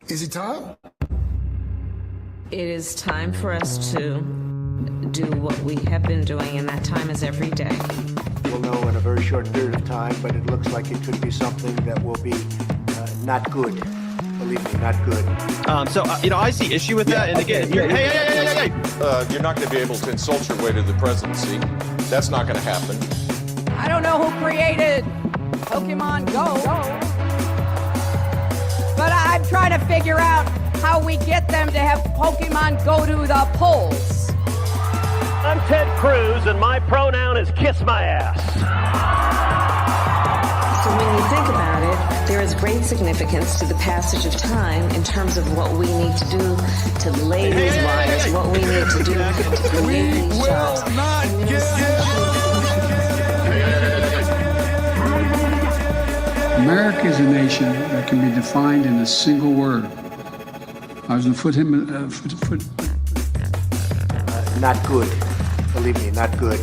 Is it time? It is time for us to do what we have been doing, and that time is every day. We'll know in a very short period of time, but it looks like it could be something that will be not good. Believe me, not good. I see issue with that. And again, hey. You're not going to be able to insult your way to the presidency. That's not going to happen. I don't know who created Pokemon Go, but I'm trying to figure out how we get them to have Pokemon go to the polls. I'm Ted Cruz, and my pronoun is kiss my ass. So when you think about it, there is great significance to the passage of time in terms of what we need to do to lay these wires, what we need to do to create these jobs. America is a nation that can be defined in a single word. I was going to put him Not good. Believe me, not good.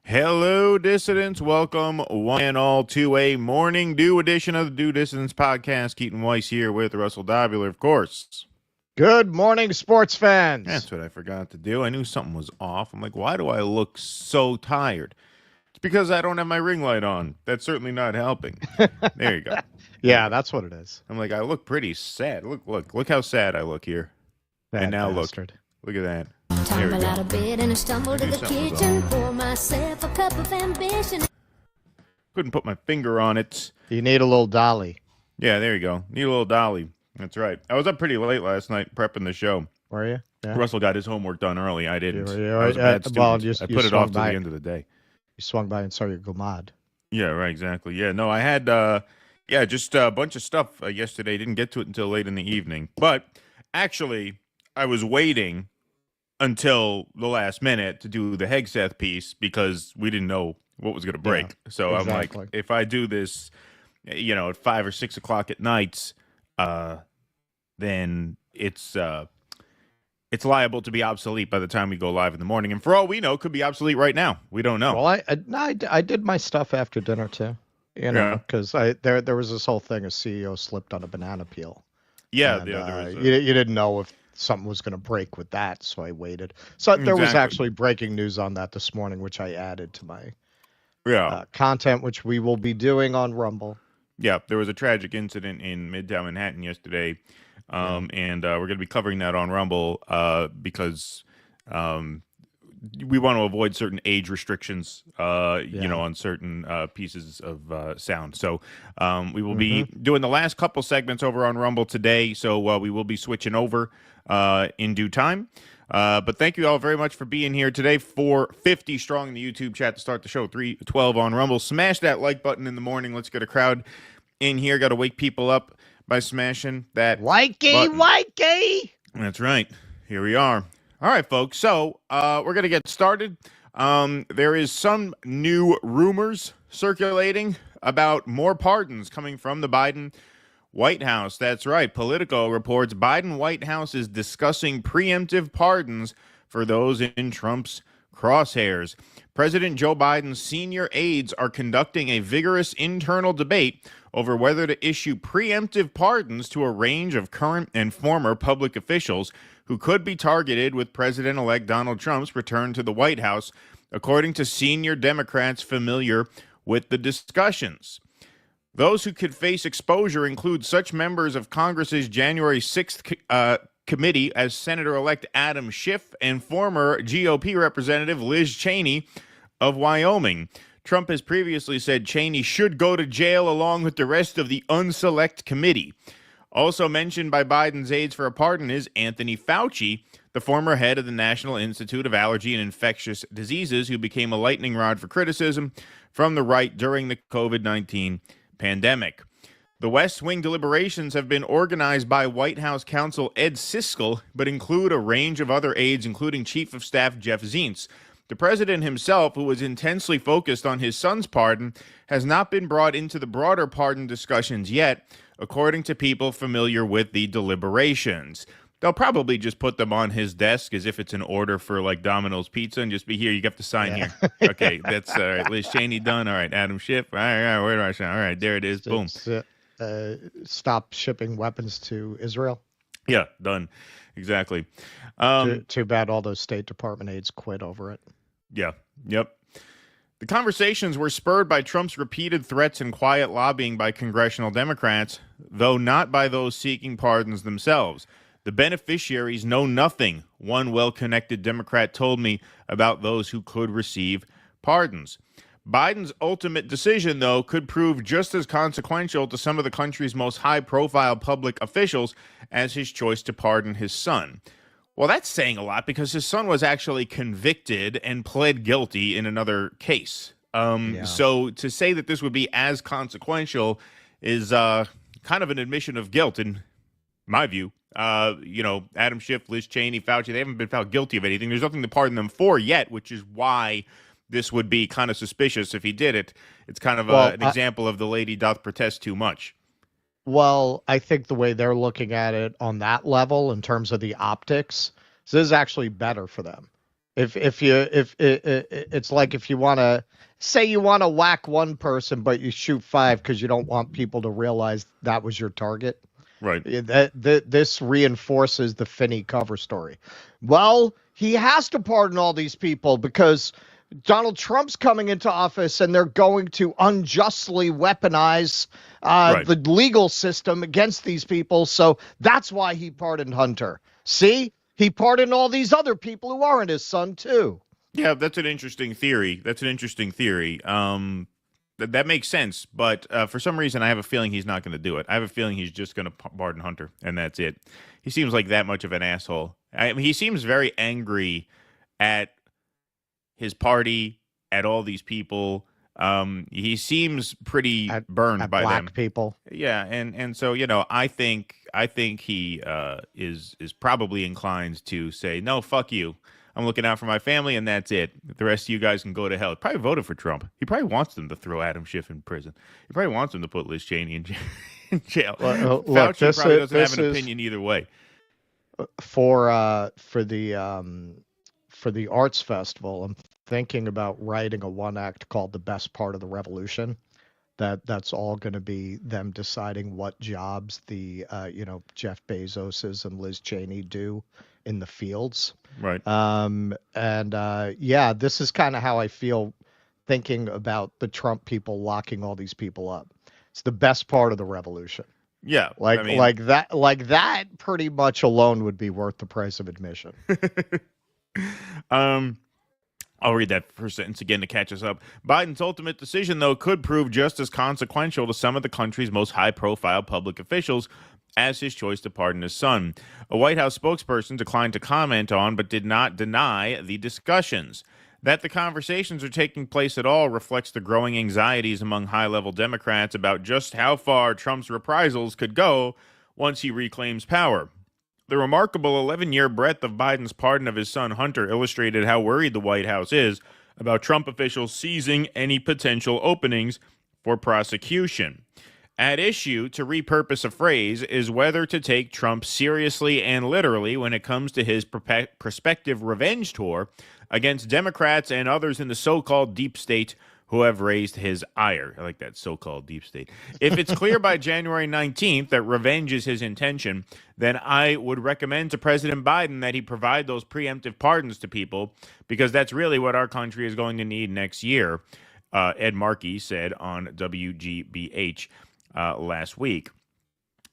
Hello, dissidents. Welcome one and all to a morning due edition of the Due Dissidents podcast. Keaton Weiss here with Russell Dobbular, of course. Good morning, sports fans. That's what I forgot to do. I knew something was off. I'm like, why do I look so tired? It's because I don't have my ring light on. That's certainly not helping. There you go. Yeah, that's what it is. I'm like, I look pretty sad. Look how sad I look here. That and now bastard. look at that. Tumble out of bed and I stumble to the kitchen, pour myself a cup of ambition. Couldn't put my finger on it. You need a little dolly. Yeah, there you go. Need a little dolly. That's right. I was up pretty late last night prepping the show. Were you? Yeah. Russell got his homework done early. I didn't. I was a bad student. you I put it off to the end of the day. You swung by and saw your gumad. Yeah, right, exactly. Yeah, no, I had, just a bunch of stuff yesterday. Didn't get to it until late in the evening. But actually, I was waiting until the last minute to do the Hegseth piece because we didn't know what was going to break. Yeah, so exactly. I'm like, if I do this, at 5 or 6 o'clock at night, then it's liable to be obsolete by the time we go live in the morning. And for all we know, it could be obsolete right now. We don't know. Well, I did my stuff after dinner too, because there was this whole thing, a CEO slipped on a banana peel. Yeah. And, there was you didn't know if something was going to break with that, so I waited. So there was actually breaking news on that this morning, which I added to my content, which we will be doing on Rumble. Yeah, there was a tragic incident in Midtown Manhattan yesterday, and we're going to be covering that on Rumble because we want to avoid certain age restrictions, on certain pieces of sound. So we will be doing the last couple segments over on Rumble today, so we will be switching over in due time. But thank you all very much for being here today. 450 strong in the YouTube chat to start the show, 312 on Rumble. Smash that like button in the morning. Let's get a crowd in here. Got to wake people up by smashing that Wakey! That's right. Here we are. All right, folks. So we're going to get started. There is some new rumors circulating about more pardons coming from the Biden White House. That's right. Politico reports Biden White House is discussing preemptive pardons for those in Trump's crosshairs. President Joe Biden's senior aides are conducting a vigorous internal debate over whether to issue preemptive pardons to a range of current and former public officials who could be targeted with President-elect Donald Trump's return to the White House, according to senior Democrats familiar with the discussions. Those who could face exposure include such members of Congress's January 6th committee as Senator-elect Adam Schiff and former GOP Representative Liz Cheney of Wyoming. Trump has previously said Cheney should go to jail along with the rest of the unselect committee. Also mentioned by Biden's aides for a pardon is Anthony Fauci, the former head of the National Institute of Allergy and Infectious Diseases, who became a lightning rod for criticism from the right during the COVID-19 pandemic. The West Wing deliberations have been organized by White House counsel Ed Siskel, but include a range of other aides, including Chief of Staff Jeff Zients. The president himself, who was intensely focused on his son's pardon, has not been brought into the broader pardon discussions yet, according to people familiar with the deliberations. they'll probably just put them on his desk as if it's an order for like Domino's Pizza and just be here. You have to sign here. Okay, that's all right. Liz Cheney done. All right, Adam Schiff. All right, where do I sign? All right, there it is. Boom. Stop shipping weapons to Israel. Yeah, done. Exactly. Too bad all those State Department aides quit over it. Yeah. Yep. The conversations were spurred by Trump's repeated threats and quiet lobbying by congressional Democrats, though not by those seeking pardons themselves. The beneficiaries know nothing, one well-connected Democrat told me, about those who could receive pardons. Biden's ultimate decision, though, could prove just as consequential to some of the country's most high-profile public officials as his choice to pardon his son. Well, that's saying a lot because his son was actually convicted and pled guilty in another case. So to say that this would be as consequential is kind of an admission of guilt in my view. Adam Schiff, Liz Cheney, Fauci, they haven't been found guilty of anything. There's nothing to pardon them for yet, which is why this would be kind of suspicious if he did it. It's kind of an example of the lady doth protest too much. Well, I think the way they're looking at it on that level, in terms of the optics, this is actually better for them. If it's like if you want to say you want to whack one person, but you shoot five because you don't want people to realize that was your target. Right. This reinforces the Finney cover story. Well, he has to pardon all these people because Donald Trump's coming into office and they're going to unjustly weaponize the legal system against these people. So that's why he pardoned Hunter. See, he pardoned all these other people who aren't his son, too. Yeah, that's an interesting theory. That makes sense. But for some reason, I have a feeling he's not going to do it. I have a feeling he's just going to pardon Hunter, and that's it. He seems like that much of an asshole. He seems very angry at his party, at all these people. He seems pretty burned by black them. People. Yeah, and so I think he is probably inclined to say, no, fuck you. I'm looking out for my family, and that's it. The rest of you guys can go to hell. He probably voted for Trump. He probably wants them to throw Adam Schiff in prison. He probably wants them to put Liz Cheney in jail. Look, Fauci probably doesn't have an opinion either way. For the arts festival, I'm thinking about writing a one-act called "The Best Part of the Revolution." That's all going to be them deciding what jobs the Jeff Bezoses and Liz Cheney do in the fields. Right. This is kind of how I feel thinking about the Trump people locking all these people up. It's the best part of the revolution. Yeah. Like that pretty much alone would be worth the price of admission. I'll read that first sentence again to catch us up. Biden's ultimate decision, though, could prove just as consequential to some of the country's most high-profile public officials as his choice to pardon his son. A White House spokesperson declined to comment on, but did not deny the discussions. That the conversations are taking place at all reflects the growing anxieties among high-level Democrats about just how far Trump's reprisals could go once he reclaims power. The remarkable 11-year breadth of Biden's pardon of his son Hunter illustrated how worried the White House is about Trump officials seizing any potential openings for prosecution. At issue, to repurpose a phrase, is whether to take Trump seriously and literally when it comes to his prospective revenge tour against Democrats and others in the so-called deep state who have raised his ire. I like that so-called deep state. If it's clear by January 19th that revenge is his intention, then I would recommend to President Biden that he provide those preemptive pardons to people, because that's really what our country is going to need next year, Ed Markey said on WGBH last week.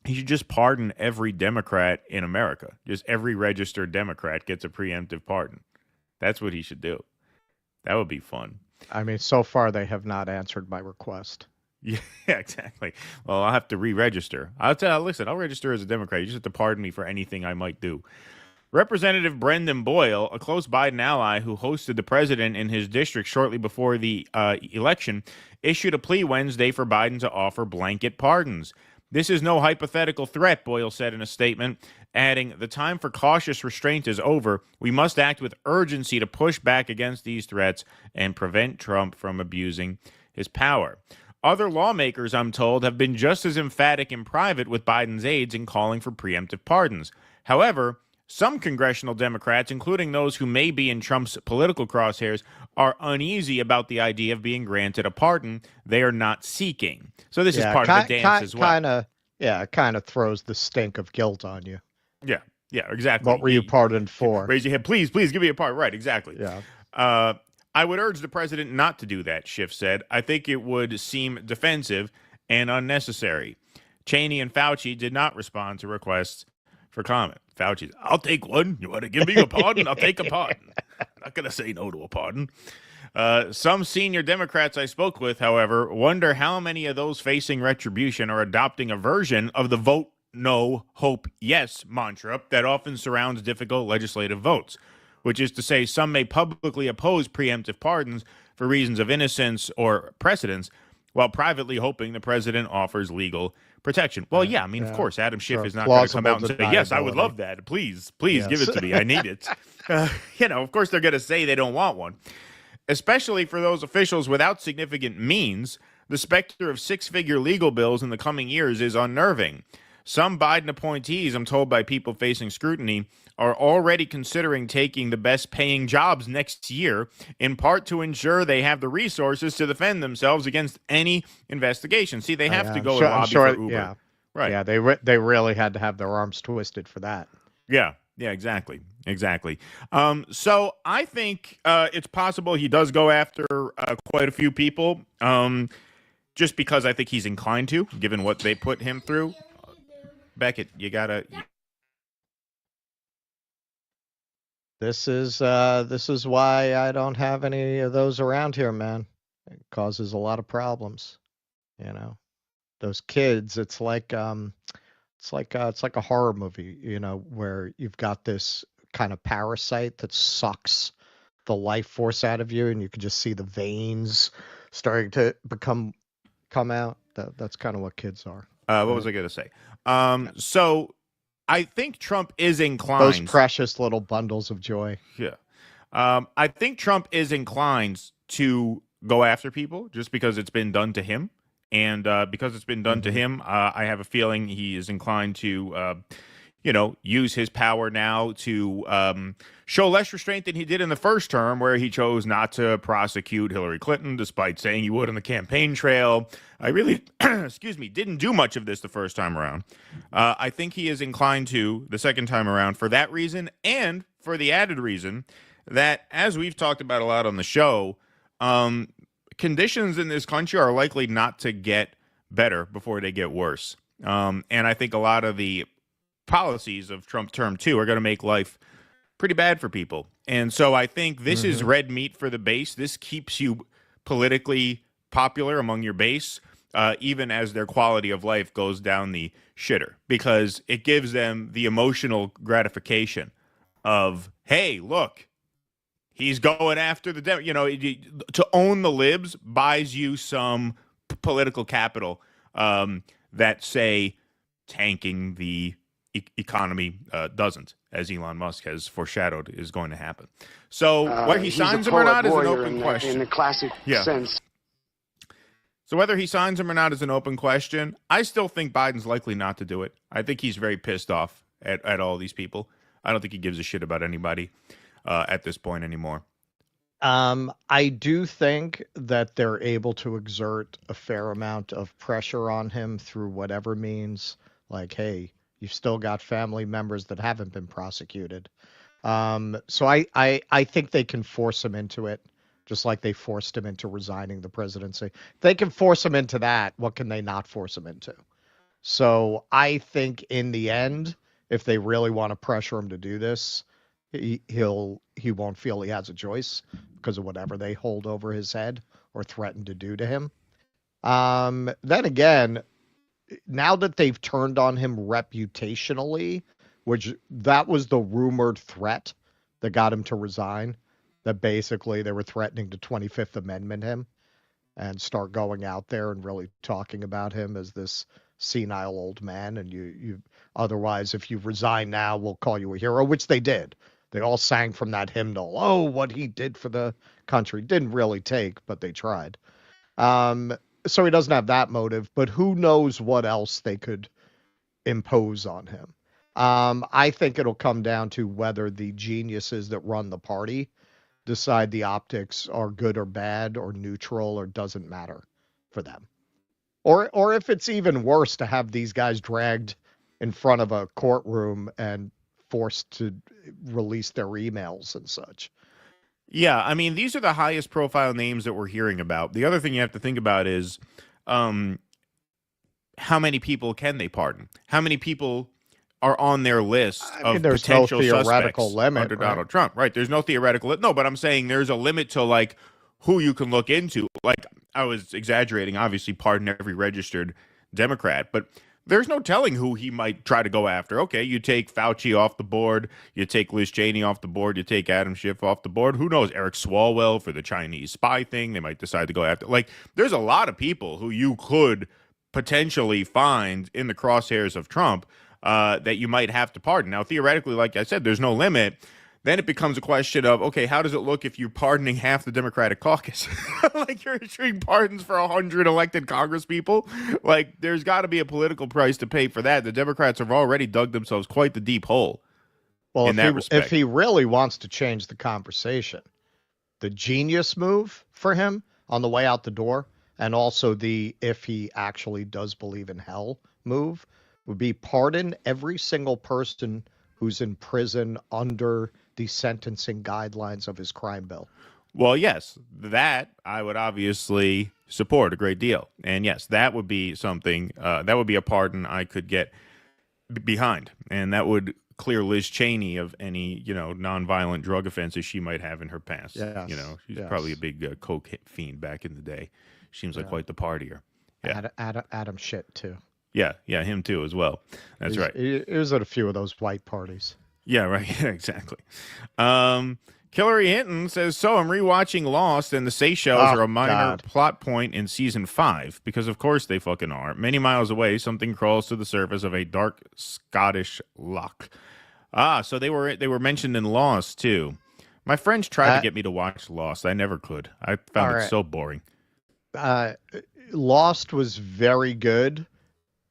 He should just pardon every Democrat in America. Just every registered Democrat gets a preemptive pardon. That's what he should do. That would be fun. I mean, so far they have not answered my request. Yeah, exactly. Well, I'll have to re-register. Listen, I'll register as a Democrat. You just have to pardon me for anything I might do. Representative Brendan Boyle, a close Biden ally who hosted the president in his district shortly before the election, issued a plea Wednesday for Biden to offer blanket pardons. This is no hypothetical threat, Boyle said in a statement, adding, "The time for cautious restraint is over. We must act with urgency to push back against these threats and prevent Trump from abusing his power." Other lawmakers, I'm told, have been just as emphatic in private with Biden's aides in calling for preemptive pardons. However, some congressional Democrats, including those who may be in Trump's political crosshairs, are uneasy about the idea of being granted a pardon they are not seeking. So this is part of the dance as well. Kind of throws the stink of guilt on you. Yeah, exactly. What were you pardoned for? Raise your hand. Please give me a pardon. Right, exactly. Yeah. I would urge the president not to do that, Schiff said. I think it would seem defensive and unnecessary. Cheney and Fauci did not respond to requests for comment. Fauci's, I'll take one. You want to give me a pardon? I'll take a pardon. I'm not going to say no to a pardon. Some senior Democrats I spoke with, however, wonder how many of those facing retribution are adopting a version of the vote no, hope yes mantra that often surrounds difficult legislative votes, which is to say some may publicly oppose preemptive pardons for reasons of innocence or precedence, while privately hoping the president offers legal protection. Well, yeah, I mean, of course, Adam Schiff is not going to come out and say, yes, I would love that. Please give it to me. I need it. Of course, they're going to say they don't want one. Especially for those officials without significant means, the specter of six-figure legal bills in the coming years is unnerving. Some Biden appointees, I'm told by people facing scrutiny, are already considering taking the best-paying jobs next year, in part to ensure they have the resources to defend themselves against any investigation. See, they have to go and lobby for Uber. Yeah. Right. Yeah, they really had to have their arms twisted for that. Yeah, exactly. So I think it's possible he does go after quite a few people, just because I think he's inclined to, given what they put him through. Beckett, you gotta. This is why I don't have any of those around here, man. It causes a lot of problems. Those kids. It's like a horror movie. Where you've got this kind of parasite that sucks the life force out of you, and you can just see the veins starting to come out. That's kind of what kids are. What was I going to say? So I think Trump is inclined. Those precious little bundles of joy. Yeah. I think Trump is inclined to go after people just because it's been done to him. And because it's been done to him, I have a feeling he is inclined to, use his power now to show less restraint than he did in the first term, where he chose not to prosecute Hillary Clinton, despite saying he would on the campaign trail. I really, didn't do much of this the first time around. I think he is inclined to the second time around for that reason, and for the added reason that, as we've talked about a lot on the show, conditions in this country are likely not to get better before they get worse. And I think a lot of the policies of Trump term 2 are going to make life pretty bad for people. And so I think this is red meat for the base. This keeps you politically popular among your base, even as their quality of life goes down the shitter, because it gives them the emotional gratification of, hey, look, he's going after the to own the libs buys you some political capital that, say, tanking the economy doesn't, as Elon Musk has foreshadowed is going to happen. So whether he signs him or not is an open question. In the classic sense. So whether he signs him or not is an open question. I still think Biden's likely not to do it. I think he's very pissed off at all these people. I don't think he gives a shit about anybody at this point anymore. I do think that they're able to exert a fair amount of pressure on him through whatever means. Like, hey, you've still got family members that haven't been prosecuted. So I think they can force him into it, just like they forced him into resigning the presidency. If they can force him into that, what can they not force him into? So I think in the end, if they really want to pressure him to do this, he won't feel he has a choice because of whatever they hold over his head or threaten to do to him. Then again, now that they've turned on him reputationally, which that was the rumored threat that got him to resign, that basically they were threatening to 25th Amendment him and start going out there and really talking about him as this senile old man. And you otherwise, if you resign now, we'll call you a hero, which they did. They all sang from that hymnal. Oh, what he did for the country. Didn't really take, but they tried. so he doesn't have that motive, but who knows what else they could impose on him. I think it'll come down to whether the geniuses that run the party decide the optics are good or bad or neutral or doesn't matter for them. Or if it's even worse to have these guys dragged in front of a courtroom and forced to release their emails and such. Yeah, I mean, these are the highest profile names that we're hearing about. The other thing you have to think about is how many people can they pardon? How many people are on their list of potential suspects limit, under Donald Trump? Right, there's no theoretical limit. No, but I'm saying there's a limit to, like, who you can look into. Like, I was exaggerating, obviously, pardon every registered Democrat, but there's no telling who he might try to go after. Okay, you take Fauci off the board, you take Liz Cheney off the board, you take Adam Schiff off the board. Who knows? Eric Swalwell for the Chinese spy thing. They might decide to go after. Like, there's a lot of people who you could potentially find in the crosshairs of Trump that you might have to pardon. Now, theoretically, like I said, there's no limit. Then it becomes a question of, okay, how does it look if you're pardoning half the Democratic caucus? Like, you're issuing pardons for 100 elected congresspeople? Like, there's got to be a political price to pay for that. The Democrats have already dug themselves quite the deep hole in that respect. If he really wants to change the conversation, the genius move for him on the way out the door, and also the if he actually does believe in hell move, would be pardon every single person who's in prison under the sentencing guidelines of his crime bill. Well, yes, that I would obviously support a great deal. And yes, that would be something, that would be a pardon I could get behind. And that would clear Liz Cheney of any, nonviolent drug offenses she might have in her past. Yes. She's probably a big coke fiend back in the day. Seems like quite the partier. Yeah. Adam shit, too. Yeah, him too as well. That's right. He was at a few of those white parties. Yeah, right. Yeah, exactly. Hillary Hinton says, so I'm rewatching Lost, and the Seychelles are a minor plot point in season 5, because of course they fucking are. Many miles away, something crawls to the surface of a dark Scottish loch. So they were mentioned in Lost too. My friends tried to get me to watch Lost. I never could. I found it so boring. Lost was very good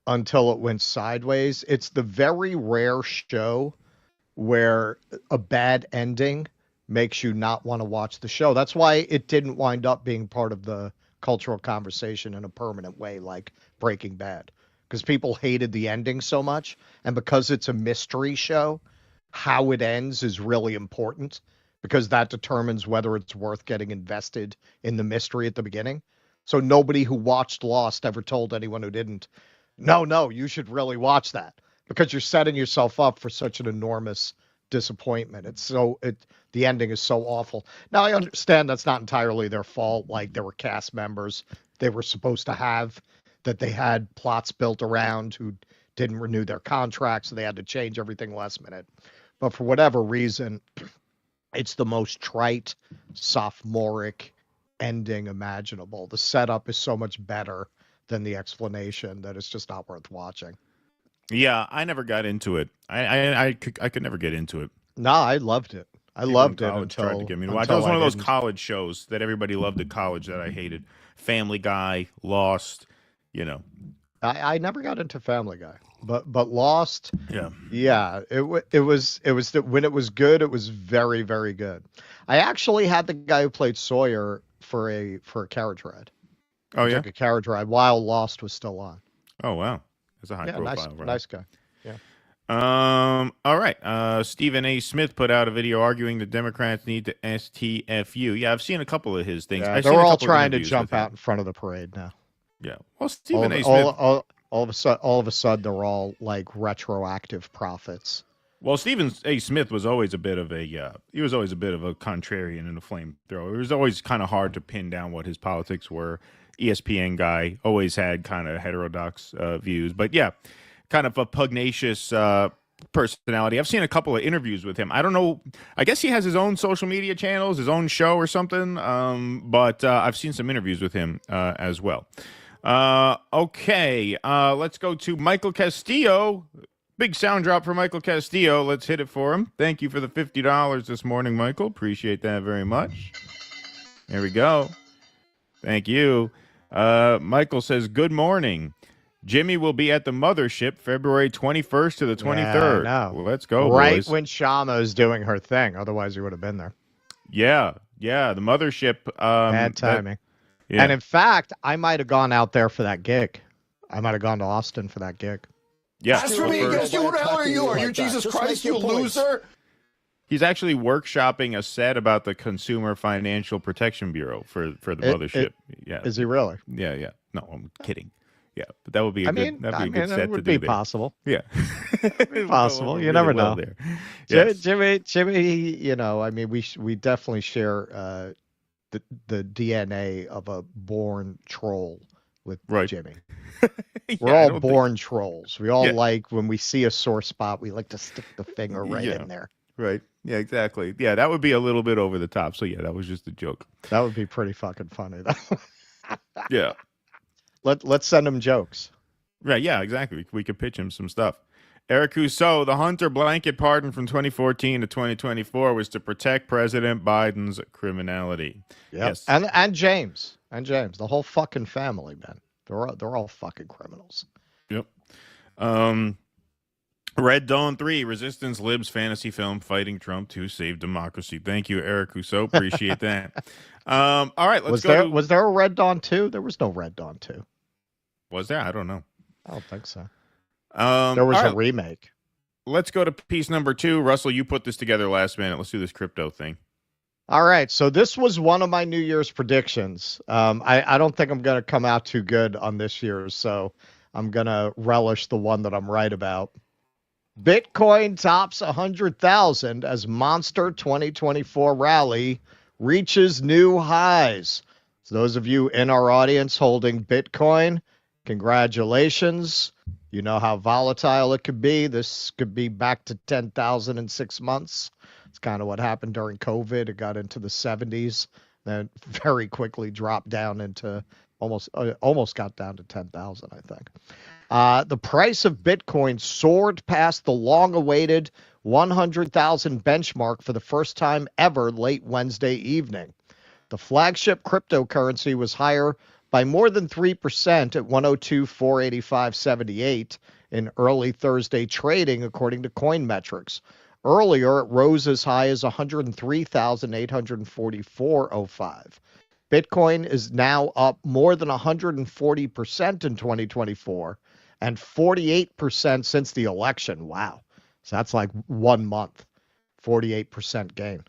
until it went sideways. It's the very rare show where a bad ending makes you not want to watch the show. That's why it didn't wind up being part of the cultural conversation in a permanent way, like Breaking Bad, because people hated the ending so much. And because it's a mystery show, how it ends is really important, because that determines whether it's worth getting invested in the mystery at the beginning. So nobody who watched Lost ever told anyone who didn't, no, you should really watch that, because you're setting yourself up for such an enormous disappointment. The ending is so awful. Now, I understand that's not entirely their fault. Like, there were cast members they were supposed to have that they had plots built around who didn't renew their contracts, so they had to change everything last minute. But for whatever reason, it's the most trite, sophomoric ending imaginable. The setup is so much better than the explanation that it's just not worth watching. Yeah, I never got into it. I could never get into it. No, I loved it. I loved it until tried to get me to watch. That was one of those college shows that everybody loved at college that I hated. Family Guy, Lost, I never got into Family Guy, but Lost. Yeah. It was when it was good, it was very, very good. I actually had the guy who played Sawyer for a carriage ride. Oh, yeah? Took a carriage ride while Lost was still on. Oh, wow. That's a high profile, right? Nice guy. Yeah. All right. Stephen A. Smith put out a video arguing that Democrats need to STFU. Yeah, I've seen a couple of his things. Yeah, they're all trying to jump out in front of the parade now. Yeah. Well, Stephen A. Smith. All of a sudden, they're all like retroactive prophets. Well, Stephen A. Smith was always a bit of a contrarian and a flamethrower. It was always kind of hard to pin down what his politics were. ESPN guy, always had kind of heterodox views, but yeah, kind of a pugnacious personality. I've seen a couple of interviews with him. I don't know. I guess he has his own social media channels, his own show or something. But I've seen some interviews with him as well. Okay, let's go to Michael Castillo. Big sound drop for Michael Castillo. Let's hit it for him. Thank you for the $50 this morning, Michael. Appreciate that very much. There we go. Thank you. Michael says, good morning. Jimmy will be at the mothership February 21st to the 23rd. Yeah, well, let's go, right boys. when Shama is doing her thing. Otherwise, you would have been there. Yeah, the mothership. Bad timing. Yeah. And in fact, I might have gone out there for that gig. I might have gone to Austin for that gig. Yeah. As for me against you, who the hell are you? Are you Jesus Christ, you loser? He's actually workshopping a set about the Consumer Financial Protection Bureau for the mothership. Yeah. Is he really? Yeah. No, I'm kidding. Yeah, but that would be a good set to do. It would be possible. Yeah. It would be possible. You never know. There. Yes. Jimmy, we definitely share the DNA of a born troll with Jimmy. We're all born trolls. We all like when we see a sore spot, we like to stick the finger in there. Right. Yeah, exactly. Yeah, that would be a little bit over the top. So yeah, that was just a joke. That would be pretty fucking funny though. Yeah. Let's send him jokes. Right, yeah, exactly. We could pitch him some stuff. Eric Rousseau, the Hunter blanket pardon from 2014 to 2024 was to protect President Biden's criminality. Yep. Yes. And James. The whole fucking family, man. They're all fucking criminals. Yep. Red Dawn 3, Resistance Libs fantasy film fighting Trump to save democracy. Thank you, Eric Rousseau. Appreciate that. All right, let's go. Was there a Red Dawn 2? There was no Red Dawn 2. Was there? I don't know. I don't think so. There was a remake. Let's go to piece number 2. Russell, you put this together last minute. Let's do this crypto thing. All right. So this was one of my New Year's predictions. I don't think I'm going to come out too good on this year's, so I'm going to relish the one that I'm right about. Bitcoin tops 100,000 as monster 2024 rally reaches new highs. So those of you in our audience holding Bitcoin, congratulations. You know how volatile it could be. This could be back to 10,000 in 6 months. It's kind of what happened during COVID. It got into the 70s, then very quickly dropped down into almost got down to 10,000, I think. The price of Bitcoin soared past the long-awaited 100,000 benchmark for the first time ever late Wednesday evening. The flagship cryptocurrency was higher by more than 3% at 102,485.78 in early Thursday trading, according to Coinmetrics. Earlier, it rose as high as 103,844.05. Bitcoin is now up more than 140% in 2024 and 48% since the election. Wow. So that's like 1 month, 48% gain.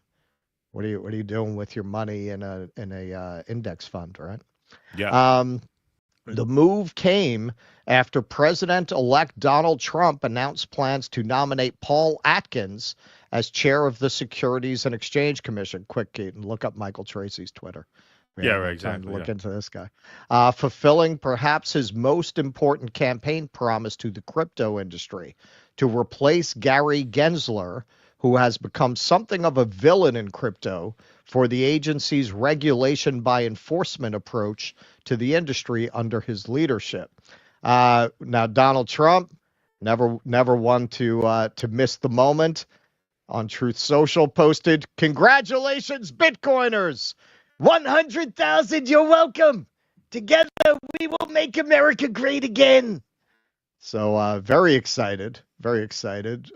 What are you doing with your money in a index fund, right? Yeah. The move came after President-elect Donald Trump announced plans to nominate Paul Atkins as chair of the Securities and Exchange Commission. Quick, Keaton, look up Michael Tracy's Twitter. Yeah, right, exactly. Look into this guy. Fulfilling perhaps his most important campaign promise to the crypto industry to replace Gary Gensler, who has become something of a villain in crypto for the agency's regulation by enforcement approach to the industry under his leadership. Now, Donald Trump, never one to miss the moment, on Truth Social posted, "Congratulations, Bitcoiners! 100,000, you're welcome. Together, we will make America great again." So very excited,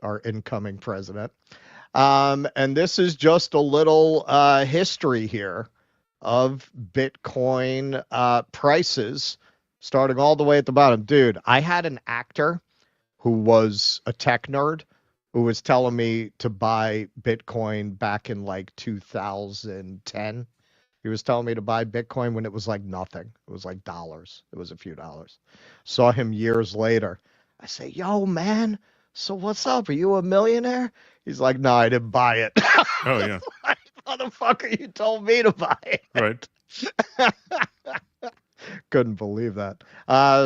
our incoming president. And this is just a little history here of Bitcoin prices, starting all the way at the bottom. Dude, I had an actor who was a tech nerd who was telling me to buy Bitcoin back in like 2010. He was telling me to buy Bitcoin when it was like nothing. It was like dollars. It was a few dollars. Saw him years later. I say, "Yo, man, so what's up? Are you a millionaire?" He's like, "No, I didn't buy it." Oh, yeah. Like, motherfucker, you told me to buy it. Right. Couldn't believe that.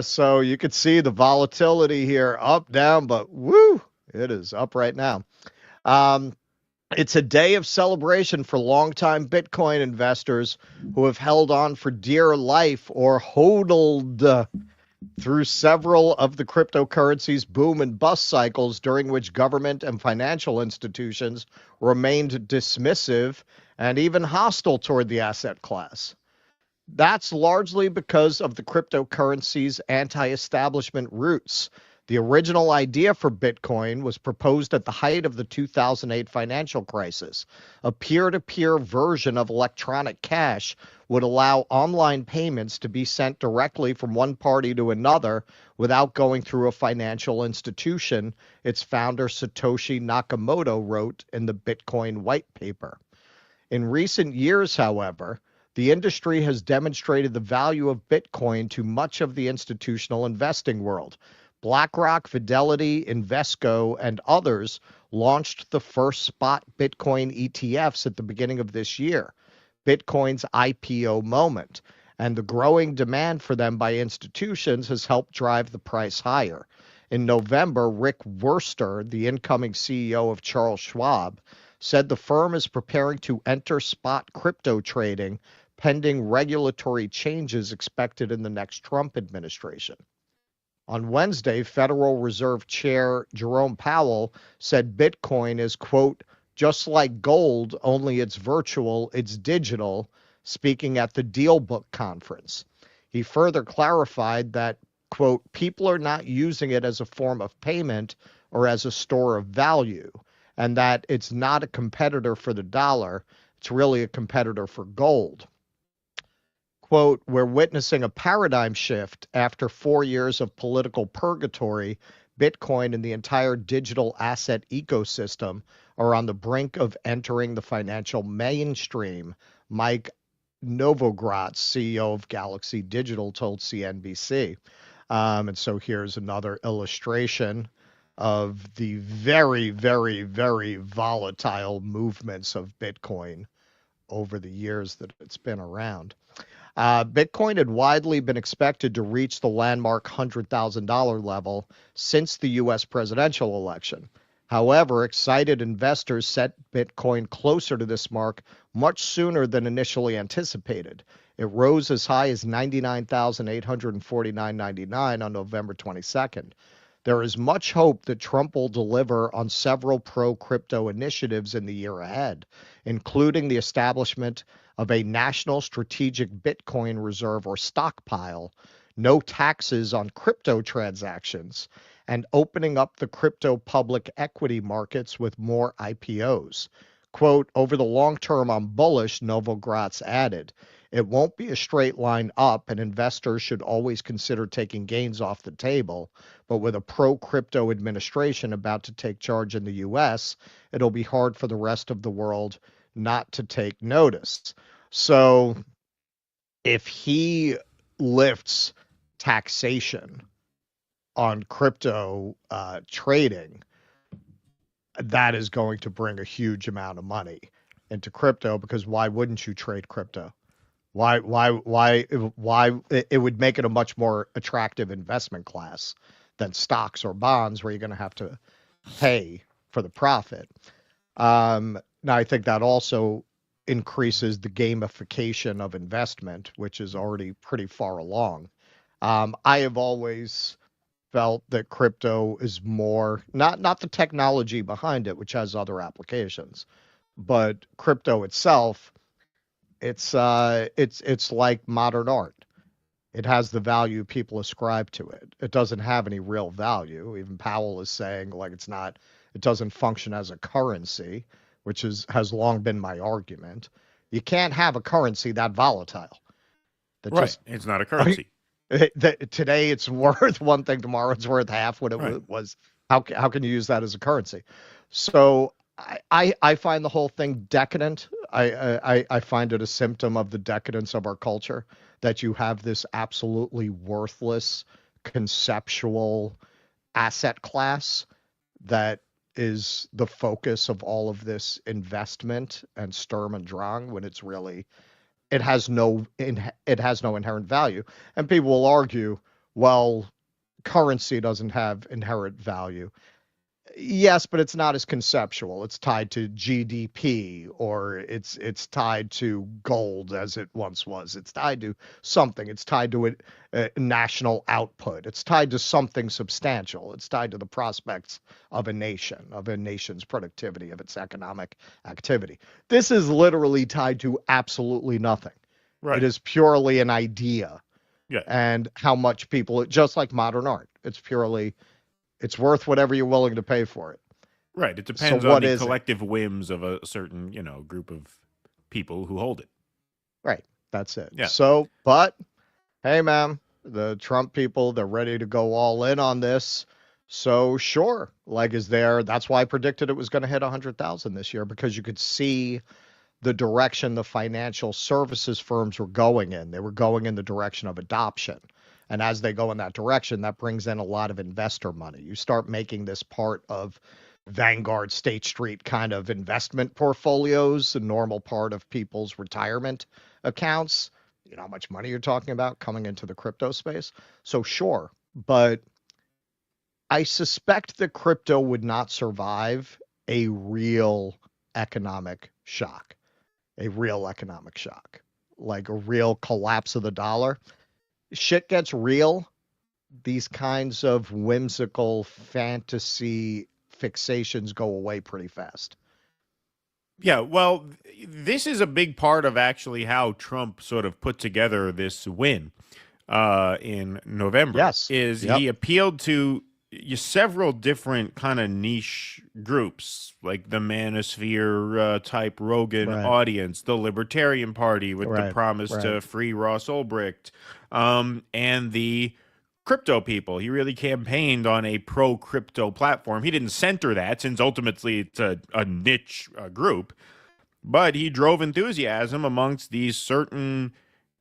So you could see the volatility here, up, down, but woo, it is up right now. It's a day of celebration for longtime Bitcoin investors who have held on for dear life or hodled through several of the cryptocurrency's boom and bust cycles, during which government and financial institutions remained dismissive and even hostile toward the asset class. That's largely because of the cryptocurrency's anti-establishment roots. The original idea for Bitcoin was proposed at the height of the 2008 financial crisis. A peer-to-peer version of electronic cash would allow online payments to be sent directly from one party to another without going through a financial institution, its founder Satoshi Nakamoto wrote in the Bitcoin white paper. In recent years, however, the industry has demonstrated the value of Bitcoin to much of the institutional investing world. BlackRock, Fidelity, Invesco, and others launched the first spot Bitcoin ETFs at the beginning of this year, Bitcoin's IPO moment, and the growing demand for them by institutions has helped drive the price higher. In November, Rick Wurster, the incoming CEO of Charles Schwab, said the firm is preparing to enter spot crypto trading pending regulatory changes expected in the next Trump administration. On Wednesday, Federal Reserve Chair Jerome Powell said Bitcoin is, quote, just like gold, only it's virtual, it's digital, speaking at the Deal Book conference. He further clarified that, quote, people are not using it as a form of payment or as a store of value, and that it's not a competitor for the dollar, it's really a competitor for gold. Quote, we're witnessing a paradigm shift after 4 years of political purgatory. Bitcoin and the entire digital asset ecosystem are on the brink of entering the financial mainstream, Mike Novogratz, CEO of Galaxy Digital, told CNBC. And so here's another illustration of the very, very, very volatile movements of Bitcoin over the years that it's been around. Bitcoin had widely been expected to reach the landmark $100,000 level since the U.S. presidential election. However, excited investors set Bitcoin closer to this mark much sooner than initially anticipated. It rose as high as $99,849.99 on November 22nd. There is much hope that Trump will deliver on several pro-crypto initiatives in the year ahead, including the establishment of a national strategic Bitcoin reserve or stockpile, no taxes on crypto transactions, and opening up the crypto public equity markets with more IPOs. Quote, over the long term, I'm bullish, Novogratz added. It won't be a straight line up, and investors should always consider taking gains off the table. But with a pro-crypto administration about to take charge in the U.S., it'll be hard for the rest of the world not to take notice. So if he lifts taxation on crypto trading, that is going to bring a huge amount of money into crypto, because why wouldn't you trade crypto? Why it would make it a much more attractive investment class than stocks or bonds, where you're going to have to pay for the profit. Now, I think that also increases the gamification of investment, which is already pretty far along. I have always felt that crypto is more, not the technology behind it, which has other applications, but crypto itself, it's like modern art. It has the value people ascribe to it. It doesn't have any real value. Even Powell is saying, like, it doesn't function as a currency, which has long been my argument. You can't have a currency that volatile. Right. It's not a currency. Today it's worth one thing, tomorrow it's worth half what it was. How can you use that as a currency? So I find the whole thing decadent. I find it a symptom of the decadence of our culture, that you have this absolutely worthless conceptual asset class that is the focus of all of this investment and Sturm und Drang, when it's really, it has no inherent value. And people will argue, well, currency doesn't have inherent value. Yes, but it's not as conceptual. It's tied to GDP, or it's tied to gold as it once was. It's tied to something. It's tied to a national output. It's tied to something substantial. It's tied to the prospects of a nation's productivity, of its economic activity. This is literally tied to absolutely nothing. Right. It is purely an idea. Yeah. And how much people, just like modern art, it's worth whatever you're willing to pay for it. Right. It depends on the collective whims of a certain, group of people who hold it. Right. That's it. Yeah. So, but hey, man, the Trump people, they're ready to go all in on this. So sure, that's why I predicted it was going to hit 100,000 this year, because you could see the direction the financial services firms were going in. They were going in the direction of adoption. And as they go in that direction, that brings in a lot of investor money. You start making this part of Vanguard, State Street kind of investment portfolios, a normal part of people's retirement accounts. You know how much money you're talking about coming into the crypto space? So sure, but I suspect that crypto would not survive a real economic shock. Like a real collapse of the dollar. Shit gets real. These kinds of whimsical fantasy fixations go away pretty fast. Yeah, well, this is a big part of actually how Trump sort of put together this win in November. Yes. He appealed to several different kind of niche groups, like the Manosphere type Rogan audience, the Libertarian Party with the promise to free Ross Ulbricht, and the crypto people. He really campaigned on a pro-crypto platform. He didn't center that, since ultimately it's a niche group, but he drove enthusiasm amongst these certain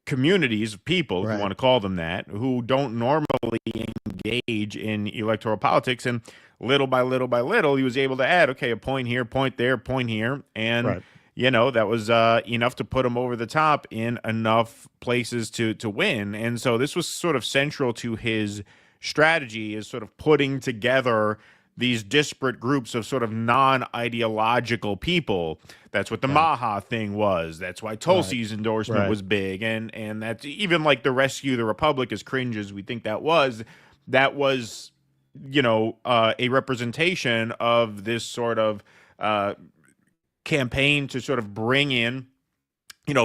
communities of people, if you want to call them that, who don't normally engage in electoral politics. And little by little by little, he was able to add, a point here, point there, point here. And, that was enough to put him over the top in enough places to win. And so this was sort of central to his strategy, is sort of putting together these disparate groups of sort of non-ideological people. That's what the Maha thing was. That's why Tulsi's endorsement was big. And that's even like the Rescue the Republic, as cringe as we think that was, a representation of this sort of campaign to sort of bring in,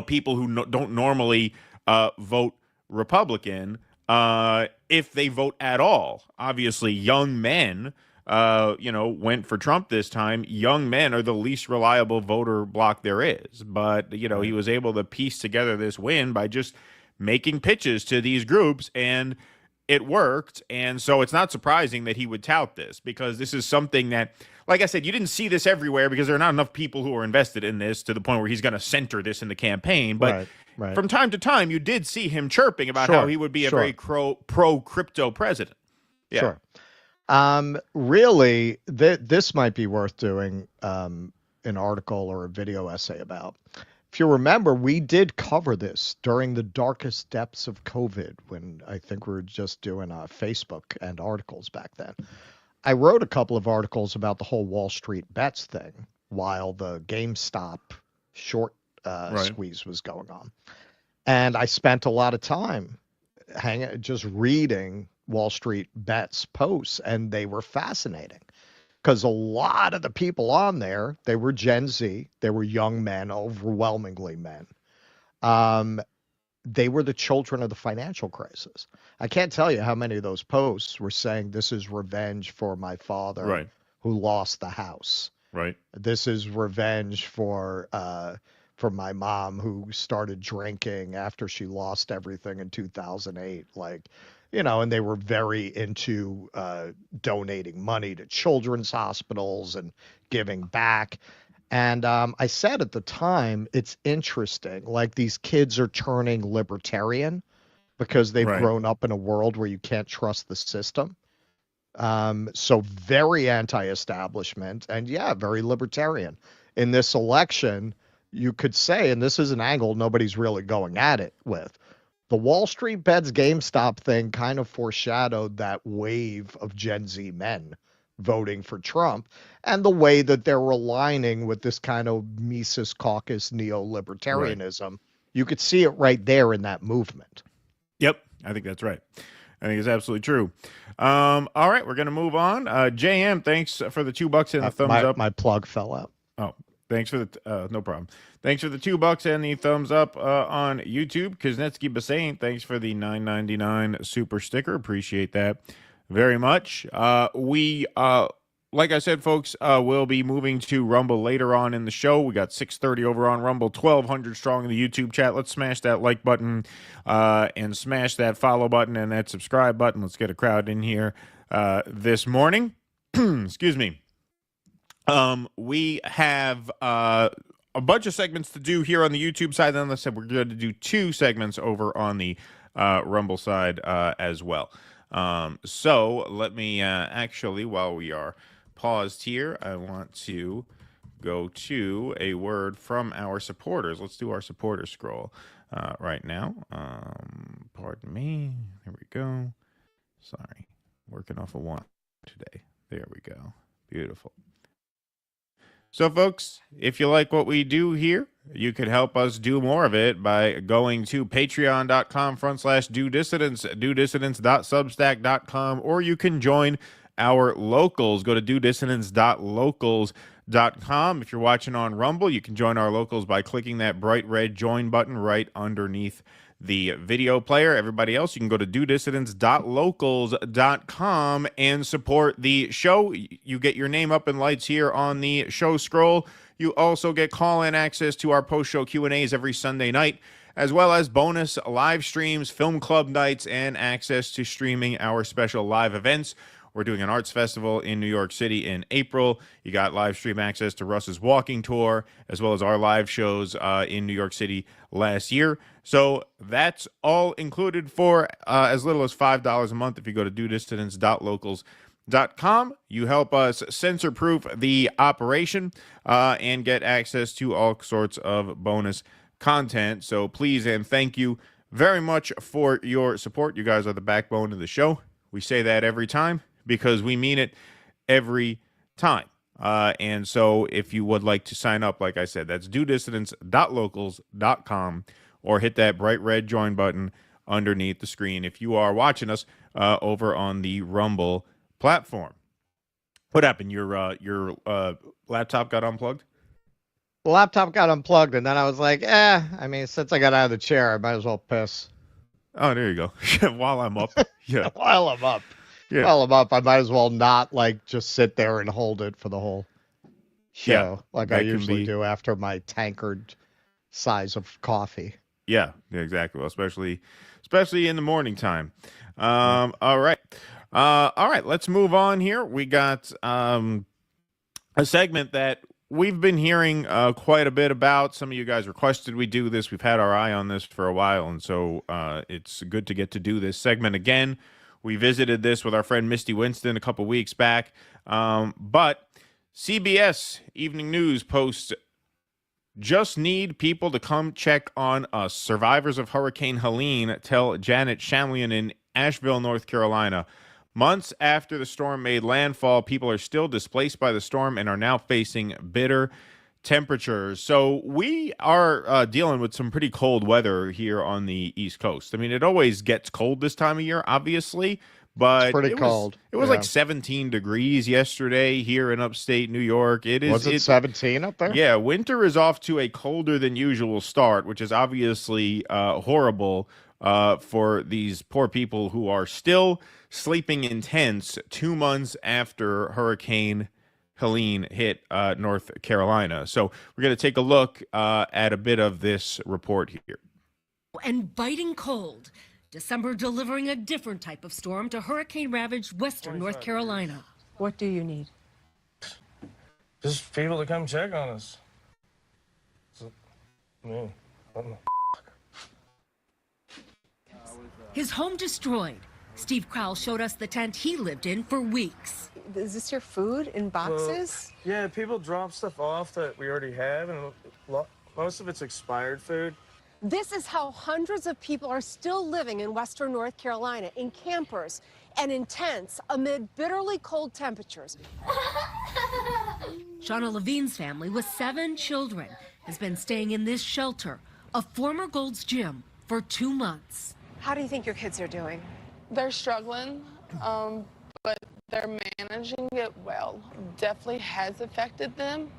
people who don't normally vote Republican, if they vote at all. Obviously, young men went for Trump this time. Young men are the least reliable voter bloc there is. But, he was able to piece together this win by just making pitches to these groups, and it worked. And so it's not surprising that he would tout this, because this is something that, like I said, you didn't see this everywhere because there are not enough people who are invested in this to the point where he's going to center this in the campaign. But from time to time, you did see him chirping about how he would be a very pro-crypto president. Yeah. Sure. Really, this might be worth doing an article or a video essay about. If you remember, we did cover this during the darkest depths of COVID, when I think we were just doing Facebook and articles back then. I wrote a couple of articles about the whole Wall Street bets thing while the GameStop short squeeze was going on. And I spent a lot of time just reading Wall Street bets posts, and they were fascinating, because a lot of the people on there, they were Gen Z, they were young men, overwhelmingly men. They were the children of the financial crisis. I can't tell you how many of those posts were saying, this is revenge for my father who lost the house. Right. This is revenge for my mom who started drinking after she lost everything in 2008. And they were very into donating money to children's hospitals and giving back. And I said at the time, it's interesting, like these kids are turning libertarian because they've grown up in a world where you can't trust the system. So very anti-establishment and very libertarian. In this election, you could say, and this is an angle nobody's really going at it with, the Wall Street bets GameStop thing kind of foreshadowed that wave of Gen Z men voting for Trump, and the way that they're aligning with this kind of Mises Caucus neolibertarianism. You could see it right there in that movement. Yep, I think that's right. I think it's absolutely true. All right, we're going to move on. JM, thanks for the $2 and the thumbs up. My plug fell out. Oh, Thanks for the no problem. Thanks for the $2 and the thumbs up on YouTube. Kuznetsky Basaint, thanks for the $9.99 super sticker. Appreciate that very much. We like I said, folks, we'll be moving to Rumble later on in the show. We got 6:30 over on Rumble, 1,200 strong in the YouTube chat. Let's smash that like button and smash that follow button and that subscribe button. Let's get a crowd in here this morning. Excuse me. We have a bunch of segments to do here on the YouTube side. Then, let's say we're going to do 2 segments over on the Rumble side as well. So let me actually, while we are paused here, I want to go to a word from our supporters. Let's do our supporter scroll right now. Pardon me. There we go. Sorry. Working off of one today. There we go. Beautiful. So, folks, if you like what we do here, you could help us do more of it by going to patreon.com/DoDissidents, DoDissidents.substack.com, or you can join our locals. Go to DoDissidents.locals.com. If you're watching on Rumble, you can join our locals by clicking that bright red join button right underneath the video player. Everybody else, you can go to DoDissidents.locals.com and support the show. You get your name up in lights here on the show scroll. You also get call-in access to our post-show Q&As every Sunday night, as well as bonus live streams, film club nights, and access to streaming our special live events. We're doing an arts festival in New York City in April. You got live stream access to Russ's walking tour, as well as our live shows in New York City last year. So that's all included for as little as $5 a month if you go to DoDissidents.locals.com. You help us censor-proof the operation and get access to all sorts of bonus content. So please and thank you very much for your support. You guys are the backbone of the show. We say that every time, because we mean it every time. And so if you would like to sign up, like I said, that's DoDissidents.locals.com, or hit that bright red join button underneath the screen if you are watching us over on the Rumble platform. What happened? Your laptop got unplugged? The laptop got unplugged, and then I was like, I mean, since I got out of the chair, I might as well piss. Oh, there you go. While I'm up. Yeah. While I'm up. Yeah. While I'm up, I might as well not, like, just sit there and hold it for the whole show, like I usually do after my tankard size of coffee. Yeah, exactly. Well, especially in the morning time. All right. Let's move on here. We got a segment that we've been hearing quite a bit about. Some of you guys requested we do this. We've had our eye on this for a while, and so it's good to get to do this segment again. We visited this with our friend Misty Winston a couple weeks back, but CBS Evening News posts, "Just need people to come check on us. Survivors of Hurricane Helene tell Janet Shamlian in Asheville, North Carolina. Months after the storm made landfall, people are still displaced by the storm and are now facing bitter temperatures." So we are dealing with some pretty cold weather here on the East Coast. I mean, it always gets cold this time of year, obviously, but it's pretty cold. It was like 17 degrees yesterday here in upstate New York. Was it 17 up there? Yeah, winter is off to a colder than usual start, which is obviously horrible for these poor people who are still sleeping in tents 2 months after Hurricane Helene hit North Carolina. So we're going to take a look at a bit of this report here. And biting cold. December delivering a different type of storm to hurricane-ravaged western North Carolina. What do you need? Just people to come check on us. His home destroyed. Steve Crowell showed us the tent he lived in for weeks. Is this your food in boxes? Well, yeah, people drop stuff off that we already have, and most of it's expired food. This is how hundreds of people are still living in western North Carolina, in campers and in tents amid bitterly cold temperatures. Shauna Levine's family with 7 children has been staying in this shelter, a former Gold's Gym, for 2 months. How do you think your kids are doing? They're struggling, but they're managing it well. Definitely has affected them.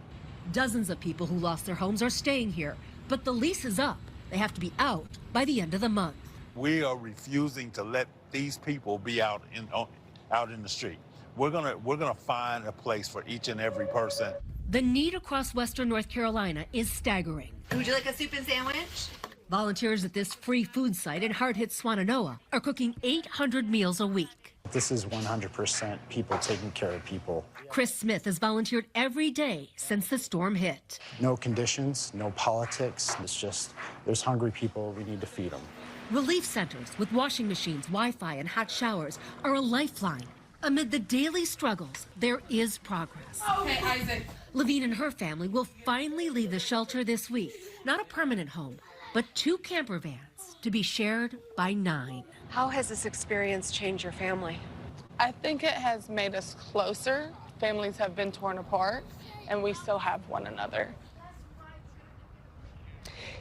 Dozens of people who lost their homes are staying here, but the lease is up. They have to be out by the end of the month. We are refusing to let these people be out in the street. We're gonna find a place for each and every person. The need across Western North Carolina is staggering. Would you like a soup and sandwich? Volunteers at this free food site in hard-hit Swannanoa are cooking 800 meals a week. This is 100% people taking care of people. Chris Smith has volunteered every day since the storm hit. No conditions, no politics. It's just, there's hungry people, we need to feed them. Relief centers with washing machines, Wi-Fi, and hot showers are a lifeline. Amid the daily struggles, there is progress. Okay, Isaac. Levine and her family will finally leave the shelter this week. Not a permanent home, but 2 camper vans to be shared by 9. How has this experience changed your family? I think it has made us closer. Families have been torn apart, and we still have one another.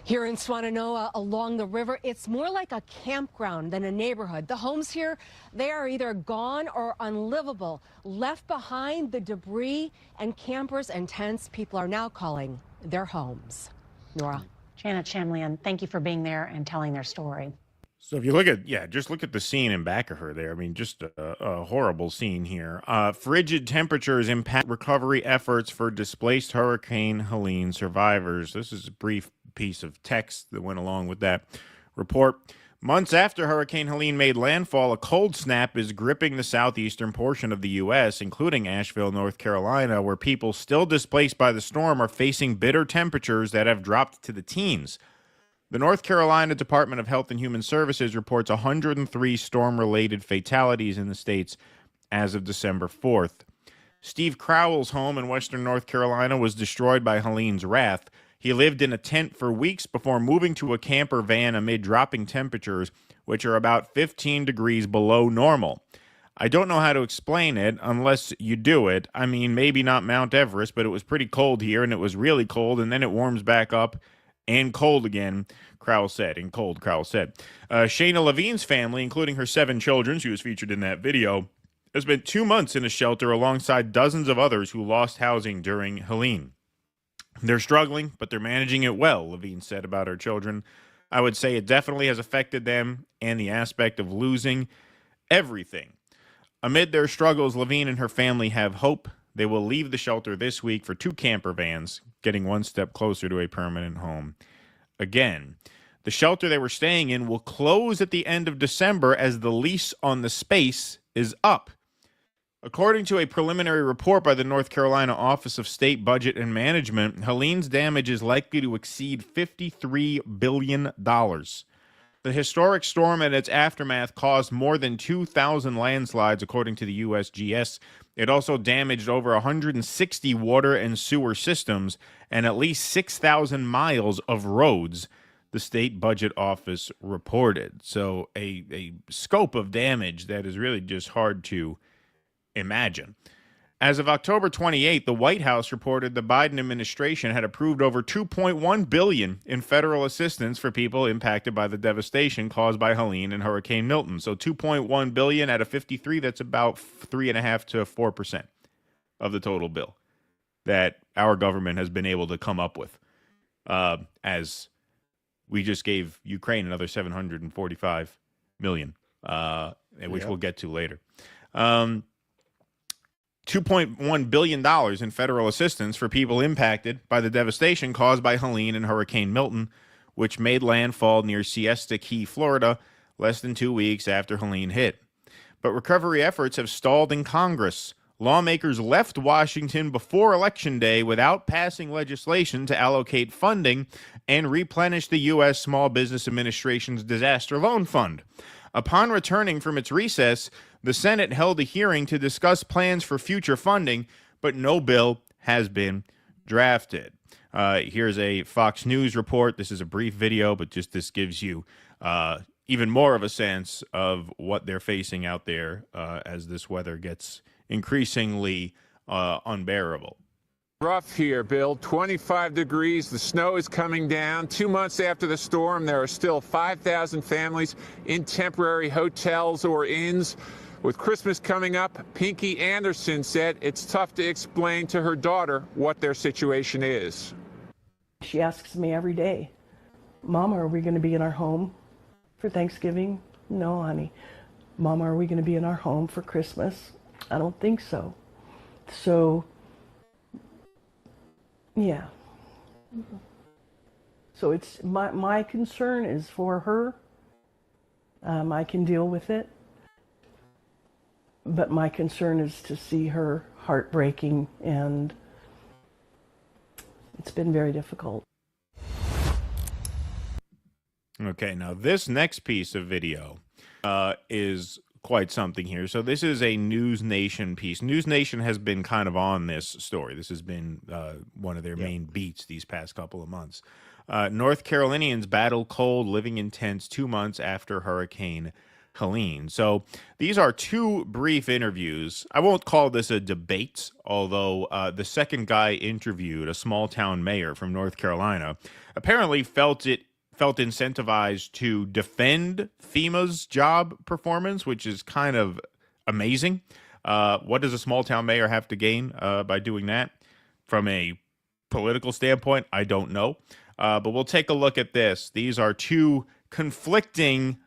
Here in Swannanoa, along the river, it's more like a campground than a neighborhood. The homes here, they are either gone or unlivable, left behind the debris and campers and tents people are now calling their homes. Nora. Janet Shamlian, thank you for being there and telling their story. So if you look at, just look at the scene in back of her there. I mean, just a horrible scene here. Frigid temperatures impact recovery efforts for displaced Hurricane Helene survivors. This is a brief piece of text that went along with that report. Months after Hurricane Helene made landfall, a cold snap is gripping the southeastern portion of the U.S., including Asheville, North Carolina, where people still displaced by the storm are facing bitter temperatures that have dropped to the teens. The North Carolina Department of Health and Human Services reports 103 storm-related fatalities in the states as of December 4th. Steve Crowell's home in western North Carolina was destroyed by Helene's wrath. He lived in a tent for weeks before moving to a camper van amid dropping temperatures, which are about 15 degrees below normal. I don't know how to explain it unless you do it. I mean, maybe not Mount Everest, but it was pretty cold here, and it was really cold, and then it warms back up and cold again, Crowell said. Shayna Levine's family, including her 7 children, she was featured in that video, has spent 2 months in a shelter alongside dozens of others who lost housing during Helene. They're struggling, but they're managing it well, Levine said about her children. I would say it definitely has affected them and the aspect of losing everything. Amid their struggles, Levine and her family have hope. They will leave the shelter this week for 2 camper vans, getting one step closer to a permanent home. Again, the shelter they were staying in will close at the end of December as the lease on the space is up. According to a preliminary report by the North Carolina Office of State Budget and Management, Helene's damage is likely to exceed $53 billion. The historic storm and its aftermath caused more than 2,000 landslides, according to the USGS. It also damaged over 160 water and sewer systems and at least 6,000 miles of roads, the state budget office reported. So a scope of damage that is really just hard to imagine. As of October 28th, the White House reported the Biden administration had approved over $2.1 billion in federal assistance for people impacted by the devastation caused by Helene and Hurricane Milton. So $2.1 billion out of 53, that's about 3.5% to 4% of the total bill that our government has been able to come up with, as we just gave Ukraine another $745 million, which we'll get to later. $2.1 billion in federal assistance for people impacted by the devastation caused by Helene and Hurricane Milton, which made landfall near Siesta Key, Florida, less than 2 weeks after Helene hit. But recovery efforts have stalled in Congress. Lawmakers left Washington before Election Day without passing legislation to allocate funding and replenish the U.S. Small Business Administration's disaster loan fund. Upon returning from its recess, the Senate held a hearing to discuss plans for future funding, but no bill has been drafted. Here's a Fox News report. This is a brief video, but just this gives you even more of a sense of what they're facing out there as this weather gets increasingly unbearable. Rough here, Bill. 25 degrees. The snow is coming down. 2 months after the storm, there are still 5,000 families in temporary hotels or inns. With Christmas coming up, Pinky Anderson said it's tough to explain to her daughter what their situation is. She asks me every day, Mama, are we going to be in our home for Thanksgiving? No, honey. Mama, are we going to be in our home for Christmas? I don't think so. So, yeah. So it's my concern is for her. I can deal with it. But my concern is to see her heartbreaking, and it's been very difficult. Okay, now this next piece of video is quite something here. So this is a News Nation piece. News Nation has been kind of on this story. This has been one of their main beats these past couple of months. North Carolinians battle cold, living in tents 2 months after Hurricane Helene. So these are two brief interviews. I won't call this a debate, although the second guy interviewed, a small town mayor from North Carolina, apparently felt incentivized to defend FEMA's job performance, which is kind of amazing. What does a small town mayor have to gain by doing that? From a political standpoint, I don't know. But we'll take a look at this. These are two conflicting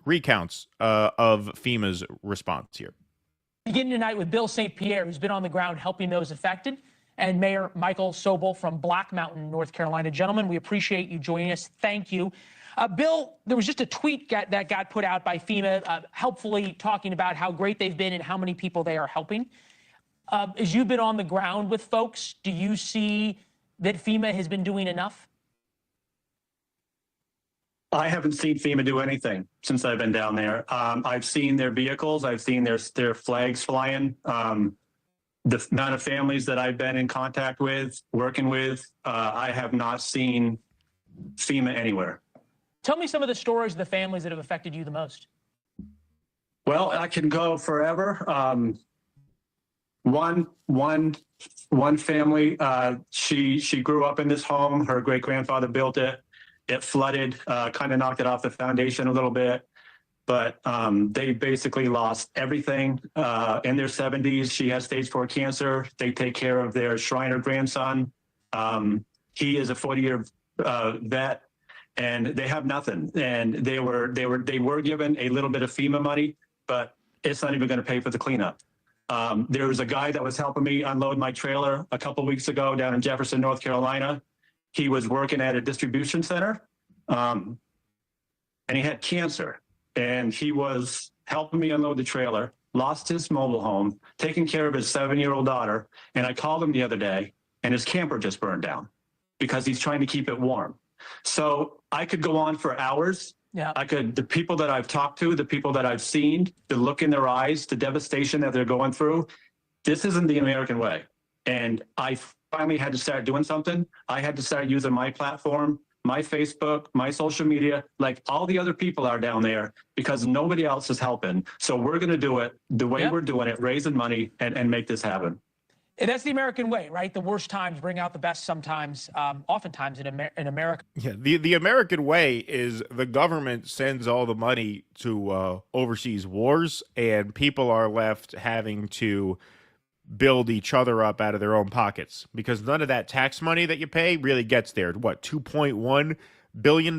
recounts of FEMA's response here. Beginning tonight with Bill St. Pierre, who's been on the ground helping those affected, and Mayor Michael Sobel from Black Mountain, North Carolina. Gentlemen, we appreciate you joining us. Thank you. Bill, there was just a tweet that got put out by FEMA, helpfully talking about how great they've been and how many people they are helping. As you've been on the ground with folks, do you see that FEMA has been doing enough? I haven't seen FEMA do anything since I've been down there. I've seen their vehicles. I've seen their flags flying. The amount of families that I've been in contact with, working with, I have not seen FEMA anywhere. Tell me some of the stories of the families that have affected you the most. Well, I can go forever. One family, she grew up in this home. Her great grandfather built it. It flooded, kind of knocked it off the foundation a little bit, but they basically lost everything. In their 70s, she has stage 4 cancer. They take care of their Shriner grandson. He is a 40-year vet, and they have nothing. And they were given a little bit of FEMA money, but it's not even going to pay for the cleanup. There was a guy that was helping me unload my trailer a couple weeks ago down in Jefferson, North Carolina. He was working at a distribution center, and he had cancer. And he was helping me unload the trailer, lost his mobile home, taking care of his 7-year-old daughter. And I called him the other day, and his camper just burned down because he's trying to keep it warm. So I could go on for hours. Yeah. The people that I've talked to, the people that I've seen, the look in their eyes, the devastation that they're going through, this isn't the American way. And I finally had to start doing something. I had to start using my platform, my Facebook, my social media, like all the other people are down there, because nobody else is helping. So we're going to do it the way we're doing it, raising money and make this happen. And that's the American way, right? The worst times bring out the best sometimes, oftentimes in America. Yeah, the American way is the government sends all the money to overseas wars, and people are left having to build each other up out of their own pockets, because none of that tax money that you pay really gets there. What, $2.1 billion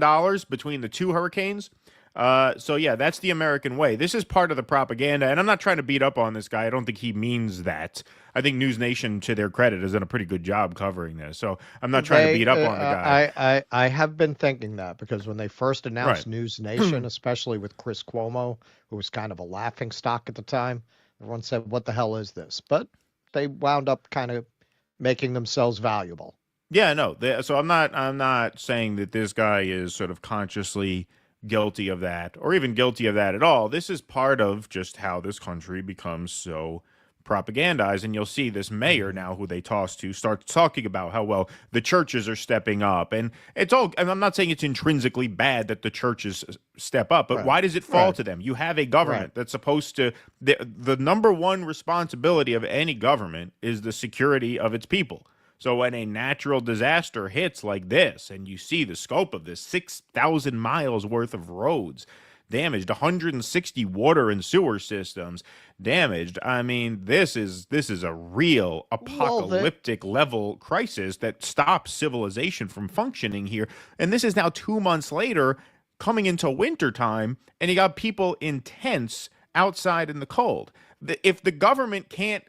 between the two hurricanes? So yeah, that's the American way. This is part of the propaganda, and I'm not trying to beat up on this guy. I don't think he means that. I think News Nation, to their credit, has done a pretty good job covering this. So I'm not trying to beat up on the guy. I have been thinking that, because when they first announced News Nation, especially with Chris Cuomo, who was kind of a laughingstock at the time, everyone said, "What the hell is this?" But they wound up kind of making themselves valuable. Yeah, no. So I'm not saying that this guy is sort of consciously guilty of that, or even guilty of that at all. This is part of just how this country becomes so propagandized. And you'll see this mayor now, who they toss to, start talking about how, well, the churches are stepping up. And it's all, and I'm not saying it's intrinsically bad that the churches step up, but why does it fall to them? You have a government that's supposed to, the number one responsibility of any government is the security of its people. So when a natural disaster hits like this, and you see the scope of this, 6,000 miles worth of roads, damaged, 160 water and sewer systems damaged. I mean, this is a real apocalyptic level crisis that stops civilization from functioning here. And this is now 2 months later, coming into wintertime, and you got people in tents outside in the cold. If the government can't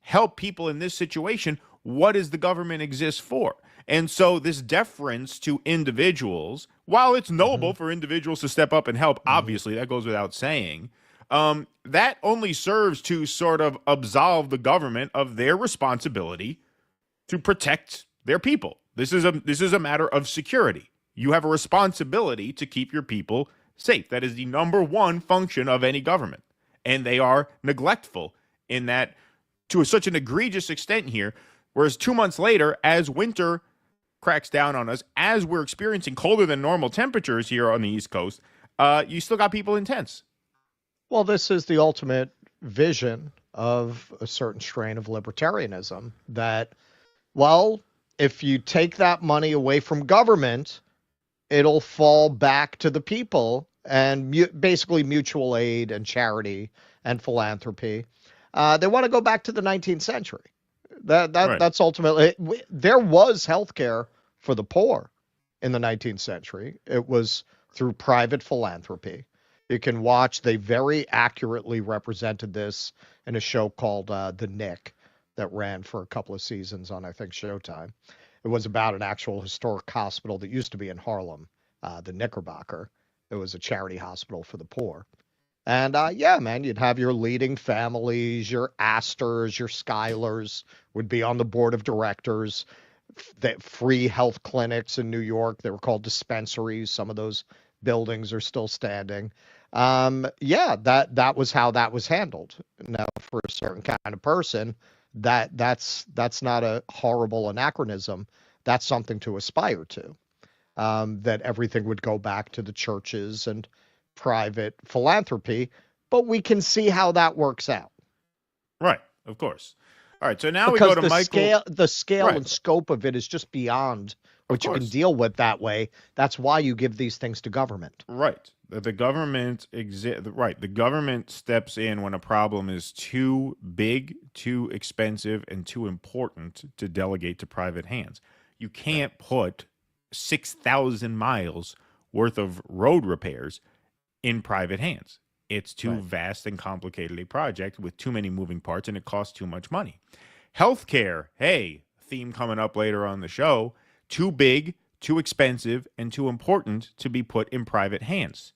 help people in this situation, what does the government exist for? And so this deference to individuals, while it's noble for individuals to step up and help, obviously that goes without saying, that only serves to sort of absolve the government of their responsibility to protect their people. This is a matter of security. You have a responsibility to keep your people safe. That is the number one function of any government. And they are neglectful in that to such an egregious extent here. Whereas 2 months later, as winter cracks down on us, as we're experiencing colder than normal temperatures here on the East Coast, you still got people in tents. Well, this is the ultimate vision of a certain strain of libertarianism that, well, if you take that money away from government, it'll fall back to the people and basically mutual aid and charity and philanthropy. They want to go back to the 19th century. That's ultimately, there was healthcare for the poor in the 19th century. It was through private philanthropy. You can watch, they very accurately represented this in a show called The Nick that ran for a couple of seasons on, I think, Showtime. It was about an actual historic hospital that used to be in Harlem, the Knickerbocker. It was a charity hospital for the poor. And yeah, man, you'd have your leading families, your Astors, your Schylers would be on the board of directors. That free health clinics in New York, they were called dispensaries. Some of those buildings are still standing. Yeah, that was how that was handled. Now, for a certain kind of person, that's not a horrible anachronism. That's something to aspire to. That everything would go back to the churches and private philanthropy, but we can see how that works out. Right, of course. All right, so now because we go to Michael. The scale and scope of it is just beyond what you can deal with that way. That's why you give these things to government. Right. The government the government steps in when a problem is too big, too expensive, and too important to delegate to private hands. You can't put 6,000 miles worth of road repairs in private hands. It's too vast and complicated a project with too many moving parts, and it costs too much money. Healthcare, hey, theme coming up later on the show, too big, too expensive, and too important to be put in private hands,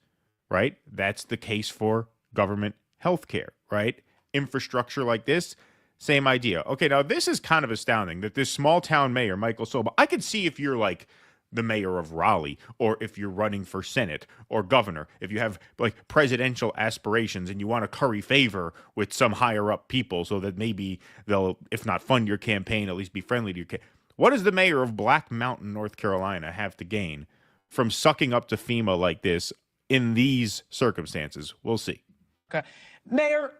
right? That's the case for government healthcare, right? Infrastructure like this, same idea. Okay, now this is kind of astounding that this small town mayor, Michael Sobel, I could see if you're like the mayor of Raleigh, or if you're running for Senate or governor, if you have like presidential aspirations and you want to curry favor with some higher up people so that maybe they'll, if not fund your campaign, at least be friendly to your campaign. What does the mayor of Black Mountain, North Carolina have to gain from sucking up to FEMA like this in these circumstances? We'll see. Okay. Mayor,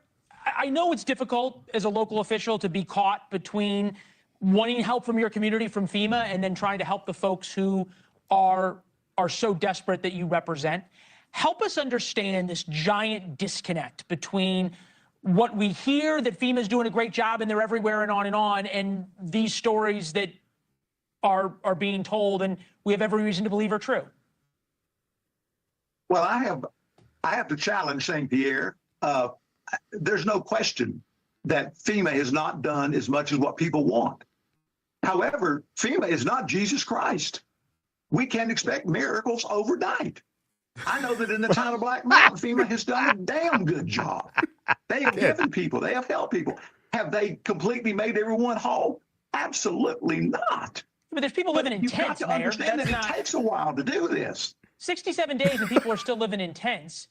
I know it's difficult as a local official to be caught between wanting help from your community from FEMA and then trying to help the folks who are so desperate that you represent. Help us understand this giant disconnect between what we hear that FEMA is doing a great job and they're everywhere and these stories that are being told and we have every reason to believe are true. Well, I have to challenge St. Pierre. There's no question that FEMA has not done as much as what people want. However, FEMA is not Jesus Christ. We can't expect miracles overnight. I know that in the town of Black Mountain, FEMA has done a damn good job. They have given people, they have helped people. Have they completely made everyone whole? Absolutely not. But there's people living in tents, Mayor. Understand that it takes a while to do this. 67 days and people are still living in tents.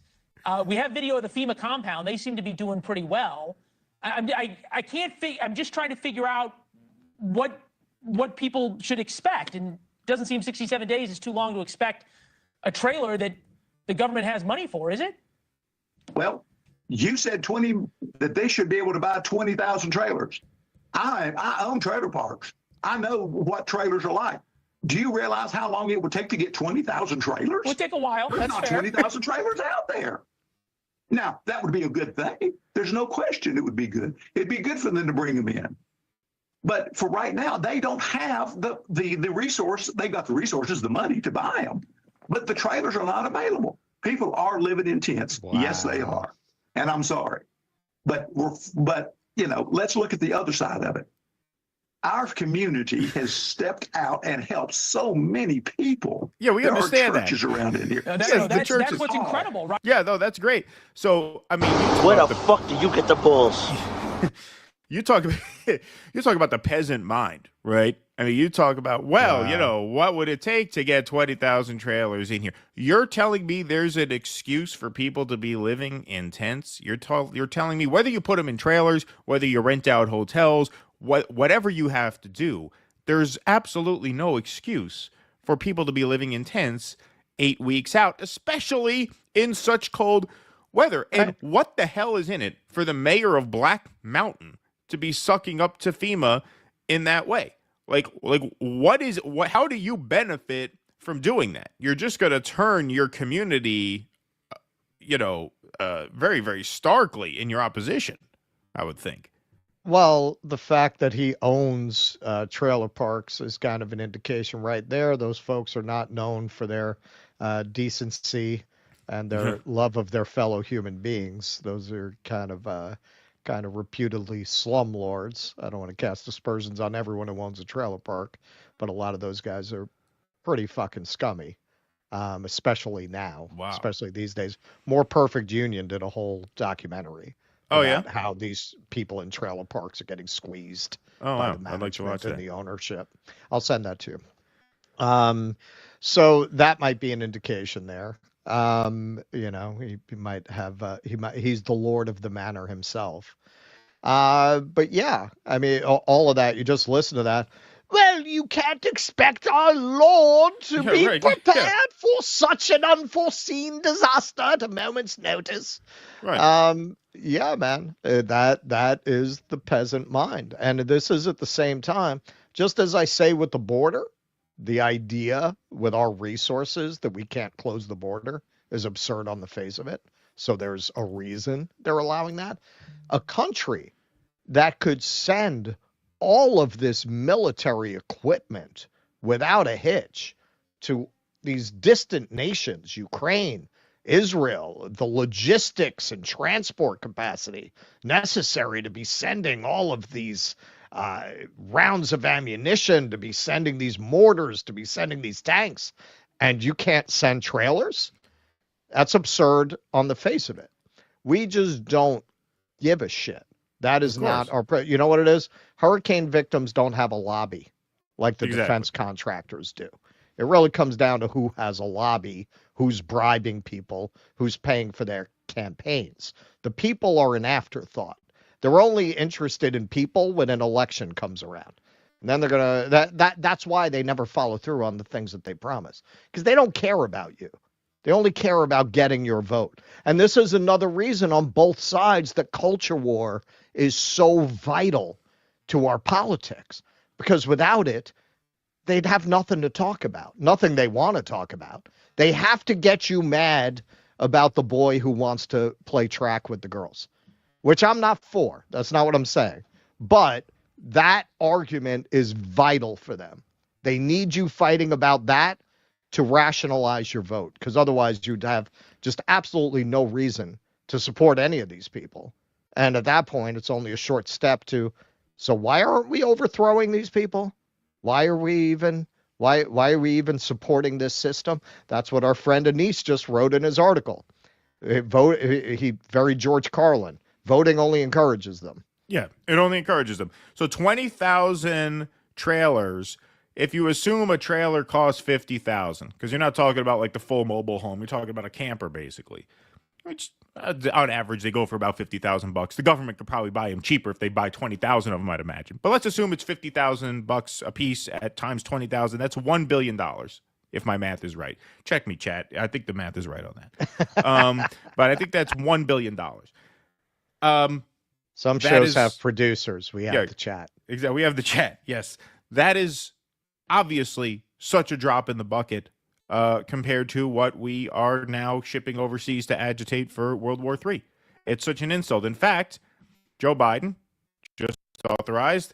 We have video of the FEMA compound. They seem to be doing pretty well. I can't I'm just trying to figure out what people should expect. And it doesn't seem 67 days is too long to expect a trailer that the government has money for, is it? Well, you said that they should be able to buy 20,000 trailers. I own trailer parks. I know what trailers are like. Do you realize how long it would take to get 20,000 trailers? It would take a while. There's That's not fair. 20,000 trailers out there. Now, that would be a good thing. There's no question it would be good. It'd be good for them to bring them in. But for right now, they don't have the resource. They've got the resources, the money to buy them. But the trailers are not available. People are living in tents. Wow. Yes, they are. And I'm sorry. But you know, let's look at the other side of it. Our community has stepped out and helped so many people. Yeah, we understand that. There are churches around in here. That's what's incredible, right? Yeah, no, that's great. So, I mean, where the fuck do you get the balls? You talk about the peasant mind, right? I mean, you talk about, well, you know, what would it take to get 20,000 trailers in here? You're telling me there's an excuse for people to be living in tents? You're telling me whether you put them in trailers, whether you rent out hotels, whatever you have to do, there's absolutely no excuse for people to be living in tents 8 weeks out, especially in such cold weather. And what the hell is in it for the mayor of Black Mountain to be sucking up to FEMA in that way? Like how do you benefit from doing that? You're just going to turn your community, very, very starkly in your opposition, I would think. Well, the fact that he owns trailer parks is kind of an indication right there. Those folks are not known for their decency and their love of their fellow human beings. Those are kind of reputedly slumlords. I don't want to cast aspersions on everyone who owns a trailer park, but a lot of those guys are pretty fucking scummy, especially now. Wow. Especially these days. More Perfect Union did a whole documentary. Oh, yeah? How these people in trailer parks are getting squeezed by the management and the ownership. I'll send that to you. So that might be an indication there. He might have, he's the Lord of the Manor himself. But yeah, I mean, all of that, you just listen to that. Well, you can't expect our Lord to be prepared for such an unforeseen disaster at a moment's notice. Right. Yeah, man, that is the peasant mind. And this is at the same time, just as I say with the border, the idea with our resources that we can't close the border is absurd on the face of it. So there's a reason they're allowing that. A country that could send all of this military equipment without a hitch to these distant nations, Ukraine, Israel, the logistics and transport capacity necessary to be sending all of these rounds of ammunition, to be sending these mortars, to be sending these tanks, and you can't send trailers? That's absurd on the face of it. We just don't give a shit. That is not our, you know what it is? Hurricane victims don't have a lobby like the defense contractors do. It really comes down to who has a lobby, who's bribing people, who's paying for their campaigns. The people are an afterthought. They're only interested in people when an election comes around. And then they're going to, that's why they never follow through on the things that they promise, because they don't care about you. They only care about getting your vote. And this is another reason on both sides that culture war is so vital to our politics, because without it, they'd have nothing to talk about, nothing they want to talk about. They have to get you mad about the boy who wants to play track with the girls, which I'm not for. That's not what I'm saying. But that argument is vital for them. They need you fighting about that to rationalize your vote, because otherwise you'd have just absolutely no reason to support any of these people. And at that point, it's only a short step to, so why aren't we overthrowing these people? Why are we even supporting this system? That's what our friend Anise just wrote in his article. He very George Carlin. Voting only encourages them. Yeah, it only encourages them. So 20,000 trailers. If you assume a trailer costs $50,000, because you're not talking about like the full mobile home, you're talking about a camper basically, which on average they go for about $50,000. The government could probably buy them cheaper if they buy 20,000 of them, I'd imagine. But let's assume it's $50,000 a piece at times 20,000. That's $1 billion, if my math is right. Check me, chat. I think the math is right on that. But I think that's $1 billion. Some shows have producers. We have the chat. Exactly. We have the chat. Yes, that is obviously such a drop in the bucket compared to what we are now shipping overseas to agitate for World War III. It's such an insult. In fact, Joe Biden just authorized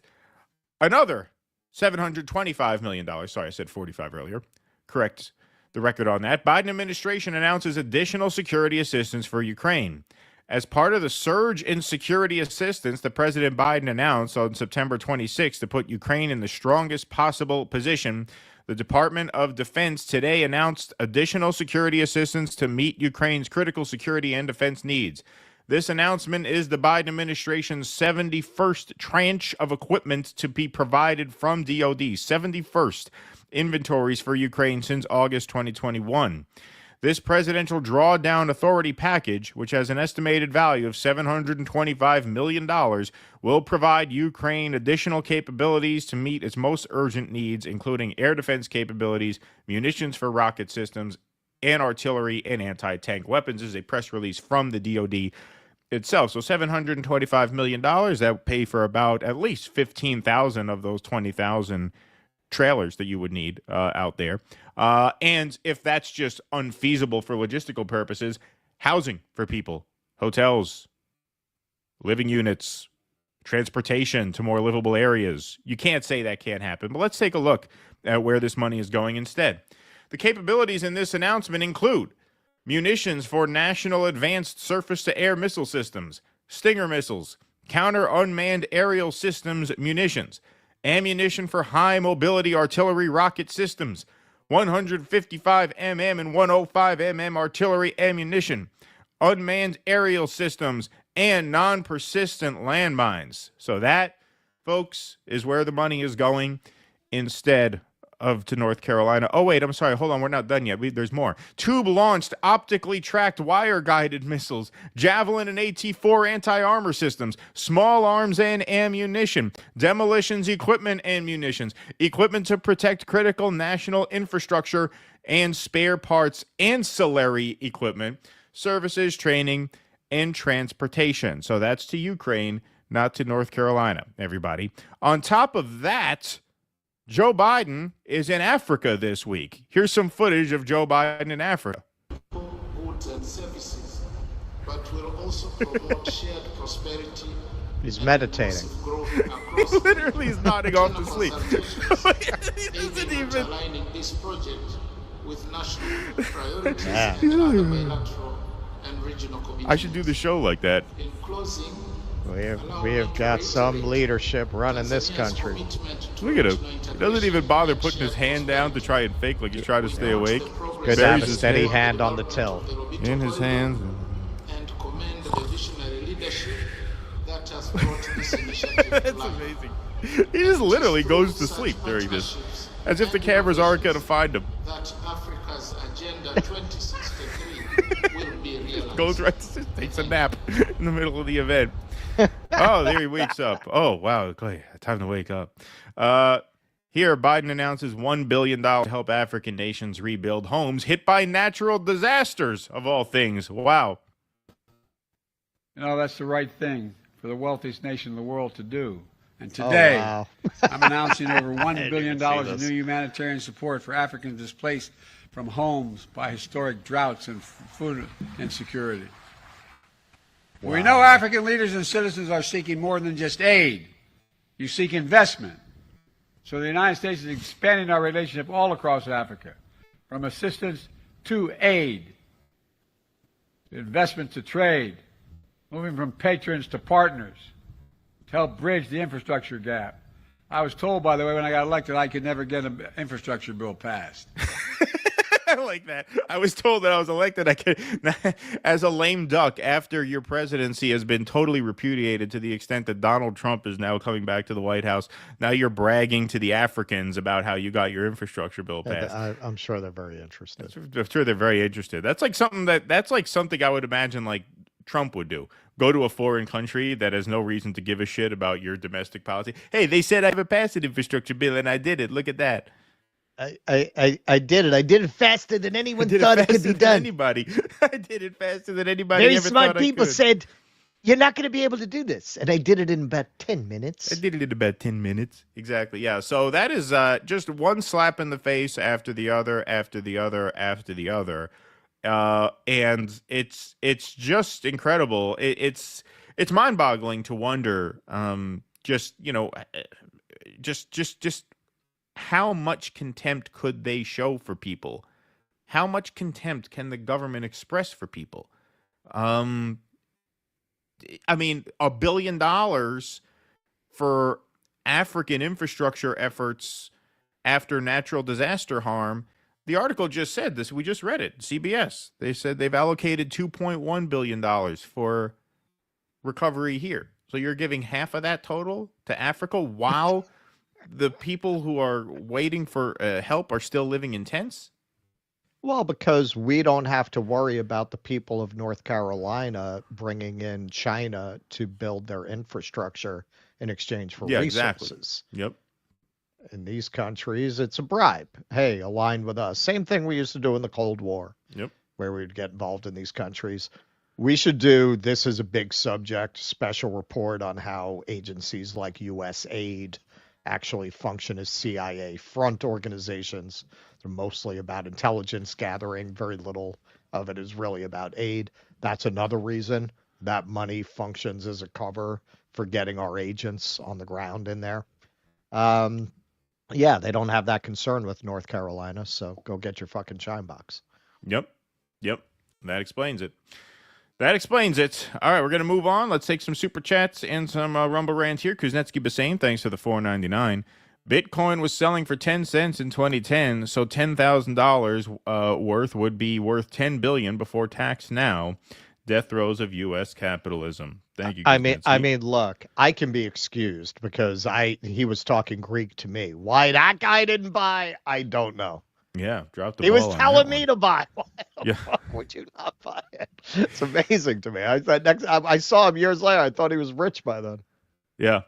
another $725 million. Sorry, I said 45 earlier. Correct the record on that. Biden administration announces additional security assistance for Ukraine. As part of the surge in security assistance that President Biden announced on September 26 to put Ukraine in the strongest possible position, the Department of Defense today announced additional security assistance to meet Ukraine's critical security and defense needs. This announcement is the Biden administration's 71st tranche of equipment to be provided from DoD, 71st inventories for Ukraine since August 2021. This presidential drawdown authority package, which has an estimated value of $725 million, will provide Ukraine additional capabilities to meet its most urgent needs, including air defense capabilities, munitions for rocket systems, and artillery and anti-tank weapons. This is a press release from the DoD itself. So $725 million, that would pay for about at least 15,000 of those 20,000 trailers that you would need out there. And if that's just unfeasible for logistical purposes, housing for people, hotels, living units, transportation to more livable areas. You can't say that can't happen, but let's take a look at where this money is going instead. The capabilities in this announcement include munitions for national advanced surface-to-air missile systems, Stinger missiles, counter-unmanned aerial systems munitions, ammunition for high-mobility artillery rocket systems, 155 mm and 105 mm artillery ammunition, unmanned aerial systems, and non-persistent landmines. So that, folks, is where the money is going instead of to North Carolina. Oh, wait, I'm sorry. Hold on. We're not done yet. There's more. Tube-launched, optically tracked, wire-guided missiles, Javelin and AT-4 anti-armor systems, small arms and ammunition, demolitions, equipment and munitions, equipment to protect critical national infrastructure and spare parts, ancillary equipment, services, training, and transportation. So that's to Ukraine, not to North Carolina, everybody. On top of that, Joe Biden is in Africa this week. Here's some footage of Joe Biden in Africa. Goods and services, but will also promote shared prosperity. He's meditating. Literally, he's nodding off to sleep. He doesn't even aligning this project with national priorities and other bilateral and regional commitments. I should do the show like that. In closing, we have got some leadership running this country. Look at him. He doesn't even bother putting his hand down to try and fake like he's trying to stay awake. Good to have a steady hand on the till. In his hands. And commend the visionary leadership that has brought this initiative to That's life. amazing. He just literally goes to sleep during this. As if the cameras aren't going to find him. That Africa's Agenda 2063 will be realized. Goes right to takes a nap in the middle of the event. Oh, there he wakes up. Oh, wow. Time to wake up. Here, Biden announces $1 billion to help African nations rebuild homes hit by natural disasters, of all things. Wow. You know, that's the right thing for the wealthiest nation in the world to do. And today, I'm announcing over $1 billion in new humanitarian support for Africans displaced from homes by historic droughts and food insecurity. Wow. We know African leaders and citizens are seeking more than just aid. You seek investment. So the United States is expanding our relationship all across Africa, from assistance to aid, investment to trade, moving from patrons to partners to help bridge the infrastructure gap. I was told, by the way, when I got elected, I could never get an infrastructure bill passed. I like that. I was told that I was elected. I could, as a lame duck, after your presidency has been totally repudiated to the extent that Donald Trump is now coming back to the White House. Now you're bragging to the Africans about how you got your infrastructure bill passed. I'm sure they're very interested. I'm sure they're very interested. That's like something I would imagine like Trump would do. Go to a foreign country that has no reason to give a shit about your domestic policy. Hey, they said I haven't passed an infrastructure bill, and I did it. Look at that. I did it. I did it faster than anyone thought it could be done. Anybody. I did it faster than anybody Very ever smart thought people I could. said, You're not going to be able to do this. And I did it in about 10 minutes. Exactly. Yeah. So that is just one slap in the face after the other, after the other, after the other. And it's just incredible. It's mind-boggling to wonder just how much contempt could they show for people? How much contempt can the government express for people? I mean, $1 billion for African infrastructure efforts after natural disaster harm. The article just said this. We just read it. CBS. They said they've allocated $2.1 billion for recovery here. So you're giving half of that total to Africa while the people who are waiting for help are still living in tents? Well, because we don't have to worry about the people of North Carolina bringing in China to build their infrastructure in exchange for resources. Exactly. Yep. In these countries, it's a bribe. Hey, align with us. Same thing we used to do in the Cold War. Yep. Where we'd get involved in these countries. We should do, this is a big subject, special report on how agencies like USAID actually function as CIA front organizations. They're mostly about intelligence gathering. Very little of it is really about aid. That's another reason that money functions as a cover for getting our agents on the ground in there. Yeah, they don't have that concern with North Carolina, so go get your fucking chime box. Yep. That explains it. All right, we're going to move on. Let's take some super chats and some Rumble rants here. Kuznetsky Bassane, thanks for the $4.99. Bitcoin was selling for 10 cents in 2010, so $10,000 worth would be worth $10 billion before tax now. Death throes of U.S. capitalism. Thank you, Kuznetsky. I mean, look, I can be excused because he was talking Greek to me. Why that guy didn't buy, I don't know. Yeah, dropped the ball. He was on telling me to buy. Why the Yeah. fuck would you not buy it? It's amazing to me. I thought I saw him years later. I thought he was rich by then. Yeah.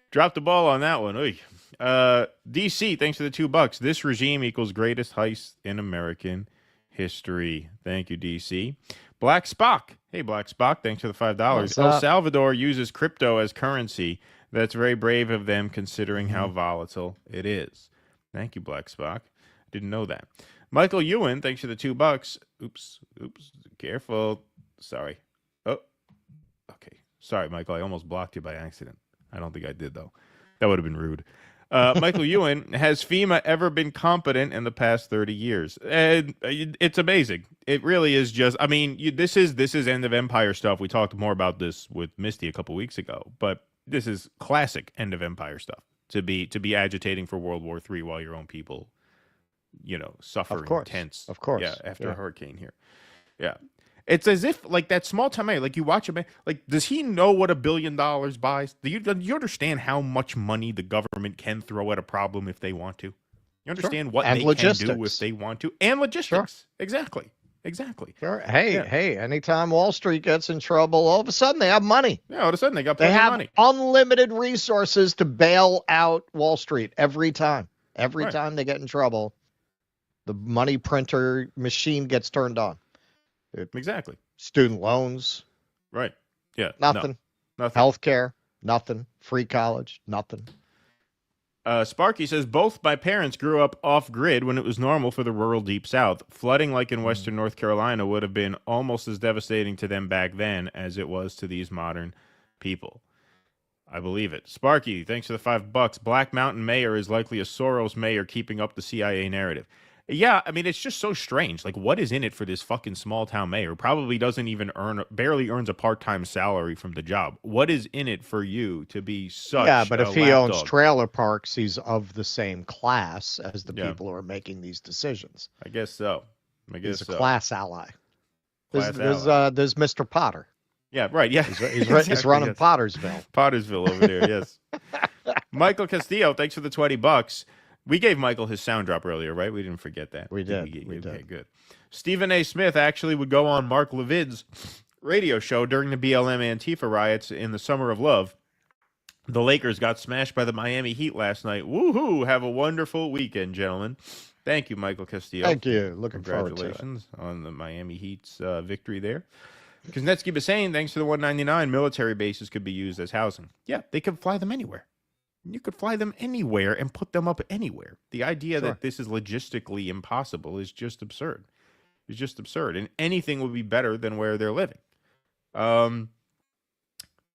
Dropped the ball on that one. Oy. DC, thanks for the $2. This regime equals greatest heist in American history. Thank you, DC. Black Spock. Hey, Black Spock, thanks for the $5. El Salvador uses crypto as currency. That's very brave of them considering how volatile it is. Thank you, Black Spock. Didn't know that. Michael Ewan, thanks for the $2. Oops. Careful. Sorry. Oh, okay. Sorry, Michael. I almost blocked you by accident. I don't think I did, though. That would have been rude. Michael Ewan, has FEMA ever been competent in the past 30 years? It's amazing. It really is just, I mean, this is end of empire stuff. We talked more about this with Misty a couple weeks ago, but this is classic end of empire stuff to be agitating for World War III while your own people, suffer in tents. Of course. Yeah, after a hurricane here. Yeah. It's as if, like, that small town mayor, like, you watch him, like, does he know what $1 billion buys? Do you understand how much money the government can throw at a problem if they want to? You understand what they can do if they want to? And logistics. Sure. Exactly. Sure. Hey, anytime Wall Street gets in trouble, all of a sudden they have money. Yeah, all of a sudden they got plenty of money. They have unlimited resources to bail out Wall Street every time. Every time they get in trouble, the money printer machine gets turned on. Exactly. Student loans. Right. Yeah. Nothing. Nothing. Healthcare. Nothing. Free college. Nothing. Sparky says, both my parents grew up off-grid when it was normal for the rural Deep South. Flooding like in western North Carolina would have been almost as devastating to them back then as it was to these modern people. I believe it. Sparky, thanks for the $5. Black Mountain mayor is likely a Soros mayor keeping up the CIA narrative. Yeah, I mean, it's just so strange. Like, what is in it for this fucking small-town mayor? Probably doesn't even barely earns a part-time salary from the job. What is in it for you to be such Yeah, but if he owns lapdog? trailer parks, he's of the same class as the people who are making these decisions. I guess so. He's a class ally. Class There's Mr. Potter. Yeah, right, yeah. He's running Pottersville. Pottersville over there, yes. Michael Castillo, thanks for the $20. We gave Michael his sound drop earlier, right? We didn't forget that. We did. Okay, good. Stephen A. Smith actually would go on Mark Levid's radio show during the BLM Antifa riots in the Summer of Love. The Lakers got smashed by the Miami Heat last night. Woohoo! Have a wonderful weekend, gentlemen. Thank you, Michael Castillo. Thank you. Looking forward to it. Congratulations on the Miami Heat's victory there. Because Netsky was saying, thanks to the 199, military bases could be used as housing. Yeah, they could fly them anywhere. You could fly them anywhere and put them up anywhere. The idea that this is logistically impossible is just absurd. It's just absurd. And anything would be better than where they're living.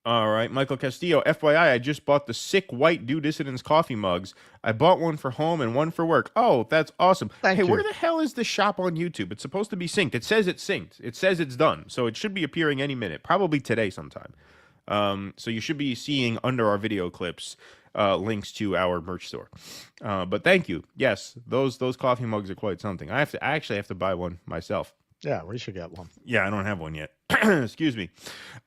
All right, Michael Castillo, FYI, I just bought the sick white Due Dissidents coffee mugs. I bought one for home and one for work. Oh, that's awesome. Thank you. Where the hell is the shop on YouTube? It's supposed to be synced. It says it's synced. It says it's done. So it should be appearing any minute, probably today sometime. So you should be seeing under our video clips links to our merch store. But thank you. Yes, those coffee mugs are quite something. I actually have to buy one myself. Yeah, we should get one. Yeah, I don't have one yet. Excuse me.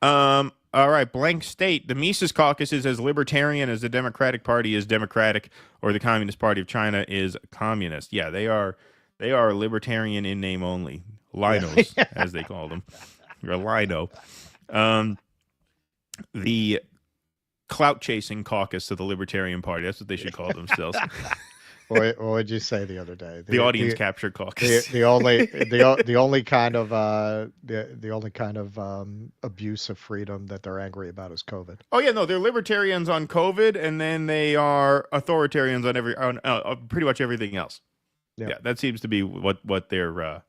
All right, blank state. The Mises Caucus is as libertarian as the Democratic Party is democratic, or the Communist Party of China is communist. Yeah, they are libertarian in name only. Linos, as they call them. Or lino. The clout chasing caucus of the Libertarian Party. That's what they should call themselves. What did you say the other day? The audience capture caucus. The only kind of abuse of freedom that they're angry about is COVID. Oh yeah, no, they're libertarians on COVID, and then they are authoritarians on pretty much everything else. Yeah, that seems to be what their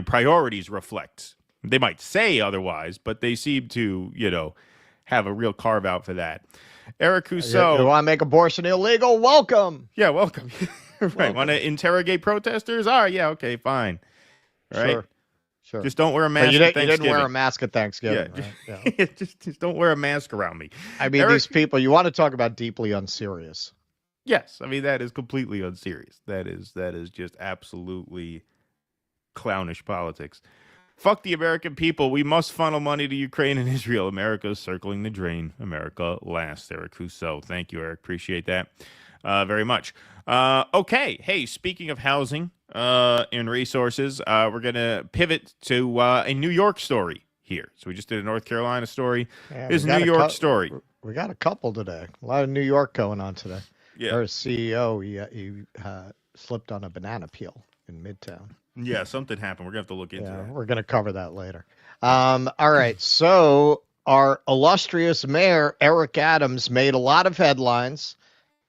priorities reflect. They might say otherwise, but they seem to have a real carve out for that. Eric Rousseau. You want to make abortion illegal? Welcome. Yeah, welcome. Right. Want to interrogate protesters? All right, yeah, okay, fine. Right? Sure. Just don't wear a mask at Thanksgiving. You didn't wear a mask at Thanksgiving, right? Yeah. just don't wear a mask around me. I mean, these people, you want to talk about deeply unserious. Yes, I mean, that is completely unserious. That is just absolutely clownish politics. Fuck the American people. We must funnel money to Ukraine and Israel. America is circling the drain. America last. Eric Rousseau. Thank you, Eric. Appreciate that very much. Okay. Hey, speaking of housing and resources, we're going to pivot to a New York story here. So we just did a North Carolina story. This is a New York story. We got a couple today. A lot of New York going on today. Yeah. Our CEO, he slipped on a banana peel in Midtown. Yeah, something happened. We're going to have to look into that. We're going to cover that later. All right. So our illustrious mayor, Eric Adams, made a lot of headlines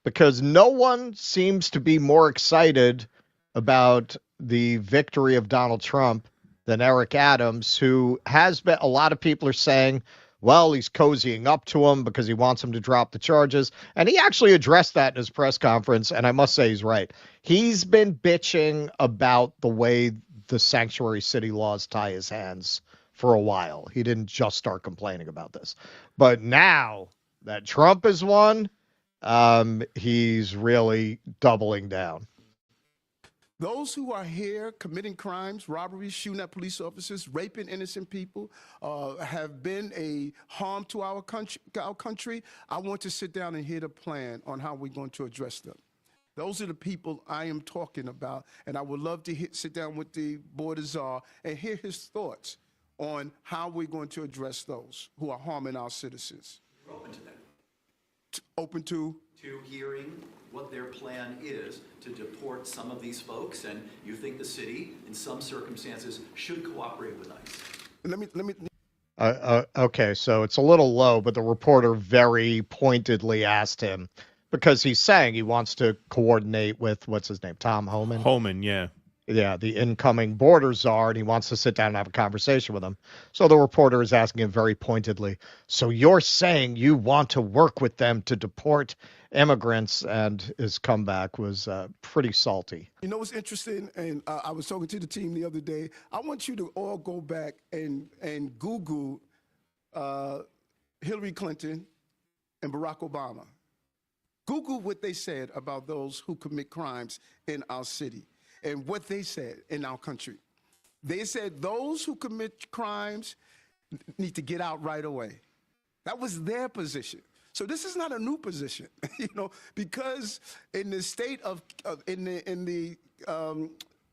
because no one seems to be more excited about the victory of Donald Trump than Eric Adams, who has been, a lot of people are saying, well, he's cozying up to him because he wants him to drop the charges. And he actually addressed that in his press conference. And I must say he's right. He's been bitching about the way the sanctuary city laws tie his hands for a while. He didn't just start complaining about this. But now that Trump has won, he's really doubling down. Those who are here committing crimes, robberies, shooting at police officers, raping innocent people, have been a harm to our country. I want to sit down and hear the plan on how we're going to address them. Those are the people I am talking about, and I would love to sit down with the Board of Czar and hear his thoughts on how we're going to address those who are harming our citizens. You're open to that? Open to hearing what their plan is to deport some of these folks, and you think the city, in some circumstances, should cooperate with ICE. Okay, so it's a little low, but the reporter very pointedly asked him, because he's saying he wants to coordinate with, what's his name, Tom Homan? Homan, yeah. Yeah, the incoming border czar, and he wants to sit down and have a conversation with him. So the reporter is asking him very pointedly, so you're saying you want to work with them to deport immigrants? And his comeback was pretty salty. You know what's interesting, and I was talking to the team the other day, I want you to all go back and Google Hillary Clinton and Barack Obama. Google what they said about those who commit crimes in our city and what they said in our country. They said those who commit crimes need to get out right away. That was their position. So this is not a new position, because in the state of in the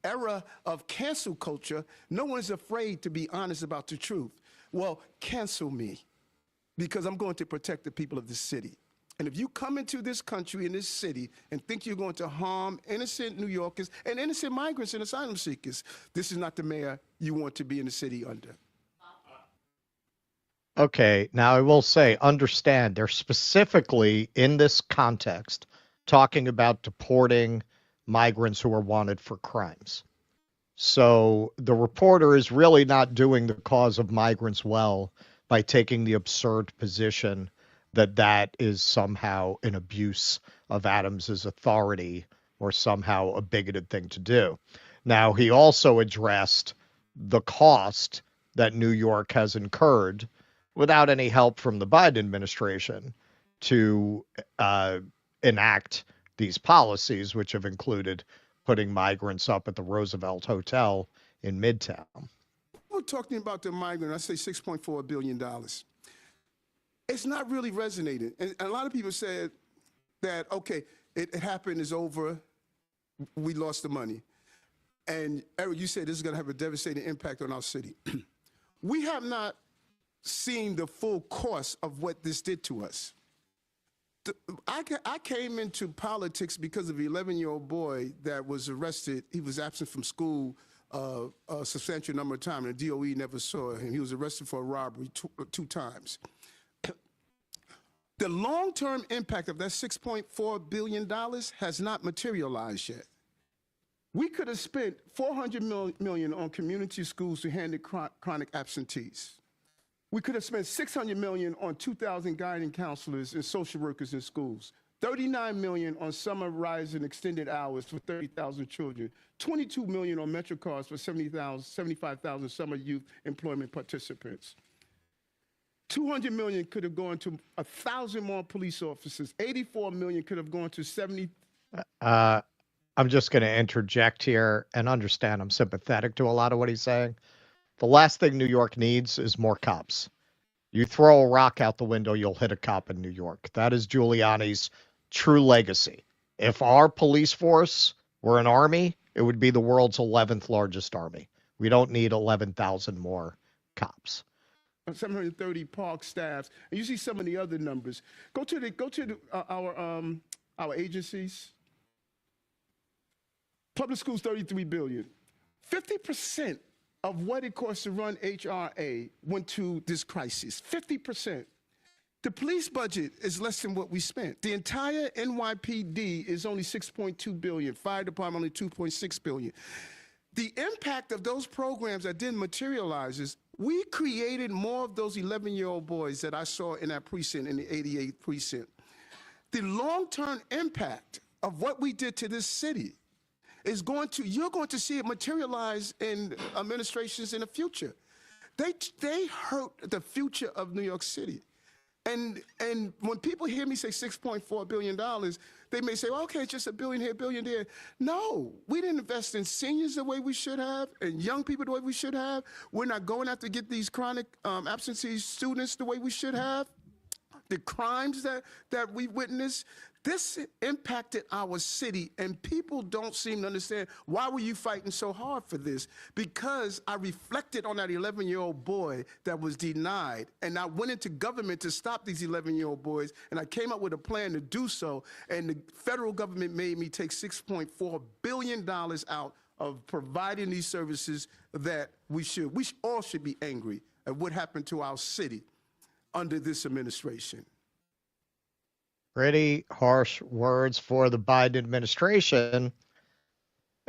era of cancel culture, no one's afraid to be honest about the truth. Well, cancel me, because I'm going to protect the people of this city. And if you come into this country, in this city, and think you're going to harm innocent New Yorkers and innocent migrants and asylum seekers, this is not the mayor you want to be in the city under. Okay, now I will say, understand, they're specifically in this context talking about deporting migrants who are wanted for crimes. So the reporter is really not doing the cause of migrants well by taking the absurd position that that is somehow an abuse of Adams's authority or somehow a bigoted thing to do. Now, he also addressed the cost that New York has incurred without any help from the Biden administration to enact these policies, which have included putting migrants up at the Roosevelt Hotel in Midtown. We're talking about the migrant. I say $6.4 billion. It's not really resonating. And a lot of people said that, okay, it happened, it's over, we lost the money. And Eric, you said this is going to have a devastating impact on our city. We have not seen the full course of what this did to us. I came into politics because of an 11-year-old boy that was arrested. He was absent from school a substantial number of times, and the DOE never saw him. He was arrested for a robbery two times. The long-term impact of that $6.4 billion has not materialized yet. We could have spent $400 million on community schools to handle chronic absentees. We could have spent $600 million on 2,000 guidance counselors and social workers in schools, $39 million on summer rise and extended hours for 30,000 children, $22 million on Metro cars for 75,000 summer youth employment participants. $200 million could have gone to 1,000 more police officers. $84 million could have gone to 70. I'm just going to interject here and understand I'm sympathetic to a lot of what he's saying. The last thing New York needs is more cops. You throw a rock out the window, you'll hit a cop in New York. That is Giuliani's true legacy. If our police force were an army, it would be the world's 11th largest army. We don't need 11,000 more cops. 730 park staffs, and you see some of the other numbers. Go to our agencies. Public schools, $33 billion. 50% of what it costs to run HRA went to this crisis. 50%. The police budget is less than what we spent. The entire NYPD is only $6.2 billion. Fire department only $2.6 billion. The impact of those programs that didn't materialize is we created more of those 11-year-old boys that I saw in that precinct, in the 88th precinct. The long-term impact of what we did to this city is you're going to see it materialize in administrations in the future. They hurt the future of New York City. And when people hear me say $6.4 billion, they may say, well, okay, it's just $1 billion here, $1 billion there. No, we didn't invest in seniors the way we should have, and young people the way we should have. We're not going out to get these chronic absentee students the way we should have. The crimes that we witnessed, this impacted our city, and people don't seem to understand, why were you fighting so hard for this? Because I reflected on that 11-year-old boy that was denied, and I went into government to stop these 11-year-old boys, and I came up with a plan to do so, and the federal government made me take $6.4 billion out of providing these services that we all should be angry at what happened to our city under this administration. Pretty harsh words for the Biden administration.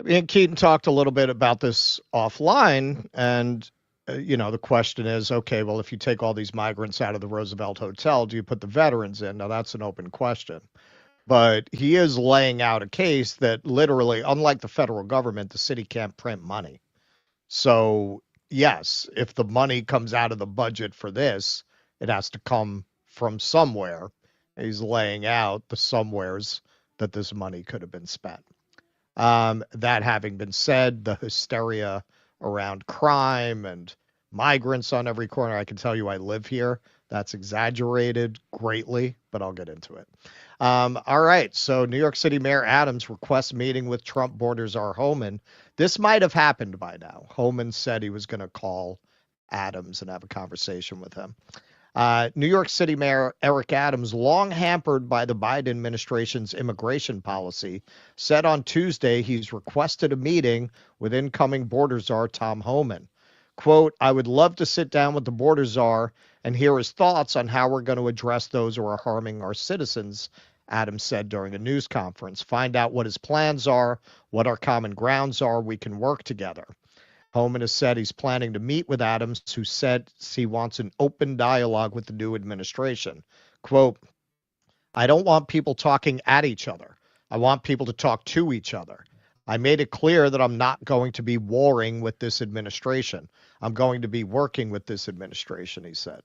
Me and Keaton talked a little bit about this offline, and the question is, okay, well, if you take all these migrants out of the Roosevelt Hotel, do you put the veterans in? Now, that's an open question. But he is laying out a case that literally, unlike the federal government, the city can't print money. So, yes, if the money comes out of the budget for this, it has to come from somewhere. He's laying out the somewheres that this money could have been spent. That having been said, the hysteria around crime and migrants on every corner, I can tell you I live here. That's exaggerated greatly, but I'll get into it. All right, so New York City Mayor Adams requests meeting with Trump border czar Homan. This might have happened by now. Homan said he was going to call Adams and have a conversation with him. New York City Mayor Eric Adams, long hampered by the Biden administration's immigration policy, said on Tuesday he's requested a meeting with incoming border czar Tom Homan. Quote, I would love to sit down with the border czar and hear his thoughts on how we're going to address those who are harming our citizens, Adams said during a news conference. Find out what his plans are, what our common grounds are. We can work together. Homan has said he's planning to meet with Adams, who said he wants an open dialogue with the new administration. Quote, I don't want people talking at each other. I want people to talk to each other. I made it clear that I'm not going to be warring with this administration. I'm going to be working with this administration, he said.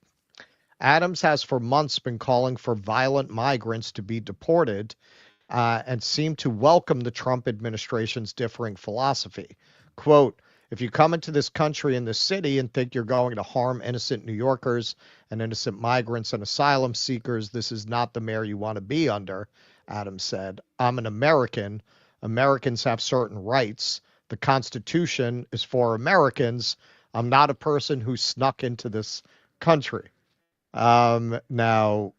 Adams has for months been calling for violent migrants to be deported and seemed to welcome the Trump administration's differing philosophy. Quote, if you come into this country and this city and think you're going to harm innocent New Yorkers and innocent migrants and asylum seekers, this is not the mayor you want to be under, Adams said. I'm an American. Americans have certain rights. The Constitution is for Americans. I'm not a person who snuck into this country. Now,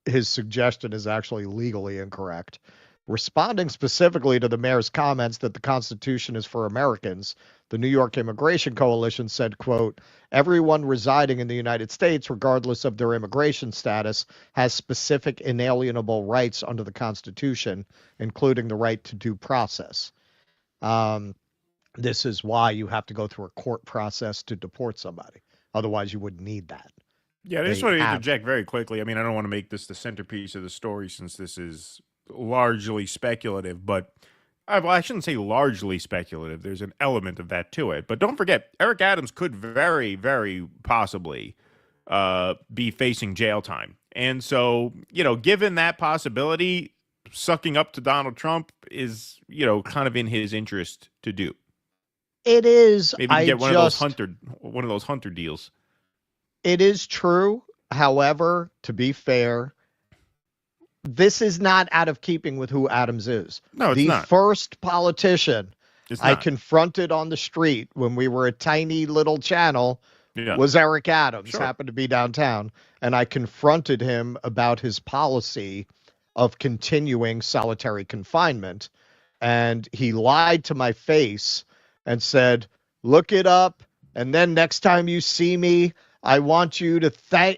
his suggestion is actually legally incorrect. Responding specifically to the mayor's comments that the Constitution is for Americans, the New York Immigration Coalition said, quote, everyone residing in the United States, regardless of their immigration status, has specific inalienable rights under the Constitution, including the right to due process. This is why you have to go through a court process to deport somebody. Otherwise, you wouldn't need that. Yeah, I just want to interject very quickly. I mean, I don't want to make this the centerpiece of the story since this is largely speculative, but I shouldn't say largely speculative. There's an element of that to it. But don't forget, Eric Adams could very, very possibly be facing jail time. And so, given that possibility, sucking up to Donald Trump is, kind of in his interest to do. It is. Maybe get one of those hunter deals. It is true. However, to be fair, this is not out of keeping with who Adams is. No, it's not. The first politician I confronted on the street when we were a tiny little channel was Eric Adams, happened to be downtown. And I confronted him about his policy of continuing solitary confinement. And he lied to my face and said, look it up. And then next time you see me, I want you to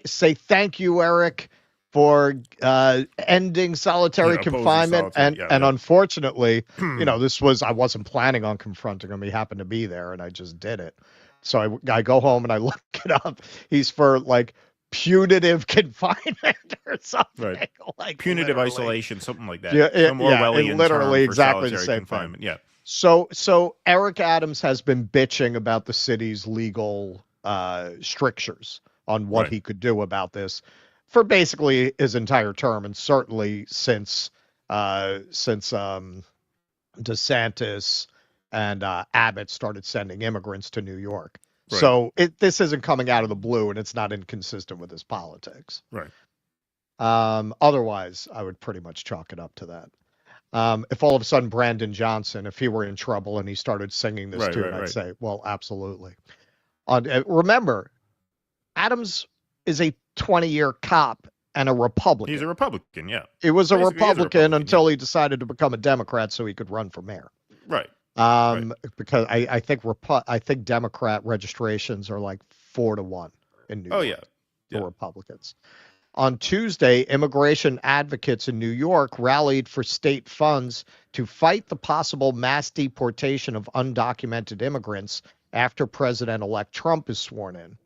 say thank you, Eric, for ending solitary confinement. And unfortunately, I wasn't planning on confronting him. He happened to be there and I just did it. So I go home and I look it up. He's for like punitive confinement or something. Right. Like punitive isolation, something like that. Literally exactly the same confinement. Thing. Yeah. So Eric Adams has been bitching about the city's legal strictures on what he could do about this for basically his entire term, and certainly since DeSantis and Abbott started sending immigrants to New York. Right. So this isn't coming out of the blue, and it's not inconsistent with his politics. Right. Otherwise, I would pretty much chalk it up to that. If all of a sudden Brandon Johnson, if he were in trouble and he started singing this tune, I'd say, well, absolutely. Remember, Adams is a 20-year cop and a Republican. He's a Republican, yeah. He was a Republican until he decided to become a Democrat so he could run for mayor. Right. Because I think Democrat registrations are like 4-1 in New York for Republicans. On Tuesday, immigration advocates in New York rallied for state funds to fight the possible mass deportation of undocumented immigrants after President-elect Trump is sworn in.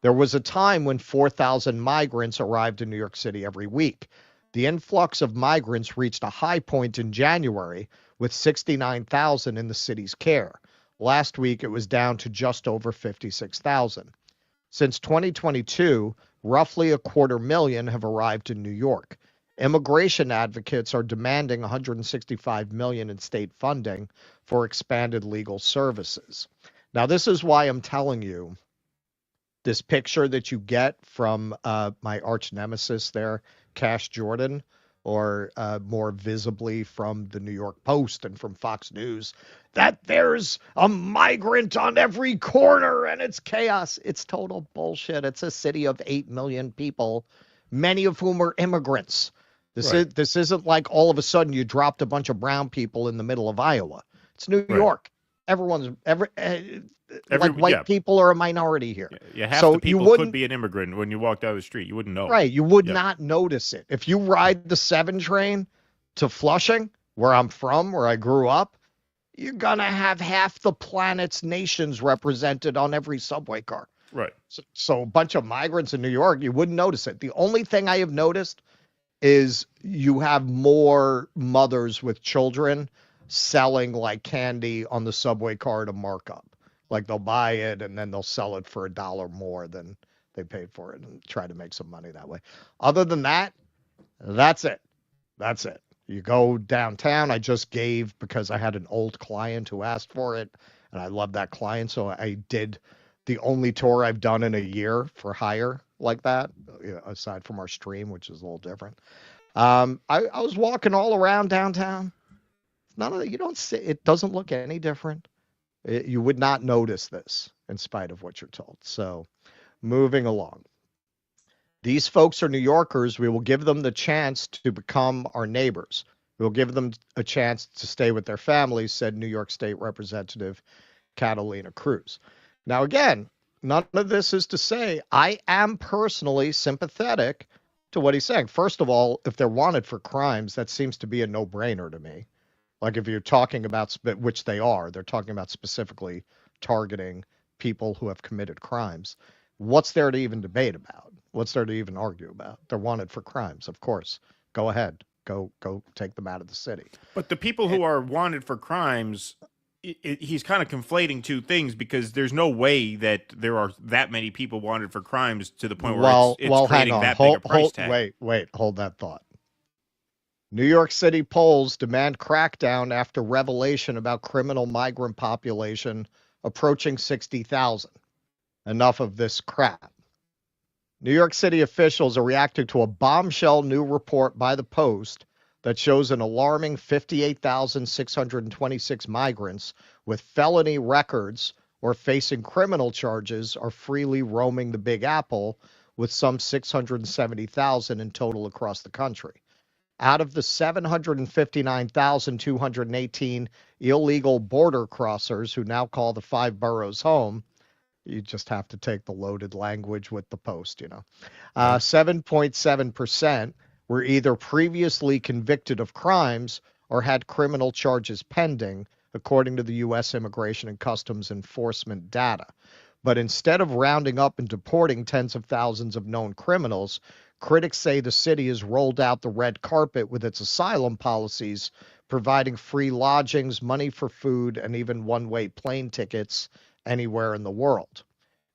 There was a time when 4,000 migrants arrived in New York City every week. The influx of migrants reached a high point in January, with 69,000 in the city's care. Last week, it was down to just over 56,000. Since 2022, roughly 250,000 have arrived in New York. Immigration advocates are demanding $165 million in state funding for expanded legal services. Now, this is why I'm telling you this picture that you get from my arch nemesis there, Cash Jordan, or more visibly from the New York Post and from Fox News, that there's a migrant on every corner and it's chaos. It's total bullshit. It's a city of 8 million people, many of whom are immigrants. This isn't like all of a sudden you dropped a bunch of brown people in the middle of Iowa. It's New York. like white people are a minority here. Yeah, half so the people could be an immigrant when you walk down the street. You wouldn't know. Right. You would not notice it. If you ride the 7 train to Flushing, where I'm from, where I grew up, you're going to have half the planet's nations represented on every subway car. Right. So a bunch of migrants in New York, you wouldn't notice it. The only thing I have noticed is you have more mothers with children selling like candy on the subway car to markup. Like they'll buy it and then they'll sell it for $1 more than they paid for it and try to make some money that way. Other than that, that's it. That's it. You go downtown. I just gave because I had an old client who asked for it, and I love that client. So I did the only tour I've done in a year for hire like that, aside from our stream, which is a little different. I was walking all around downtown. None of that. You don't see. It doesn't look any different. You would not notice this in spite of what you're told. So moving along. These folks are New Yorkers. We will give them the chance to become our neighbors. We'll give them a chance to stay with their families, said New York State Representative Catalina Cruz. Now, again, none of this is to say I am personally sympathetic to what he's saying. First of all, if they're wanted for crimes, that seems to be a no-brainer to me. Like if you're talking about, which they are, they're talking about specifically targeting people who have committed crimes. What's there to even debate about? What's there to even argue about? They're wanted for crimes, of course. Go ahead. Go take them out of the city. But the people who are wanted for crimes, he's kind of conflating two things because there's no way that there are that many people wanted for crimes to the point where it's creating that big a price tag. Wait, hold that thought. New York City polls demand crackdown after revelation about criminal migrant population approaching 60,000. Enough of this crap. New York City officials are reacting to a bombshell new report by the Post that shows an alarming 58,626 migrants with felony records or facing criminal charges are freely roaming the Big Apple, with some 670,000 in total across the country. Out of the 759,218 illegal border crossers who now call the 5 boroughs home, you just have to take the loaded language with the Post, 7.7% were either previously convicted of crimes or had criminal charges pending, according to the U.S. Immigration and Customs Enforcement data. But instead of rounding up and deporting tens of thousands of known criminals, critics say the city has rolled out the red carpet with its asylum policies, providing free lodgings, money for food, and even one-way plane tickets anywhere in the world.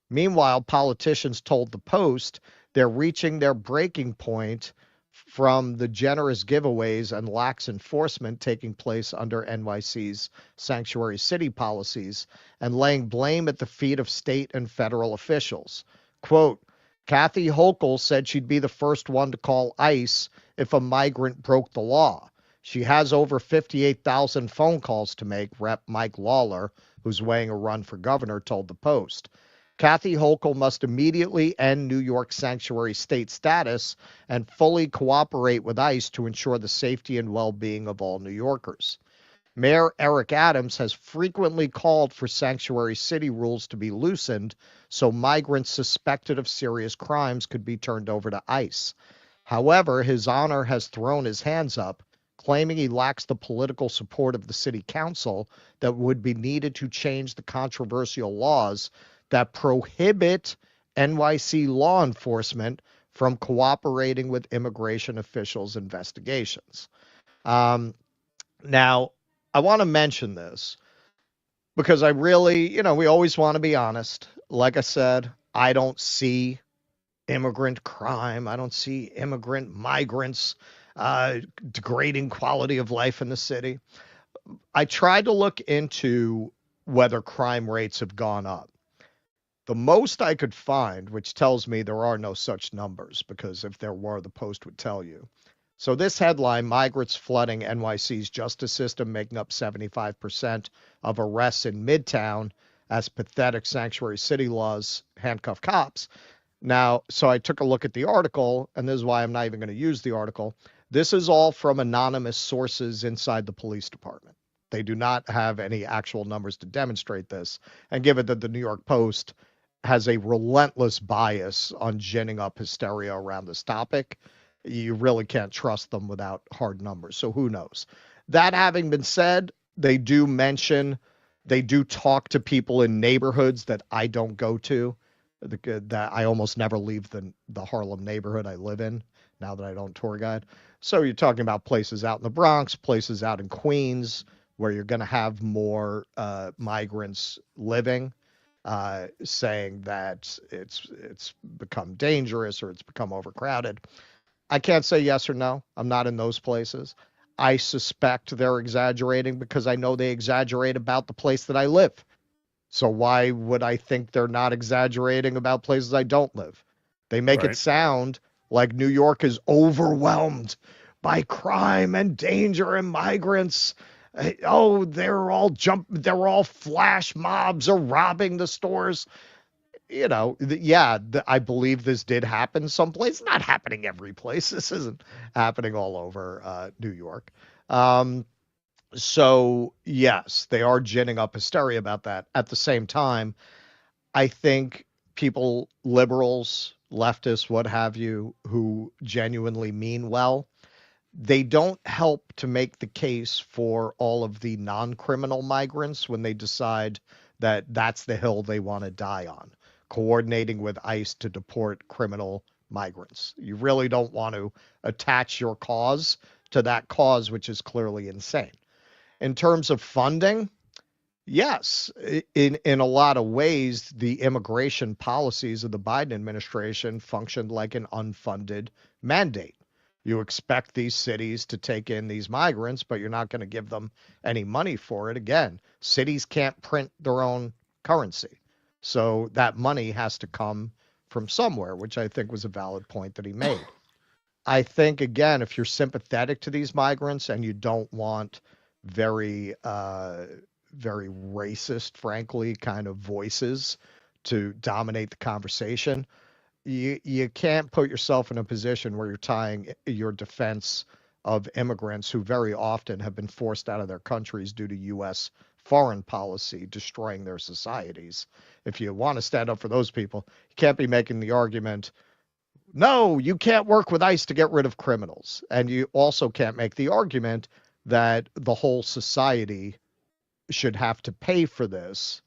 Meanwhile, politicians told the Post they're reaching their breaking point from the generous giveaways and lax enforcement taking place under NYC's sanctuary city policies and laying blame at the feet of state and federal officials. Quote, Kathy Hochul said she'd be the first one to call ICE if a migrant broke the law. She has over 58,000 phone calls to make, Rep. Mike Lawler, who's weighing a run for governor, told the Post. Kathy Hochul must immediately end New York sanctuary state status and fully cooperate with ICE to ensure the safety and well-being of all New Yorkers. Mayor Eric Adams has frequently called for sanctuary city rules to be loosened so migrants suspected of serious crimes could be turned over to ICE. However, His Honor has thrown his hands up, claiming he lacks the political support of the city council that would be needed to change the controversial laws that prohibit NYC law enforcement from cooperating with immigration officials' investigations. Now, I want to mention this because I really, we always want to be honest. Like I said, I don't see immigrant crime. I don't see migrants degrading quality of life in the city. I tried to look into whether crime rates have gone up. The most I could find, which tells me there are no such numbers, because if there were, the Post would tell you. So this headline, migrants flooding NYC's justice system, making up 75% of arrests in Midtown as pathetic sanctuary city laws handcuff cops. Now, so I took a look at the article, and this is why I'm not even going to use the article. This is all from anonymous sources inside the police department. They do not have any actual numbers to demonstrate this. And given that the New York Post has a relentless bias on ginning up hysteria around this topic, you really can't trust them without hard numbers. So who knows? That having been said, they do talk to people in neighborhoods that I don't go to. That I almost never leave the Harlem neighborhood I live in now that I don't tour guide. So you're talking about places out in the Bronx, places out in Queens, where you're going to have more migrants living, saying that it's become dangerous or it's become overcrowded. I can't say yes or no. I'm not in those places. I suspect they're exaggerating because I know they exaggerate about the place that I live. So why would I think they're not exaggerating about places I don't live? They make it sound like New York is overwhelmed by crime and danger and migrants. Oh, they're all flash mobs are robbing the stores. You know, I believe this did happen someplace. Not happening every place. This isn't happening all over New York. So, yes, they are ginning up hysteria about that. At the same time, I think people, liberals, leftists, what have you, who genuinely mean well, they don't help to make the case for all of the non-criminal migrants when they decide that that's the hill they want to die on, coordinating with ICE to deport criminal migrants. You really don't want to attach your cause to that cause, which is clearly insane. In terms of funding, yes, in a lot of ways, the immigration policies of the Biden administration functioned like an unfunded mandate. You expect these cities to take in these migrants, but you're not going to give them any money for it. Again, cities can't print their own currency. So that money has to come from somewhere, which I think was a valid point that he made. I think, again, if you're sympathetic to these migrants and you don't want very racist, frankly, kind of voices to dominate the conversation, you can't put yourself in a position where you're tying your defense of immigrants who very often have been forced out of their countries due to U.S. foreign policy destroying their societies. If you want to stand up for those people, you can't be making the argument, no, you can't work with ICE to get rid of criminals. And you also can't make the argument that the whole society should have to pay for this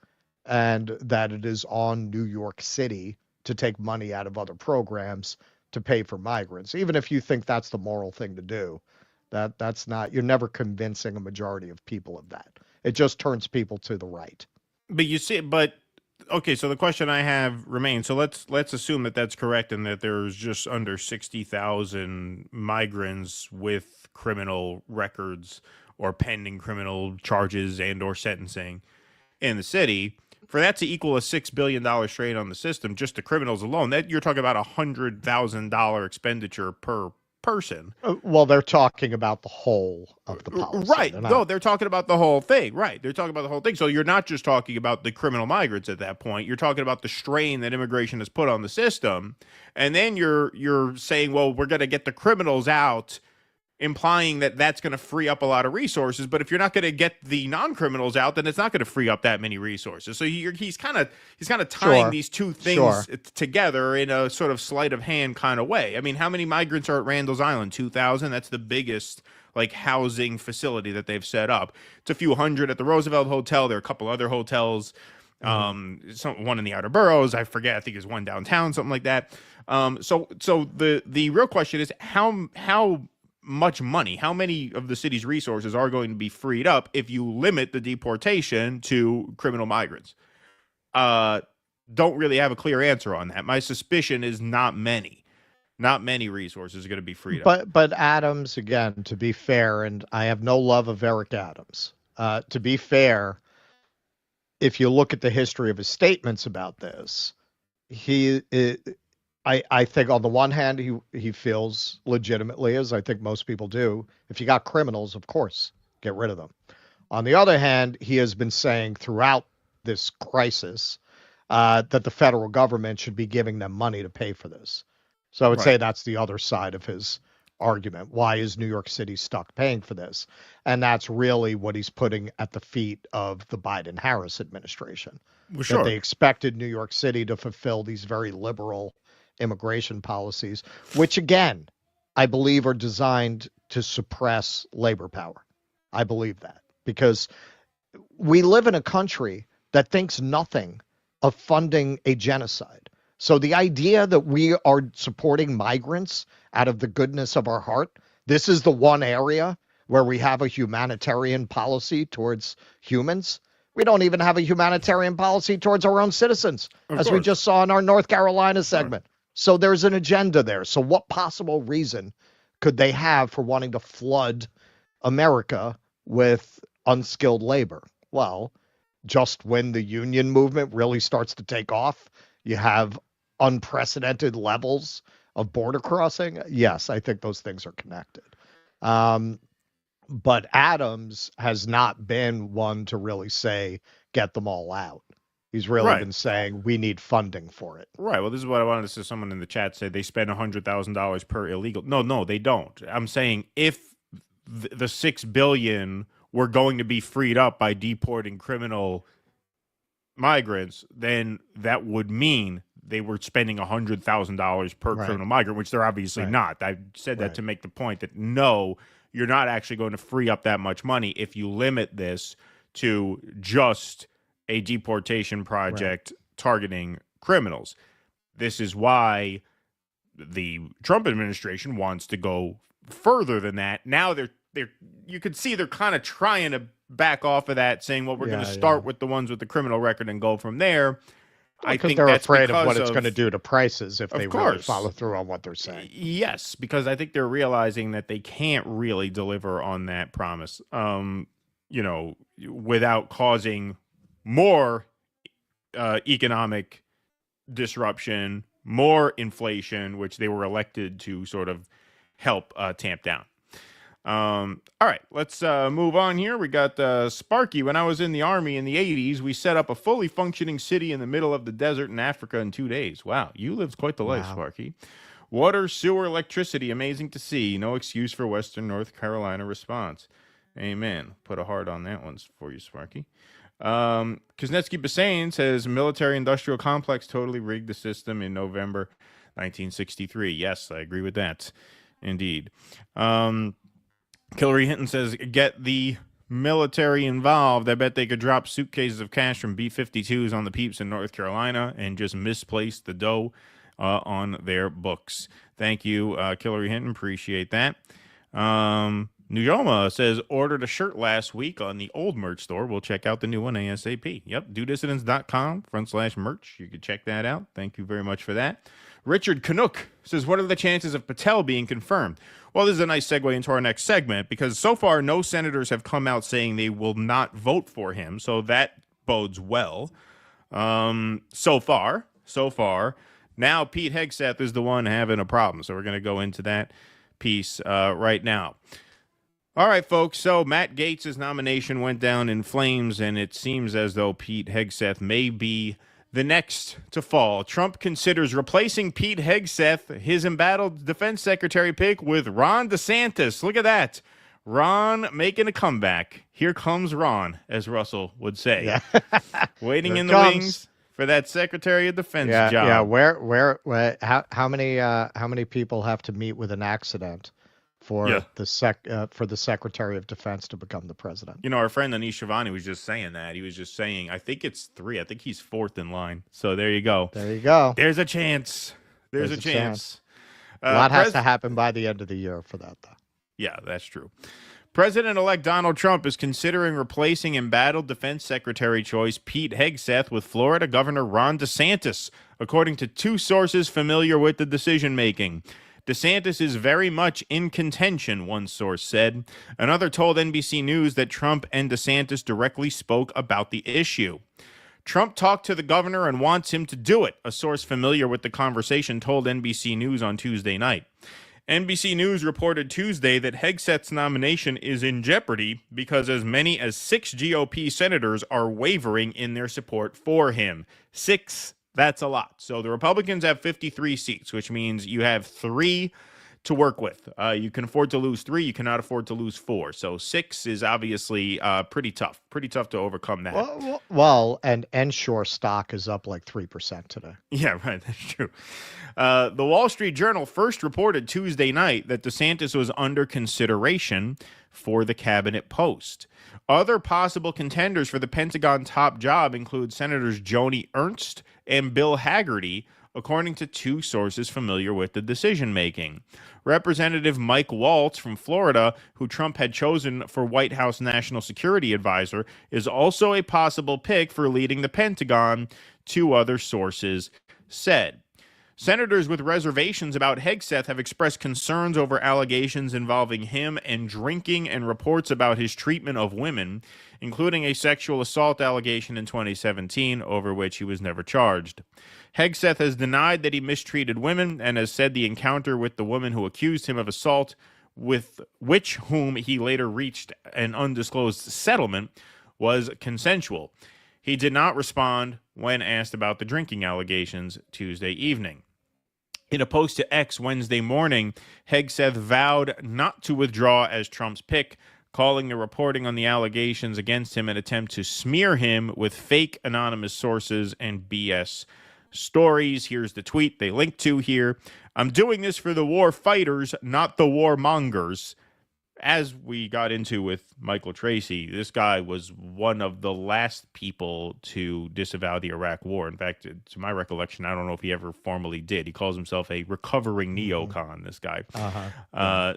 and that it is on New York City to take money out of other programs to pay for migrants. Even if you think that's the moral thing to do, that's not, you're never convincing a majority of people of that. It just turns people to the right. But you see, okay, so the question I have remains. So let's assume that that's correct and that there's just under 60,000 migrants with criminal records or pending criminal charges and or sentencing in the city. For that to equal a $6 billion strain on the system, just the criminals alone, that you're talking about $100,000 expenditure per person. Well, they're talking about the whole of the policy. Right. No, they're talking about the whole thing. Right. They're talking about the whole thing. So you're not just talking about the criminal migrants at that point. You're talking about the strain that immigration has put on the system. And then you're saying, well, we're going to get the criminals out, implying that that's going to free up a lot of resources. But if you're not going to get the non-criminals out, then it's not going to free up that many resources. So he's kind of tying these two things together in a sort of sleight of hand kind of way. I mean, how many migrants are at Randall's Island? 2,000. That's the biggest housing facility that they've set up. It's a few hundred at the Roosevelt Hotel. There are a couple other hotels. One in the outer boroughs. I forget. I think there's one downtown, something like that. So the real question is how much money, how many of the city's resources are going to be freed up if you limit the deportation to criminal migrants? Don't really have a clear answer on that. My suspicion is not many resources are going to be freed up. But Adams, again, to be fair, and I have no love of Eric Adams, to be fair, if you look at the history of his statements about this, I think on the one hand, he feels legitimately, as I think most people do, if you got criminals, of course, get rid of them. On the other hand, he has been saying throughout this crisis that the federal government should be giving them money to pay for this. So I would say that's the other side of his argument. Why is New York City stuck paying for this? And that's really what he's putting at the feet of the Biden-Harris administration. Well, sure. That they expected New York City to fulfill these very liberal immigration policies, which again, I believe are designed to suppress labor power. I believe that because we live in a country that thinks nothing of funding a genocide. So the idea that we are supporting migrants out of the goodness of our heart, this is the one area where we have a humanitarian policy towards humans. We don't even have a humanitarian policy towards our own citizens, as we just saw in our North Carolina segment. So there's an agenda there. So what possible reason could they have for wanting to flood America with unskilled labor? Well, just when the union movement really starts to take off, you have unprecedented levels of border crossing. Yes, I think those things are connected. But Adams has not been one to really say, get them all out. He's really been saying we need funding for it. Right. Well, this is what I wanted to say. Someone in the chat said they spend $100,000 per illegal. No, they don't. I'm saying if the $6 billion were going to be freed up by deporting criminal migrants, then that would mean they were spending $100,000 per criminal migrant, which they're obviously not. I said that to make the point that no, you're not actually going to free up that much money if you limit this to just a deportation project targeting criminals. This is why the Trump administration wants to go further than that. Now you could see they're kind of trying to back off of that, saying, well, we're going to start with the ones with the criminal record and go from there. I think they're afraid of what it's going to do to prices if they really follow through on what they're saying. Yes, because I think they're realizing that they can't really deliver on that promise, without causing more economic disruption, more inflation, which they were elected to sort of help tamp down. All right, let's move on here. We got Sparky. When I was in the Army in the 80s, we set up a fully functioning city in the middle of the desert in Africa in 2 days. Wow, you lived quite the life, Sparky. Water, sewer, electricity, amazing to see. No excuse for Western North Carolina response. Amen. Put a heart on that one for you, Sparky. Kuznetsky Bassane says military-industrial complex totally rigged the system in November 1963. Yes, I agree with that. Indeed. Hillary Hinton says, get the military involved. I bet they could drop suitcases of cash from B-52s on the peeps in North Carolina and just misplace the dough on their books. Thank you, Hillary Hinton. Appreciate that. Nujoma says, ordered a shirt last week on the old merch store. We'll check out the new one ASAP. Yep, dudissidents.com/merch. You can check that out. Thank you very much for that. Richard Canuck says, what are the chances of Patel being confirmed? Well, this is a nice segue into our next segment because so far no senators have come out saying they will not vote for him. So that bodes well. So far. Now Pete Hegseth is the one having a problem. So we're going to go into that piece right now. All right, folks. So Matt Gaetz' nomination went down in flames, and it seems as though Pete Hegseth may be the next to fall. Trump considers replacing Pete Hegseth, his embattled defense secretary pick, with Ron DeSantis. Look at that. Ron making a comeback. Here comes Ron, as Russell would say. Yeah. Waiting in the wings for that Secretary of Defense job. Yeah, where how many people have to meet with an accident for the Secretary of Defense to become the president? You know, our friend Anish Shivani was just saying that. He was just saying, I think it's 3. I think he's 4th in line. So there you go. There's a chance. There's a chance. A lot has to happen by the end of the year for that, though. Yeah, that's true. President-elect Donald Trump is considering replacing embattled Defense Secretary choice Pete Hegseth with Florida Governor Ron DeSantis, according to 2 sources familiar with the decision-making. DeSantis is very much in contention, one source said. Another told NBC News that Trump and DeSantis directly spoke about the issue. Trump talked to the governor and wants him to do it, a source familiar with the conversation told NBC News on Tuesday night. NBC News reported Tuesday that Hegseth's nomination is in jeopardy because as many as 6 GOP senators are wavering in their support for him. 6, that's a lot. So the Republicans have 53 seats, which means you have 3 to work with. You can afford to lose 3. You cannot afford to lose 4. So 6 is obviously pretty tough to overcome that. Well, and Ensure stock is up like 3% today. Yeah, right. That's true. The Wall Street Journal first reported Tuesday night that DeSantis was under consideration for the cabinet post. Other possible contenders for the Pentagon top job include Senators Joni Ernst and Bill Hagerty, according to 2 sources familiar with the decision-making. Representative Mike Waltz from Florida, who Trump had chosen for White House National Security Advisor, is also a possible pick for leading the Pentagon, 2 other sources said. Senators with reservations about Hegseth have expressed concerns over allegations involving him and drinking and reports about his treatment of women, including a sexual assault allegation in 2017 over which he was never charged. Hegseth has denied that he mistreated women and has said the encounter with the woman who accused him of assault, with whom he later reached an undisclosed settlement, was consensual. He did not respond when asked about the drinking allegations Tuesday evening. In a post to X Wednesday morning, Hegseth vowed not to withdraw as Trump's pick, calling the reporting on the allegations against him an attempt to smear him with fake anonymous sources and BS stories. Here's the tweet they link to here. I'm doing this for the war fighters, not the warmongers. As we got into with Michael Tracy, this guy was one of the last people to disavow the Iraq War. In fact, to my recollection, I don't know if he ever formally did. He calls himself a recovering neocon, this guy.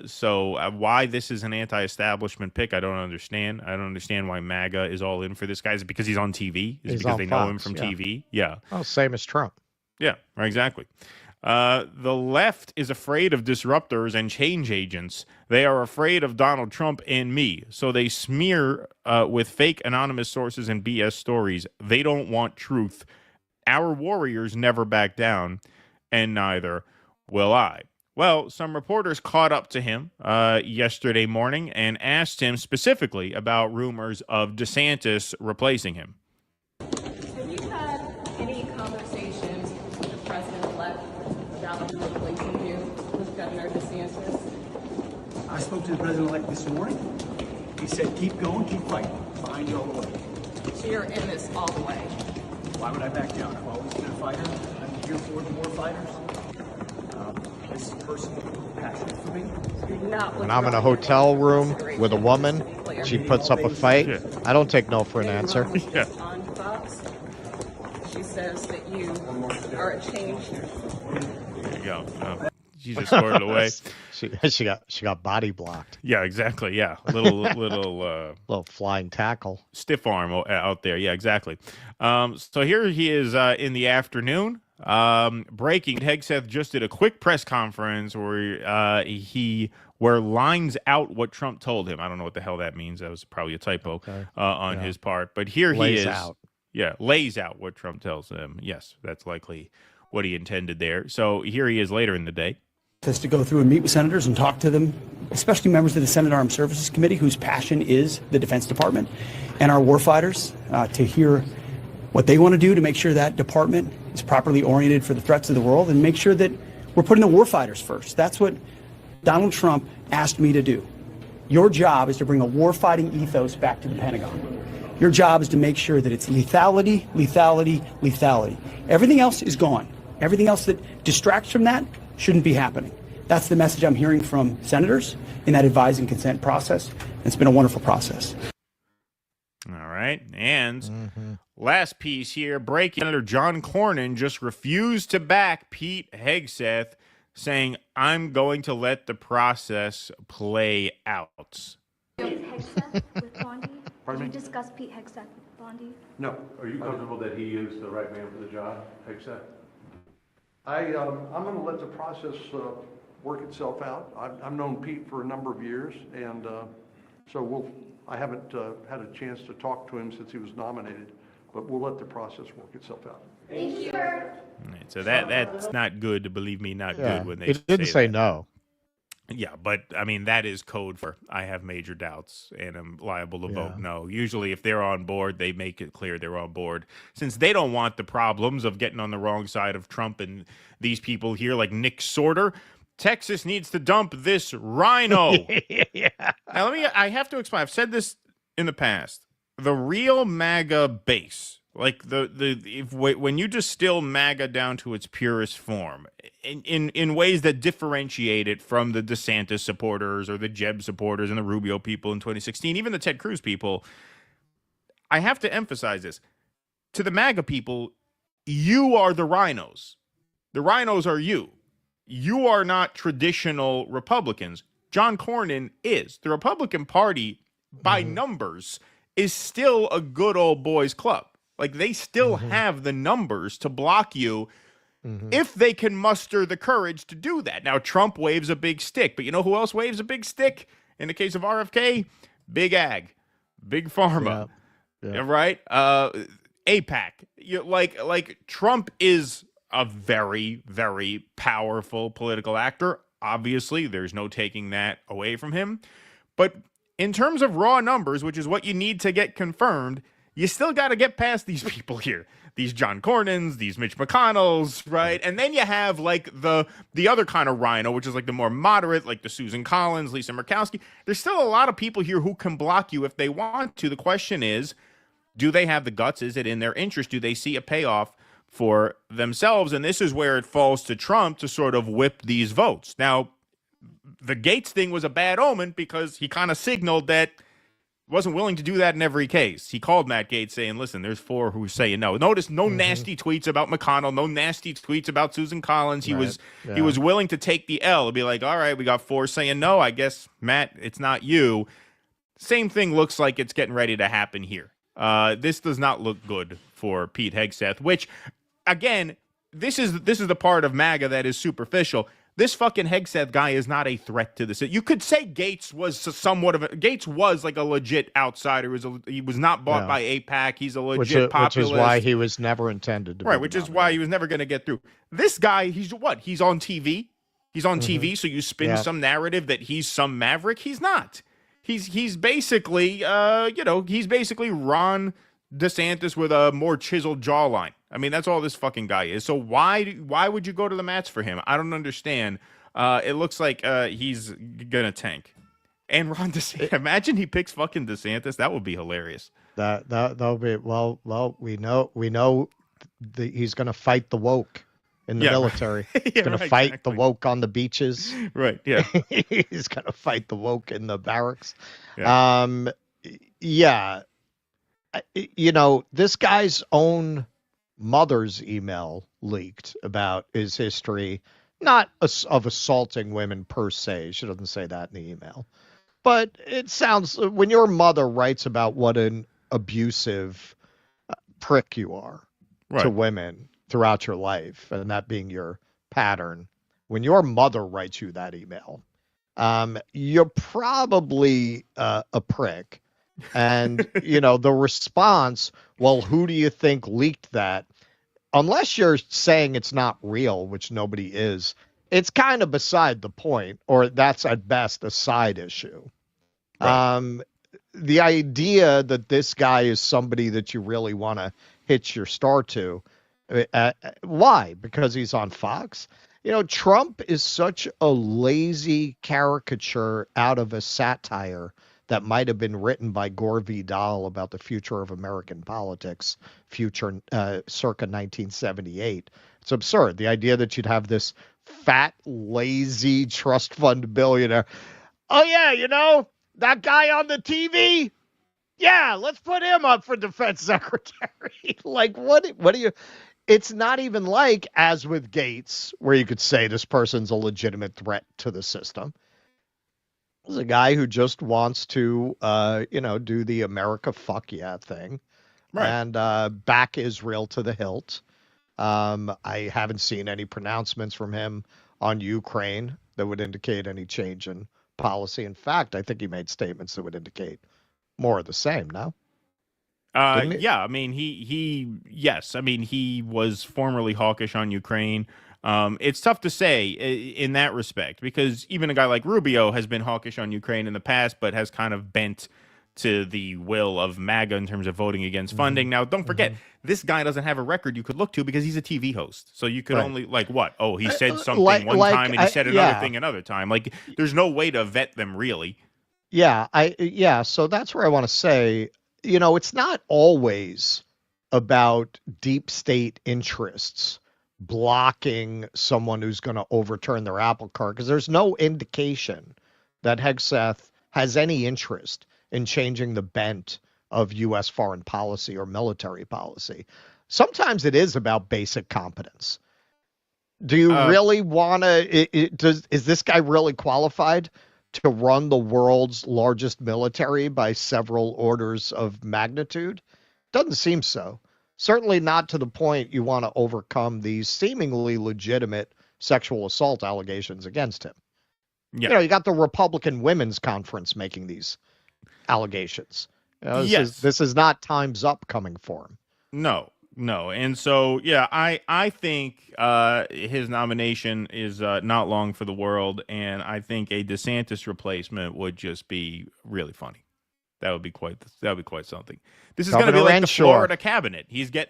So why this is an anti-establishment pick, I don't understand. I don't understand why MAGA is all in for this guy. Is it because he's on TV? Is it because they know him from TV? Yeah. Oh, same as Trump. Yeah, exactly. The left is afraid of disruptors and change agents. They are afraid of Donald Trump and me. So they smear with fake anonymous sources and BS stories. They don't want truth. Our warriors never back down, and neither will I. Well, some reporters caught up to him yesterday morning and asked him specifically about rumors of DeSantis replacing him. Have you had any conversations with the president-elect about replacing you with Governor DeSantis? I spoke to the president-elect this morning. He said, keep going, keep fighting. Behind you all the way. So you're in this all the way? Why would I back down? I've always been a fighter. I'm here for the war fighters. This person passionate for me. When I'm in a hotel room with a woman, she puts up a fight, I don't take no for an answer. On Fox, she says that you are a change. There you go. She just scored it away. she got body blocked. Yeah, exactly. Yeah, little flying tackle, stiff arm out there. Yeah, exactly. So here he is in the afternoon. Breaking. Hegseth just did a quick press conference where he lines out what Trump told him. I don't know what the hell that means. That was probably a typo on his part. But here he is. Yeah, lays out what Trump tells him. Yes, that's likely what he intended there. So here he is later in the day. Is to go through and meet with senators and talk to them, especially members of the Senate Armed Services Committee, whose passion is the Defense Department, and our warfighters, to hear what they want to do to make sure that department is properly oriented for the threats of the world and make sure that we're putting the warfighters first. That's what Donald Trump asked me to do. Your job is to bring a warfighting ethos back to the Pentagon. Your job is to make sure that it's lethality, lethality, lethality. Everything else is gone. Everything else that distracts from that shouldn't be happening. That's the message I'm hearing from senators in that advise and consent process. It's been a wonderful process. All right. And last piece here, breaking. Senator John Cornyn just refused to back Pete Hegseth, saying, I'm going to let the process play out. Hegseth with Bondi? Did you discuss Pete Hegseth with Bondi? No. Are you comfortable that he is the right man for the job, Hegseth? I'm going to let the process work itself out. I've known Pete for a number of years, and so I haven't had a chance to talk to him since he was nominated, but we'll let the process work itself out. Thank you. Right, so that's not good, believe me, not good when they He didn't say no. Yeah, but I mean, that is code for I have major doubts and I'm liable to vote no. Usually if they're on board, they make it clear they're on board, since they don't want the problems of getting on the wrong side of Trump and these people here like Nick Sorter Texas needs to dump this rhino. Yeah. Now, I have to explain. I've said this in the past. The real MAGA base, like when you distill MAGA down to its purest form, in ways that differentiate it from the DeSantis supporters or the Jeb supporters and the Rubio people in 2016, even the Ted Cruz people, I have to emphasize this. To the MAGA people, you are the rhinos. The rhinos are you. You are not traditional Republicans. John Cornyn is. The Republican Party, by numbers, is still a good old boys club. Like, they still have the numbers to block you if they can muster the courage to do that. Now, Trump waves a big stick, but you know who else waves a big stick? In the case of RFK, Big Ag, Big Pharma, right? AIPAC. Like Trump is a very, very powerful political actor. Obviously, there's no taking that away from him. But in terms of raw numbers, which is what you need to get confirmed, you still got to get past these people here. These John Cornyns, these Mitch McConnells, right? And then you have like the other kind of rhino, which is like the more moderate, like the Susan Collins, Lisa Murkowski. There's still a lot of people here who can block you if they want to. The question is, do they have the guts? Is it in their interest? Do they see a payoff for themselves? And this is where it falls to Trump to sort of whip these votes. Now, the Gates thing was a bad omen because he kind of signaled that wasn't willing to do that in every case. He called Matt Gaetz saying, listen, there's 4 who say no. Notice no nasty tweets about McConnell, no nasty tweets about Susan Collins. He was willing to take the L and be like, all right, we got 4 saying no. I guess, Matt, it's not you. Same thing looks like it's getting ready to happen here. This does not look good for Pete Hegseth, which, again, this is the part of MAGA that is superficial. This fucking Hegseth guy is not a threat to this. You could say Gates was somewhat of a... Gates was like a legit outsider. He was not bought by AIPAC. He's a legit populist. Which is why he was never intended to be. Right, which is why he was never going to get through. This guy, he's what? He's on TV. He's on TV, so you spin some narrative that he's some maverick. He's not. He's basically, he's basically Ron DeSantis with a more chiseled jawline. I mean, that's all this fucking guy is. So why would you go to the mats for him? I don't understand. It looks like he's gonna tank. And Ron DeSantis, imagine he picks fucking DeSantis. That would be hilarious. That'll be well. We know he's gonna fight the woke in the military. He's gonna fight the woke on the beaches. Right. Yeah. He's gonna fight the woke in the barracks. Yeah. This guy's own mother's email leaked about his history, not of assaulting women per se. She doesn't say that in the email. But it sounds, when your mother writes about what an abusive prick you are to women throughout your life, and that being your pattern, when your mother writes you that email, you're probably a prick. And, the response, well, who do you think leaked that? Unless you're saying it's not real, which nobody is, it's kind of beside the point, or that's at best a side issue. Right. The idea that this guy is somebody that you really want to hitch your star to, why? Because he's on Fox? Trump is such a lazy caricature out of a satire that might have been written by Gore Vidal about the future of American politics, circa 1978. It's absurd. The idea that you'd have this fat, lazy trust fund billionaire. Oh, yeah, that guy on the TV? Yeah, let's put him up for defense secretary. Like, what do you... It's not even like, as with Gates, where you could say this person's a legitimate threat to the system. This is a guy who just wants to, do the America fuck yeah thing, and back Israel to the hilt. I haven't seen any pronouncements from him on Ukraine that would indicate any change in policy. In fact, I think he made statements that would indicate more of the same. No. Yeah. I mean, yes. I mean, he was formerly hawkish on Ukraine. It's tough to say in that respect, because even a guy like Rubio has been hawkish on Ukraine in the past, but has kind of bent to the will of MAGA in terms of voting against funding. Now, don't forget, this guy doesn't have a record you could look to because he's a TV host. So you could only, like, what? Oh, he said something one time and he said another thing another time. Like, there's no way to vet them, really. Yeah, so that's where I want to say, it's not always about deep state interests blocking someone who's going to overturn their apple cart, because there's no indication that Hegseth has any interest in changing the bent of U.S. foreign policy or military policy. Sometimes it is about basic competence. Do you really want to, is this guy really qualified to run the world's largest military by several orders of magnitude? Doesn't seem so. Certainly not to the point you want to overcome these seemingly legitimate sexual assault allegations against him. Yeah. You got the Republican Women's Conference making these allegations. This is not Time's Up coming for him. No. And so, yeah, I think his nomination is not long for the world, and I think a DeSantis replacement would just be really funny. That would be quite something. This is going to be like the Florida cabinet. He got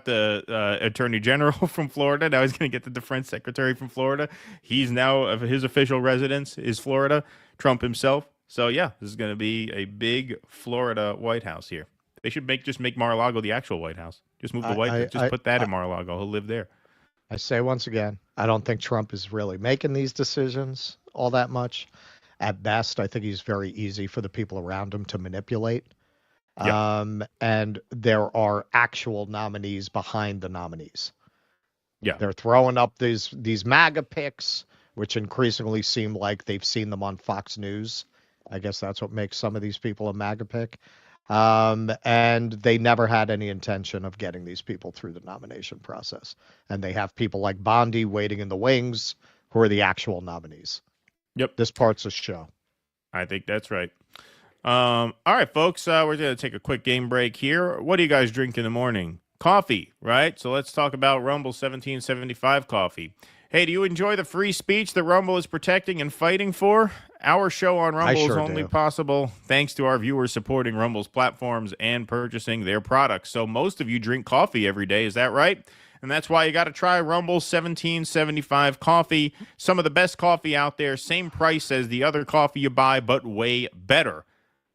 the attorney general from Florida. Now he's going to get the defense secretary from Florida. He's now, his official residence is Florida, Trump himself. So yeah, this is going to be a big Florida White House here. They should just make Mar-a-Lago the actual White House. Just move the White House. Just put that in Mar-a-Lago. He'll live there. I say once again, I don't think Trump is really making these decisions all that much. At best, I think he's very easy for the people around him to manipulate. Yeah. And there are actual nominees behind the nominees. Yeah. They're throwing up these MAGA picks, which increasingly seem like they've seen them on Fox News. I guess that's what makes some of these people a MAGA pick. And they never had any intention of getting these people through the nomination process. And they have people like Bondi waiting in the wings who are the actual nominees. Yep. This part's a show. I think that's right. All right, folks, we're going to take a quick game break here. What do you guys drink in the morning? Coffee, right? So let's talk about Rumble 1775 coffee. Hey, do you enjoy the free speech that Rumble is protecting and fighting for? Our show on Rumble is only possible thanks to our viewers supporting Rumble's platforms and purchasing their products. So most of you drink coffee every day, is that right? And that's why you got to try Rumble 1775 coffee. Some of the best coffee out there, same price as the other coffee you buy, but way better.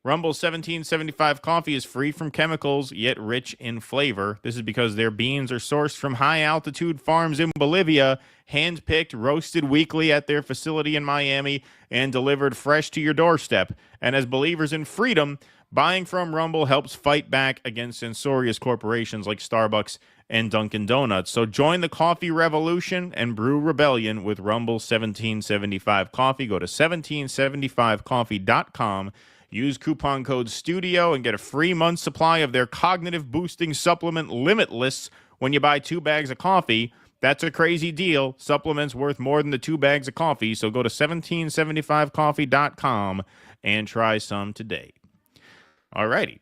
Rumble 1775 coffee is free from chemicals, yet rich in flavor. This is because their beans are sourced from high-altitude farms in Bolivia, hand-picked, roasted weekly at their facility in Miami, and delivered fresh to your doorstep. And as believers in freedom, buying from Rumble helps fight back against censorious corporations like Starbucks and Dunkin' Donuts. So join the coffee revolution and brew rebellion with Rumble 1775 coffee. Go to 1775coffee.com. Use coupon code STUDIO and get a free month supply of their cognitive boosting supplement Limitless when you buy 2 bags of coffee. That's a crazy deal. Supplements worth more than the 2 bags of coffee. So go to 1775coffee.com and try some today. All righty.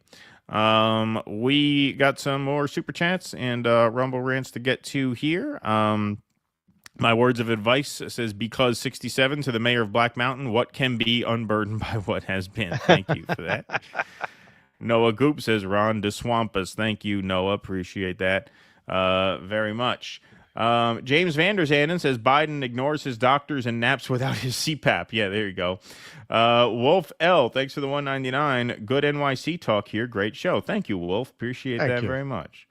We got some more super chats and Rumble rants to get to here. My words of advice says, because 67 to the mayor of Black Mountain, what can be unburdened by what has been? Thank you for that. Noah Goop says, Ron DeSwampas. Thank you, Noah. Appreciate that very much. James Vanderzanden says, Biden ignores his doctors and naps without his CPAP. Yeah, there you go. Wolf L, thanks for the 199. Good NYC talk here. Great show. Thank you, Wolf. Appreciate that very much.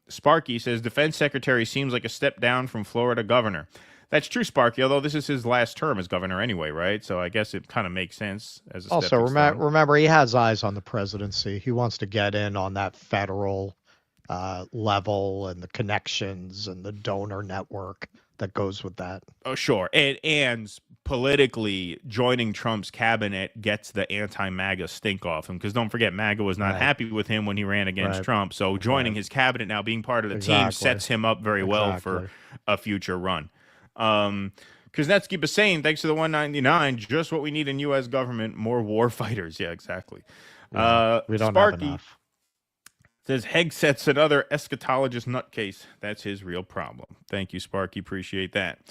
Sparky says, Defense Secretary seems like a step down from Florida governor. That's true, Sparky, although this is his last term as governor anyway, right? So I guess it kind of makes sense as a also, remember, he has eyes on the presidency. He wants to get in on that federal level and the connections and the donor network that goes with that. Oh, sure. And politically, joining Trump's cabinet gets the anti-MAGA stink off him, because don't forget, MAGA was not happy with him when he ran against Trump. So joining his cabinet now, being part of the team, sets him up very well for a future run. Kuznetsky Bassane, thanks to the 199, just what we need in U.S. government, more war fighters. Yeah, exactly. We don't have enough. Says Hegseth's another eschatologist nutcase. That's his real problem. Thank you, Sparky. Appreciate that.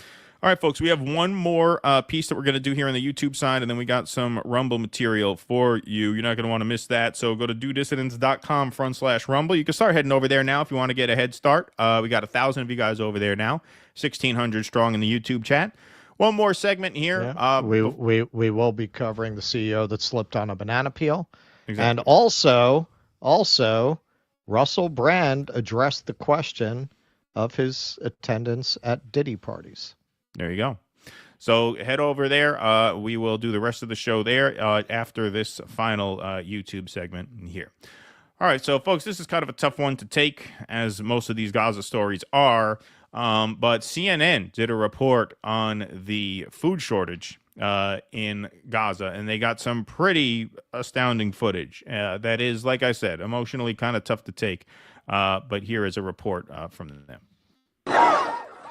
All right, folks, we have one more piece that we're going to do here on the YouTube side, and then we got some Rumble material for you. You're not going to want to miss that. So go to dudissidents.com/Rumble. You can start heading over there now if you want to get a head start. We got 1,000 of you guys over there now, 1,600 strong in the YouTube chat. One more segment here. Yeah. We will be covering the CEO that slipped on a banana peel. Exactly. And also, Russell Brand addressed the question of his attendance at Diddy parties. There you go. So head over there. We will do the rest of the show there after this final YouTube segment here. All right, so folks, this is kind of a tough one to take, as most of these Gaza stories are. But CNN did a report on the food shortage in Gaza, and they got some pretty astounding footage. That is, like I said, emotionally kind of tough to take. But here is a report from them.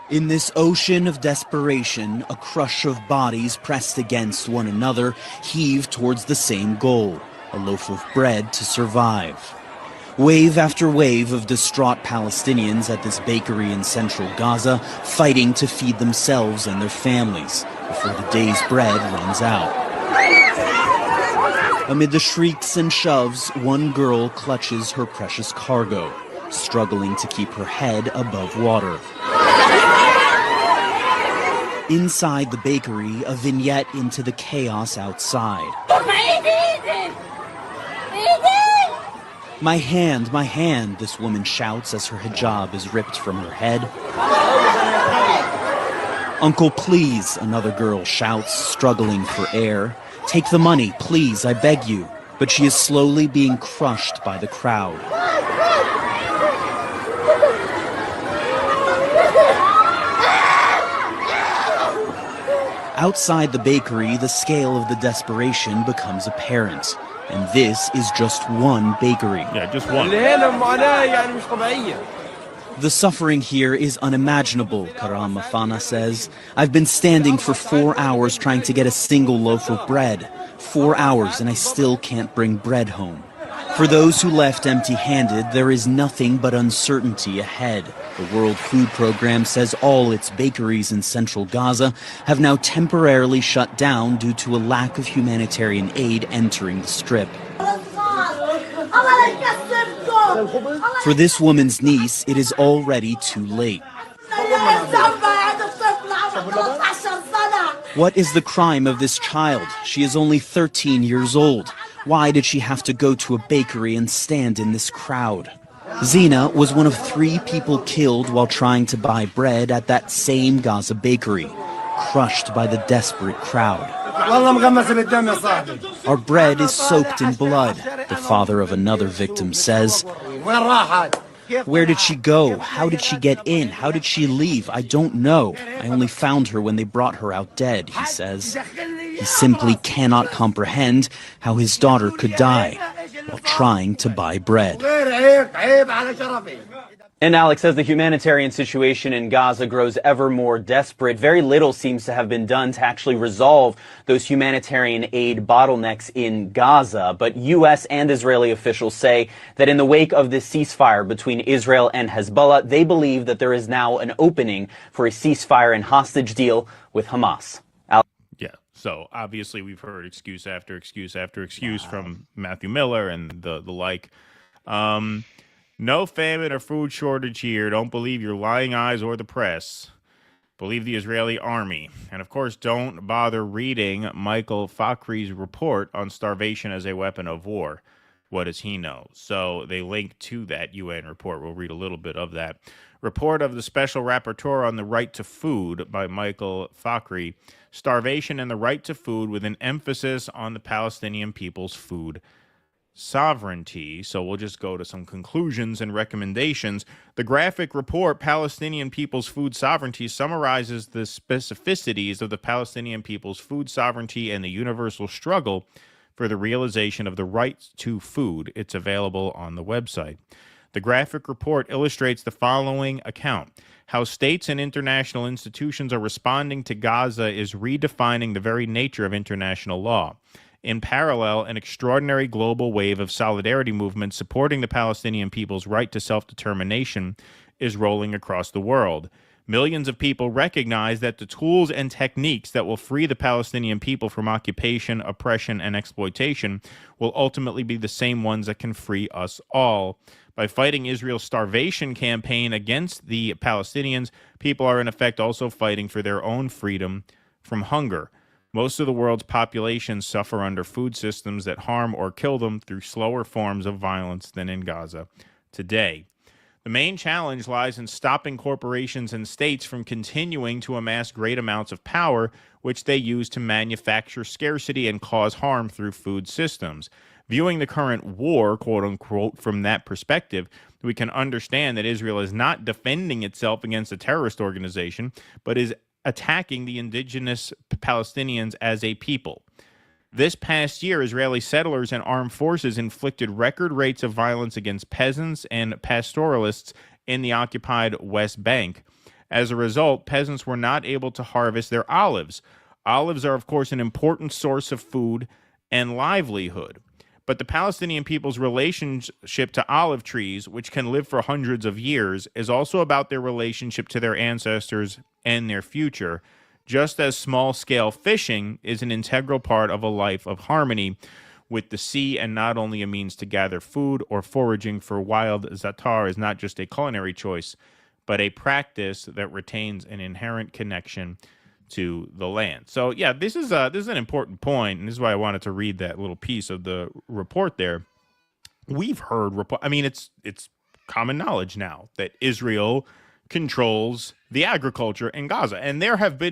In this ocean of desperation, a crush of bodies pressed against one another heave towards the same goal, a loaf of bread to survive. Wave after wave of distraught Palestinians at this bakery in central Gaza, fighting to feed themselves and their families before the day's bread runs out. Amid the shrieks and shoves, one girl clutches her precious cargo, struggling to keep her head above water. Inside the bakery, a vignette into the chaos outside. My hand, this woman shouts as her hijab is ripped from her head. Uncle, please, another girl shouts, struggling for air. Take the money, please, I beg you. But she is slowly being crushed by the crowd. Outside the bakery, the scale of the desperation becomes apparent. And this is just one bakery. Yeah, just one. The suffering here is unimaginable, Karam Mafana says. I've been standing for 4 hours trying to get a single loaf of bread. 4 hours, and I still can't bring bread home. For those who left empty-handed, there is nothing but uncertainty ahead. The World Food Program says all its bakeries in central Gaza have now temporarily shut down due to a lack of humanitarian aid entering the strip. For this woman's niece, it is already too late. What is the crime of this child? She is only 13 years old. Why did she have to go to a bakery and stand in this crowd? Zina was one of 3 people killed while trying to buy bread at that same Gaza bakery, crushed by the desperate crowd. Our bread is soaked in blood, the father of another victim says. Where did she go? How did she get in? How did she leave? I don't know. I only found her when they brought her out dead, he says. He simply cannot comprehend how his daughter could die while trying to buy bread. And Alex, as the humanitarian situation in Gaza grows ever more desperate, very little seems to have been done to actually resolve those humanitarian aid bottlenecks in Gaza. But U.S. and Israeli officials say that in the wake of this ceasefire between Israel and Hezbollah, they believe that there is now an opening for a ceasefire and hostage deal with Hamas. Yeah, so obviously we've heard excuse after excuse after excuse from Matthew Miller and the like. No famine or food shortage here. Don't believe your lying eyes or the press. Believe the Israeli army. And, of course, don't bother reading Michael Fakhri's report on starvation as a weapon of war. What does he know? So they link to that UN report. We'll read a little bit of that. Report of the Special Rapporteur on the Right to Food by Michael Fakhri. Starvation and the right to food with an emphasis on the Palestinian people's food sovereignty. So we'll just go to some conclusions and recommendations. The graphic report, Palestinian People's Food Sovereignty, summarizes the specificities of the Palestinian people's food sovereignty and the universal struggle for the realization of the right to food. It's available on the website. The graphic report illustrates the following account. How states and international institutions are responding to Gaza is redefining the very nature of international law. In parallel, an extraordinary global wave of solidarity movements supporting the Palestinian people's right to self-determination is rolling across the world. Millions of people recognize that the tools and techniques that will free the Palestinian people from occupation, oppression, and exploitation will ultimately be the same ones that can free us all. By fighting Israel's starvation campaign against the Palestinians, people are in effect also fighting for their own freedom from hunger. Most of the world's population suffer under food systems that harm or kill them through slower forms of violence than in Gaza today. The main challenge lies in stopping corporations and states from continuing to amass great amounts of power, which they use to manufacture scarcity and cause harm through food systems. Viewing the current war, quote unquote, from that perspective, we can understand that Israel is not defending itself against a terrorist organization, but is attacking the indigenous Palestinians as a people. This past year, Israeli settlers and armed forces inflicted record rates of violence against peasants and pastoralists in the occupied West Bank. As a result, peasants were not able to harvest their olives. Olives are, of course, an important source of food and livelihood. But the Palestinian people's relationship to olive trees, which can live for hundreds of years, is also about their relationship to their ancestors and their future. Just as small-scale fishing is an integral part of a life of harmony with the sea and not only a means to gather food or foraging for wild zatar is not just a culinary choice, but a practice that retains an inherent connection to the land. So, yeah, this is an important point, and this is why I wanted to read that little piece of the report there. We've heard, it's common knowledge now that Israel controls the agriculture in Gaza. And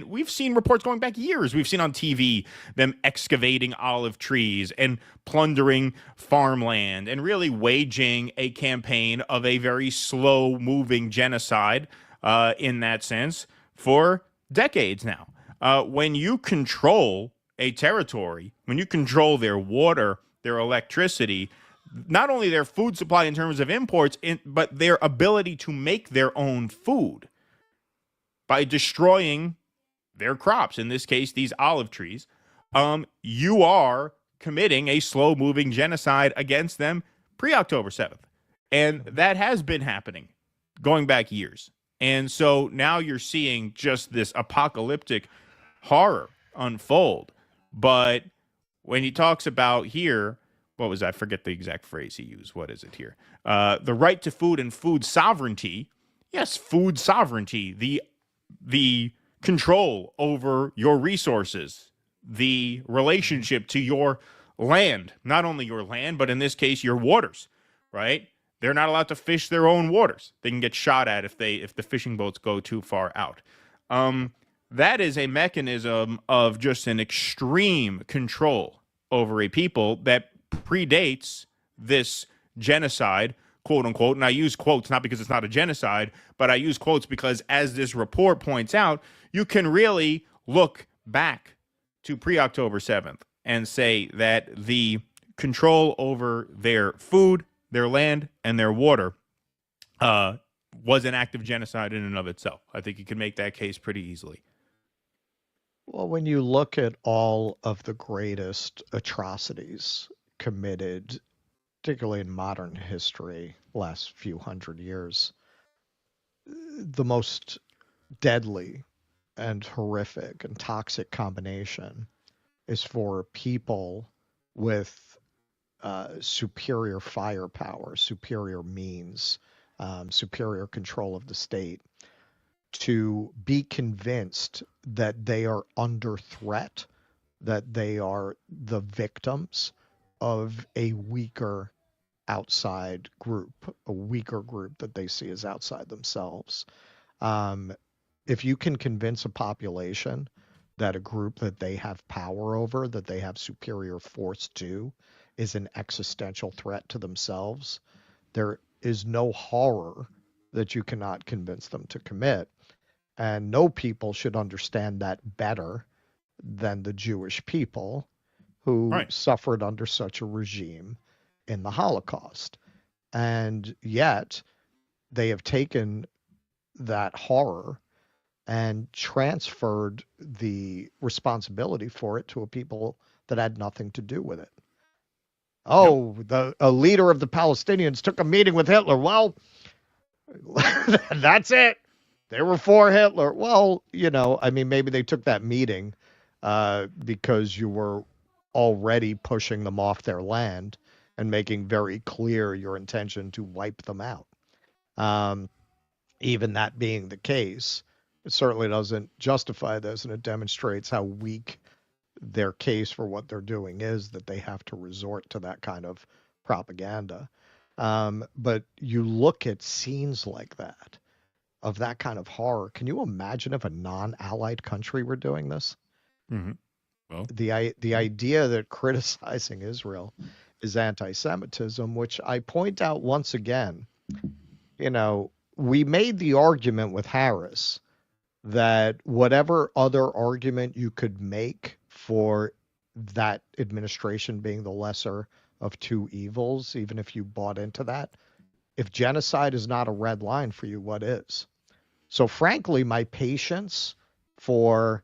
we've seen reports going back years. We've seen on TV them excavating olive trees and plundering farmland and really waging a campaign of a very slow-moving genocide in that sense for decades now. When you control a territory, when you control their water, their electricity, not only their food supply in terms of imports, but their ability to make their own food by destroying their crops, in this case, these olive trees, you are committing a slow-moving genocide against them pre-October 7th. And that has been happening going back years. And so now you're seeing just this apocalyptic horror unfold. But when he talks about here, what was that? I forget the exact phrase he used. What is it here? The right to food and food sovereignty. Yes, food sovereignty. The control over your resources. The relationship to your land. Not only your land, but in this case, your waters. Right? They're not allowed to fish their own waters. They can get shot at if the fishing boats go too far out. That is a mechanism of just an extreme control over a people that predates this genocide, quote unquote. And I use quotes not because it's not a genocide, but I use quotes because, as this report points out, you can really look back to pre-October 7th and say that the control over their food, their land, and their water was an act of genocide in and of itself. I think you can make that case pretty easily. Well, when you look at all of the greatest atrocities committed, particularly in modern history, last few hundred years, the most deadly and horrific and toxic combination is for people with superior firepower, superior means, superior control of the state, to be convinced that they are under threat, that they are the victims of a weaker outside group, a weaker group that they see as outside themselves. If you can convince a population that a group that they have power over, that they have superior force to, is an existential threat to themselves, there is no horror that you cannot convince them to commit. And no people should understand that better than the Jewish people who suffered under such a regime in the Holocaust. And yet they have taken that horror and transferred the responsibility for it to a people that had nothing to do with it. Oh, a leader of the Palestinians took a meeting with Hitler. Well, that's it. they were for Hitler. Well, I mean, maybe they took that meeting because you were already pushing them off their land and making very clear your intention to wipe them out. Even that being the case, it certainly doesn't justify this, and it demonstrates how weak their case for what they're doing is, that they have to resort to that kind of propaganda. But you look at scenes like that, of that kind of horror. Can you imagine if a non-allied country were doing this? Mm-hmm. Well, the idea that criticizing Israel is anti-Semitism, which I point out once again, we made the argument with Harris that whatever other argument you could make for that administration being the lesser of two evils, even if you bought into that, if genocide is not a red line for you, what is? So frankly, my patience for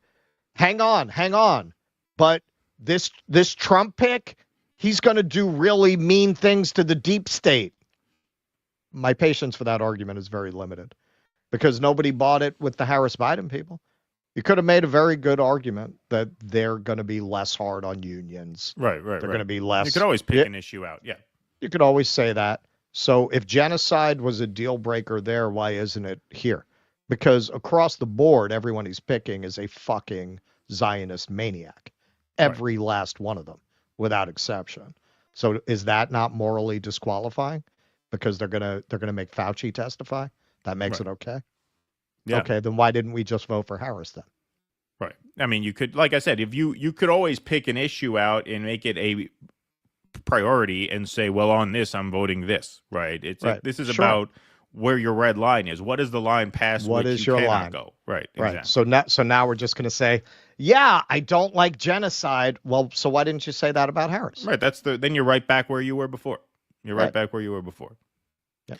hang on, but this Trump pick, he's going to do really mean things to the deep state. My patience for that argument is very limited because nobody bought it with the Harris-Biden people. You could have made a very good argument that they're going to be less hard on unions. Right. They're going to be less. You could always pick an issue out. Yeah. You could always say that. So if genocide was a deal breaker there, why isn't it here? Because across the board, everyone he's picking is a fucking Zionist maniac. Every last one of them, without exception. So is that not morally disqualifying? Because they're gonna make Fauci testify? That makes it okay? Yeah. Okay, then why didn't we just vote for Harris then? Right. I mean, you could, like I said, if you could always pick an issue out and make it a priority and say, well, on this, I'm voting this. Right. It's Right. This is Sure. about where your red line is. What is the line past What which is you your cannot line? go? Right. Right. Exactly. So now we're just going to say, yeah, I don't like genocide. Well, so why didn't you say that about Harris? Right. Then you're right back where you were before. You're right Right. back where you were before. Yep.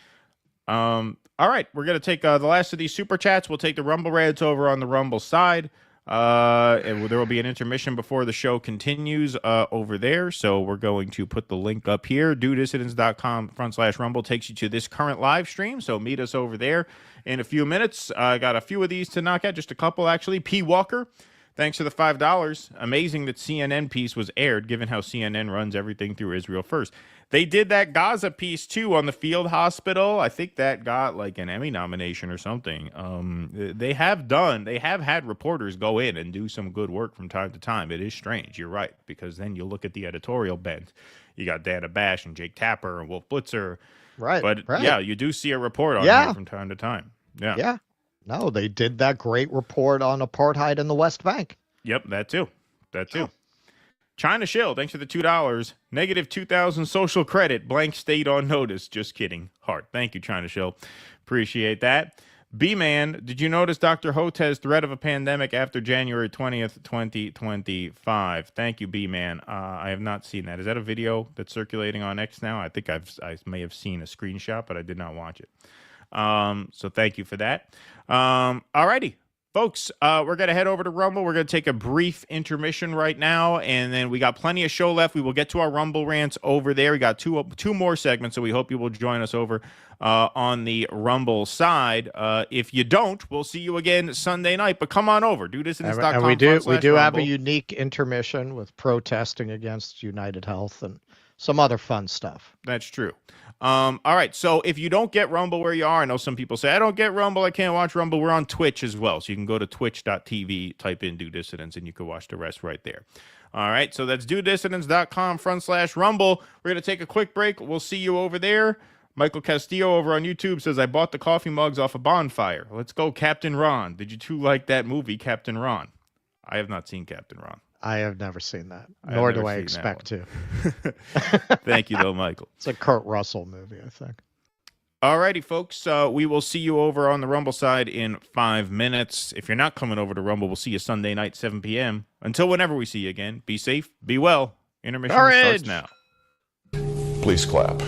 All right. We're going to take the last of these super chats. We'll take the Rumble rants over on the Rumble side. And there will be an intermission before the show continues over there. So we're going to put the link up here. DoDissidents.com/Rumble takes you to this current live stream. So meet us over there in a few minutes. I got a few of these to knock out, just a couple actually. P. Walker, thanks for the $5. Amazing that CNN piece was aired, given how CNN runs everything through Israel first. They did that Gaza piece too on the field hospital. I think that got like an Emmy nomination or something. They have had reporters go in and do some good work from time to time. It is strange, you're right, because then you look at the editorial bent. You got Dana Bash and Jake Tapper and Wolf Blitzer. Right. But right. yeah, you do see a report on here from time to time. Yeah. Yeah. No, they did that great report on apartheid in the West Bank. Yep, that too. China Shill, thanks for the $2. Negative 2,000 social credit. Blank state on notice. Just kidding. Heart. Thank you, China Shill. Appreciate that. B-Man, did you notice Dr. Hotez's threat of a pandemic after January 20th, 2025? Thank you, B-Man. I have not seen that. Is that a video that's circulating on X now? I think I may have seen a screenshot, but I did not watch it. So thank you for that. All righty. Folks, we're going to head over to Rumble. We're going to take a brief intermission right now, and then we got plenty of show left. We will get to our Rumble rants over there. We got two more segments, so we hope you will join us over on the Rumble side. If you don't, we'll see you again Sunday night, but come on over. DoDissidents.com. And we do have a unique intermission with protesting against United Health and some other fun stuff. That's true. All right, so if you don't get Rumble where you are, I know some people say, I don't get Rumble, I can't watch Rumble. We're on Twitch as well, so you can go to twitch.tv, type in Do Dissidents, and you can watch the rest right there. All right, so that's DoDissidents.com/Rumble. We're going to take a quick break. We'll see you over there. Michael Castillo over on YouTube says, I bought the coffee mugs off a bonfire. Let's go, Captain Ron. Did you two like that movie, Captain Ron? I have not seen Captain Ron. I have never seen that, nor do I expect to. Thank you, though, Michael. It's a Kurt Russell movie, I think. All righty, folks. We will see you over on the Rumble side in 5 minutes. If you're not coming over to Rumble, we'll see you Sunday night, 7 p.m. Until whenever we see you again, be safe, be well. Intermission starts now. Please clap.